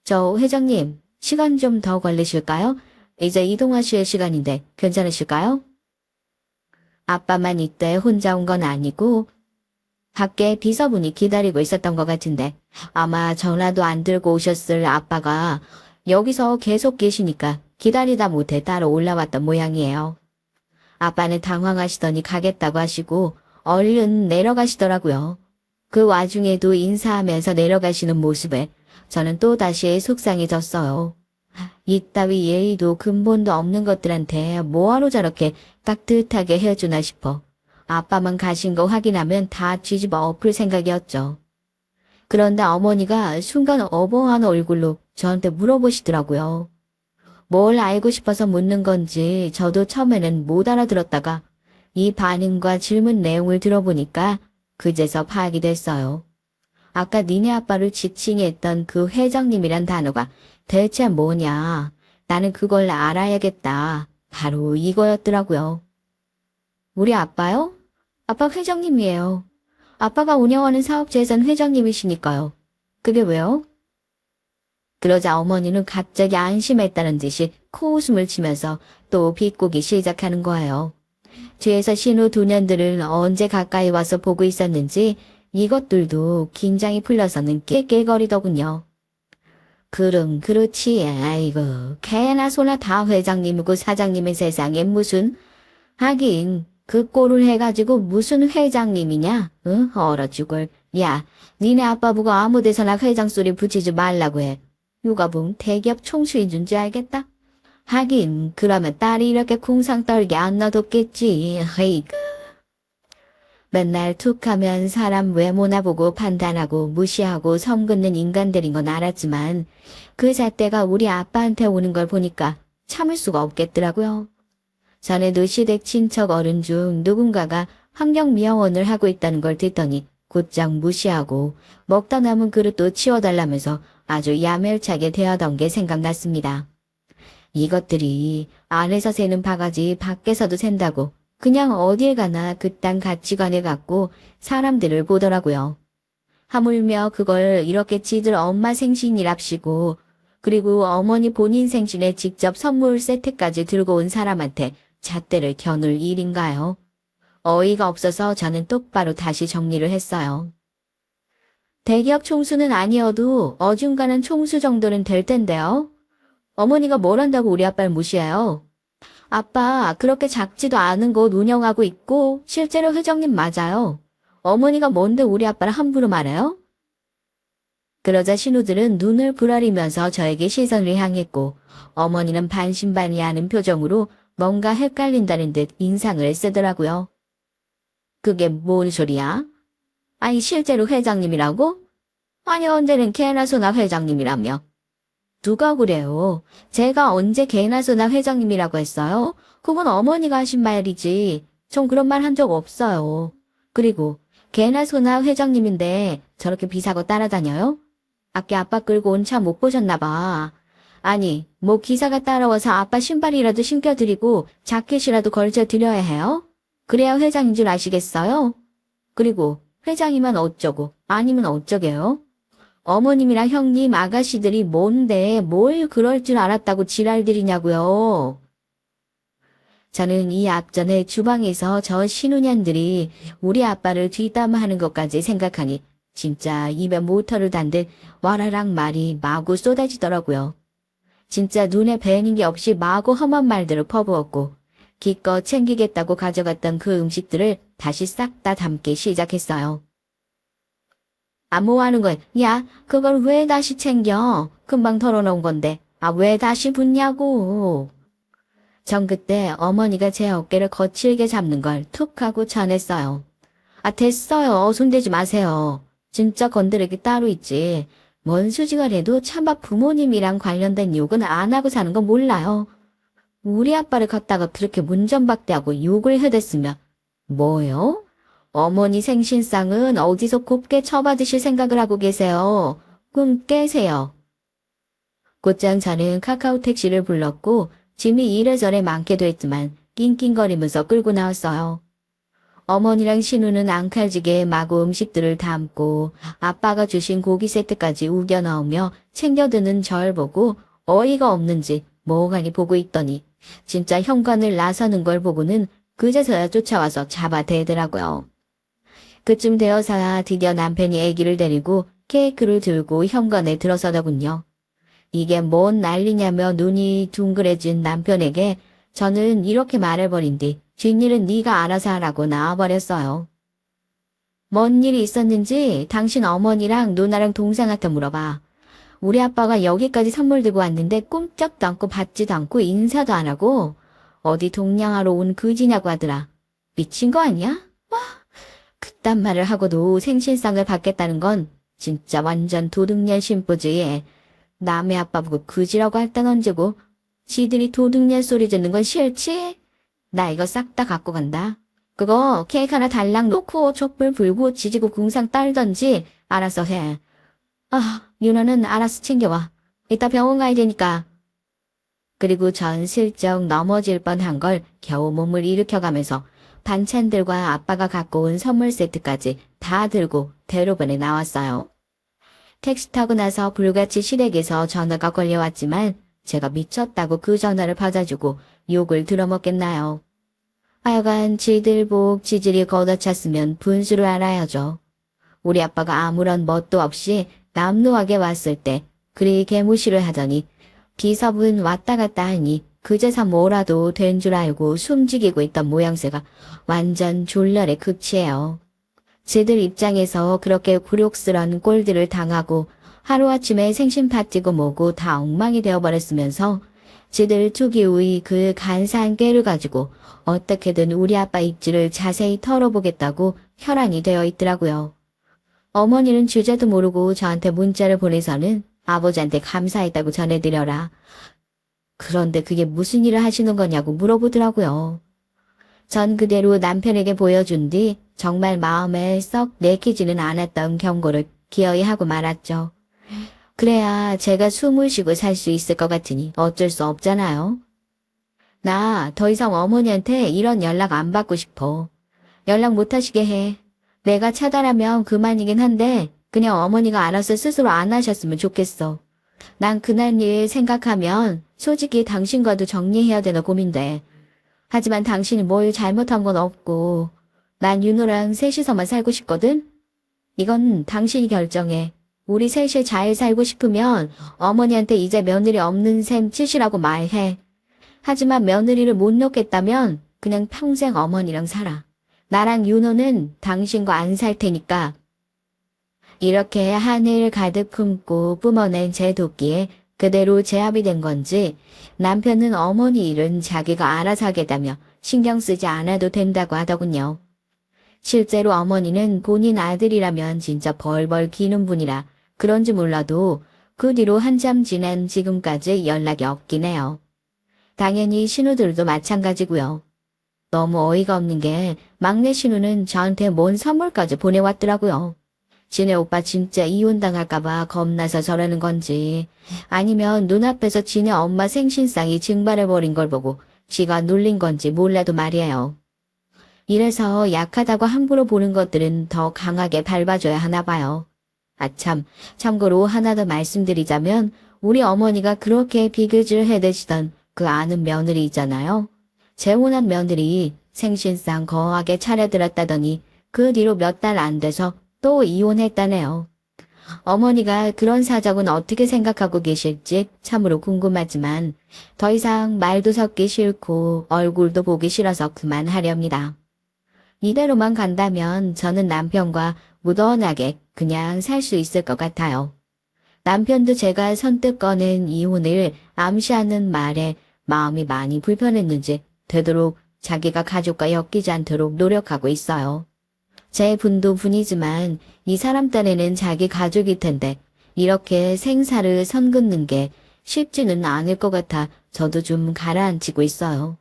저 회장님, 시간 좀 더 걸리실까요? 이제 이동하실 시간인데 괜찮으실까요? 아빠만 이때 혼자 온 건 아니고 밖에 비서분이 기다리고 있었던 것 같은데 아마 전화도 안 들고 오셨을 아빠가 여기서 계속 계시니까 기다리다 못해 따로 올라왔던 모양이에요. 아빠는 당황하시더니 가겠다고 하시고 얼른 내려가시더라고요. 그 와중에도 인사하면서 내려가시는 모습에 저는 또다시 속상해졌어요. 이따위 예의도 근본도 없는 것들한테 뭐하러 저렇게 따뜻하게 해주나 싶어. 아빠만 가신 거 확인하면 다 뒤집어 엎을 생각이었죠. 그런데 어머니가 순간 어벙한 얼굴로 저한테 물어보시더라고요. 뭘 알고 싶어서 묻는 건지 저도 처음에는 못 알아들었다가 이 반응과 질문 내용을 들어보니까 그제서 파악이 됐어요. 아까 니네 아빠를 지칭했던 그 회장님이란 단어가 대체 뭐냐. 나는 그걸 알아야겠다. 바로 이거였더라고요. 우리 아빠요? 아빠 회장님이에요. 아빠가 운영하는 사업체에선 회장님이시니까요. 그게 왜요? 그러자 어머니는 갑자기 안심했다는 듯이 코웃음을 치면서 또 비꼬기 시작하는 거예요. 뒤에서 신우 두 년들을 언제 가까이 와서 보고 있었는지 이것들도 긴장이 풀려서는 깨깨거리더군요. 그럼 그렇지. 아이고 개나 소나 다 회장님이고 사장님의 세상에 무슨. 하긴 그 꼴을 해가지고 무슨 회장님이냐? 응? 얼어 죽을. 야, 니네 아빠 보고 아무 데서나 회장 소리 붙이지 말라고 해. 유가봉 대기업 총수인 줄 알겠다. 하긴 그러면 딸이 이렇게 쿵상 떨게 안 놔뒀겠지. 헤이그. 맨날 툭하면 사람 외모나 보고 판단하고 무시하고 성 긋는 인간들인 건 알았지만 그 잣대가 우리 아빠한테 오는 걸 보니까 참을 수가 없겠더라고요. 전에도 시댁 친척 어른 중 누군가가 환경미화원을 하고 있다는 걸 듣더니 곧장 무시하고 먹다 남은 그릇도 치워달라면서 아주 야멸차게 대하던 게 생각났습니다. 이것들이 안에서 새는 바가지 밖에서도 샌다고 그냥 어딜 가나 그딴 가치관을 갖고 사람들을 보더라고요. 하물며 그걸 이렇게 지들 엄마 생신이랍시고 그리고 어머니 본인 생신에 직접 선물 세트까지 들고 온 사람한테 잣대를 겨눌 일인가요? 어이가 없어서 저는 똑바로 다시 정리를 했어요. 대기업 총수는 아니어도 어중간한 총수 정도는 될 텐데요. 어머니가 뭘 한다고 우리 아빠를 무시해요? 아빠 그렇게 작지도 않은 곳 운영하고 있고 실제로 회장님 맞아요. 어머니가 뭔데 우리 아빠를 함부로 말해요? 그러자 신우들은 눈을 부라리면서 저에게 시선을 향했고 어머니는 반신반의하는 표정으로 뭔가 헷갈린다는 듯 인상을 쓰더라고요. 그게 뭔 소리야? 아니 실제로 회장님이라고? 아니 언제는 개나 소나 회장님이라며. 누가 그래요? 제가 언제 개나 소나 회장님이라고 했어요? 그건 어머니가 하신 말이지. 전 그런 말 한 적 없어요. 그리고 개나 소나 회장님인데 저렇게 비사고 따라다녀요? 아까 아빠 끌고 온 차 못 보셨나 봐. 아니 뭐 기사가 따라와서 아빠 신발이라도 신겨드리고 자켓이라도 걸쳐드려야 해요? 그래야 회장인 줄 아시겠어요? 그리고 회장이면 어쩌고 아니면 어쩌게요? 어머님이랑 형님 아가씨들이 뭔데 뭘 그럴 줄 알았다고 지랄들이냐고요. 저는 이 앞전에 주방에서 저 신혼년들이 우리 아빠를 뒷담화하는 것까지 생각하니 진짜 입에 모터를 단 듯 와라락 말이 마구 쏟아지더라고요. 진짜 눈에 뵈는 게 없이 마구 험한 말들을 퍼부었고 기껏 챙기겠다고 가져갔던 그 음식들을 다시 싹 다 담기 시작했어요. 아, 뭐 하는 거야? 야, 그걸 왜 다시 챙겨? 금방 털어놓은 건데. 아, 왜 다시 붓냐고. 전 그때 어머니가 제 어깨를 거칠게 잡는 걸 툭 하고 전했어요. 아, 됐어요. 손대지 마세요. 진짜 건드릴 게 따로 있지. 뭔 수지가 해도 차마 부모님이랑 관련된 욕은 안 하고 사는 거 몰라요. 우리 아빠를 갖다가 그렇게 문전박대하고 욕을 해댔으면 뭐요? 어머니 생신상은 어디서 곱게 처받으실 생각을 하고 계세요. 꿈 깨세요. 곧장 저는 카카오 택시를 불렀고 짐이 이래저래 많기도 했지만 낑낑거리면서 끌고 나왔어요. 어머니랑 신우는 앙칼지게 마구 음식들을 담고 아빠가 주신 고기 세트까지 우겨 넣으며 챙겨드는 절 보고 어이가 없는지 멍하니 보고 있더니 진짜 현관을 나서는 걸 보고는 그제서야 쫓아와서 잡아대더라고요. 그쯤 되어서야 드디어 남편이 아기를 데리고 케이크를 들고 현관에 들어서더군요. 이게 뭔 난리냐며 눈이 둥그레진 남편에게 저는 이렇게 말해버린 뒤 뒷일은 네가 알아서 하라고 나와버렸어요. 뭔 일이 있었는지 당신 어머니랑 누나랑 동생한테 물어봐. 우리 아빠가 여기까지 선물 들고 왔는데 꼼짝도 않고 받지도 않고 인사도 안 하고 어디 동냥하러 온 그지냐고 하더라. 미친 거 아니야? 와, 그딴 말을 하고도 생신상을 받겠다는 건 진짜 완전 도둑년 심보지. 남의 아빠 보고 그지라고 할 땐 언제고 지들이 도둑년 소리 듣는 건 싫지? 나 이거 싹 다 갖고 간다. 그거 케이크 하나 달랑 놓고 촛불 불고 지지고 궁상 딸던지 알아서 해. 아, 윤호는 알아서 챙겨와. 이따 병원 가야 되니까. 그리고 전 슬쩍 넘어질 뻔한 걸 겨우 몸을 일으켜가면서 반찬들과 아빠가 갖고 온 선물 세트까지 다 들고 대로변에 나왔어요. 택시 타고 나서 불같이 시댁에서 전화가 걸려왔지만 제가 미쳤다고 그 전화를 받아주고 욕을 들어먹겠나요. 하여간 지들 복 지질이 걷어찼으면 분수를 알아야죠. 우리 아빠가 아무런 멋도 없이 남루하게 왔을 때 그리 개무시를 하더니 비섭은 왔다 갔다 하니 그제서 뭐라도 된 줄 알고 숨지기고 있던 모양새가 완전 졸렬의 극치예요. 지들 입장에서 그렇게 굴욕스런 꼴들을 당하고 하루아침에 생신 파티고 뭐고 다 엉망이 되어버렸으면서 지들 초기의 그 간사한 꾀를 가지고 어떻게든 우리 아빠 입지를 자세히 털어보겠다고 혈안이 되어 있더라고요. 어머니는 주제도 모르고 저한테 문자를 보내서는 아버지한테 감사했다고 전해드려라. 그런데 그게 무슨 일을 하시는 거냐고 물어보더라고요. 전 그대로 남편에게 보여준 뒤 정말 마음에 썩 내키지는 않았던 경고를 기어이 하고 말았죠. 그래야 제가 숨을 쉬고 살 수 있을 것 같으니 어쩔 수 없잖아요. 나 더 이상 어머니한테 이런 연락 안 받고 싶어. 연락 못 하시게 해. 내가 차단하면 그만이긴 한데 그냥 어머니가 알아서 스스로 안 하셨으면 좋겠어. 난 그날 일 생각하면 솔직히 당신과도 정리해야 되나 고민돼. 하지만 당신이 뭘 잘못한 건 없고 난 윤호랑 셋이서만 살고 싶거든? 이건 당신이 결정해. 우리 셋이 잘 살고 싶으면 어머니한테 이제 며느리 없는 셈 치시라고 말해. 하지만 며느리를 못 놓겠다면 그냥 평생 어머니랑 살아. 나랑 윤호는 당신과 안 살 테니까. 이렇게 한을 가득 품고 뿜어낸 제 도끼에 그대로 제압이 된 건지 남편은 어머니 일은 자기가 알아서 하겠다며 신경 쓰지 않아도 된다고 하더군요. 실제로 어머니는 본인 아들이라면 진짜 벌벌 기는 분이라 그런지 몰라도 그 뒤로 한참 지난 지금까지 연락이 없긴 해요. 당연히 신우들도 마찬가지고요. 너무 어이가 없는 게 막내 신우는 저한테 뭔 선물까지 보내왔더라고요. 지네 오빠 진짜 이혼당할까봐 겁나서 저러는 건지 아니면 눈앞에서 지네 엄마 생신상이 증발해버린 걸 보고 지가 눌린 건지 몰라도 말이에요. 이래서 약하다고 함부로 보는 것들은 더 강하게 밟아줘야 하나 봐요. 아참, 참고로 하나 더 말씀드리자면 우리 어머니가 그렇게 비교질 해대시던 그 아는 며느리 있잖아요. 재혼한 며느리 생신상 거하게 차려들었다더니 그 뒤로 몇 달 안 돼서 또 이혼했다네요. 어머니가 그런 사정은 어떻게 생각하고 계실지 참으로 궁금하지만 더 이상 말도 섞기 싫고 얼굴도 보기 싫어서 그만하렵니다. 이대로만 간다면 저는 남편과 무던하게 그냥 살 수 있을 것 같아요. 남편도 제가 선뜻 꺼낸 이혼을 암시하는 말에 마음이 많이 불편했는지 되도록 자기가 가족과 엮이지 않도록 노력하고 있어요. 제 분도 분이지만 이 사람 딴에는 자기 가족일 텐데 이렇게 생사를 선긋는 게 쉽지는 않을 것 같아 저도 좀 가라앉히고 있어요.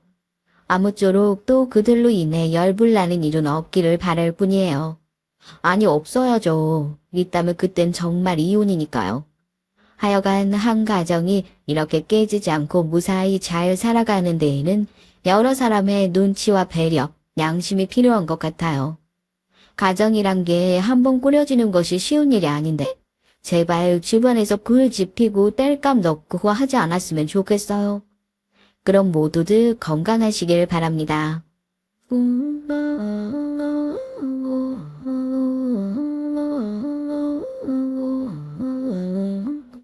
아무쪼록 또 그들로 인해 열불나는 일은 없기를 바랄 뿐이에요. 아니 없어야죠. 있다면 그땐 정말 이혼이니까요. 하여간 한 가정이 이렇게 깨지지 않고 무사히 잘 살아가는 데에는 여러 사람의 눈치와 배려, 양심이 필요한 것 같아요. 가정이란 게 한 번 꾸려지는 것이 쉬운 일이 아닌데 제발 주변에서 불 지피고 땔감 넣고 하지 않았으면 좋겠어요. 그럼 모두들 건강하시길 바랍니다.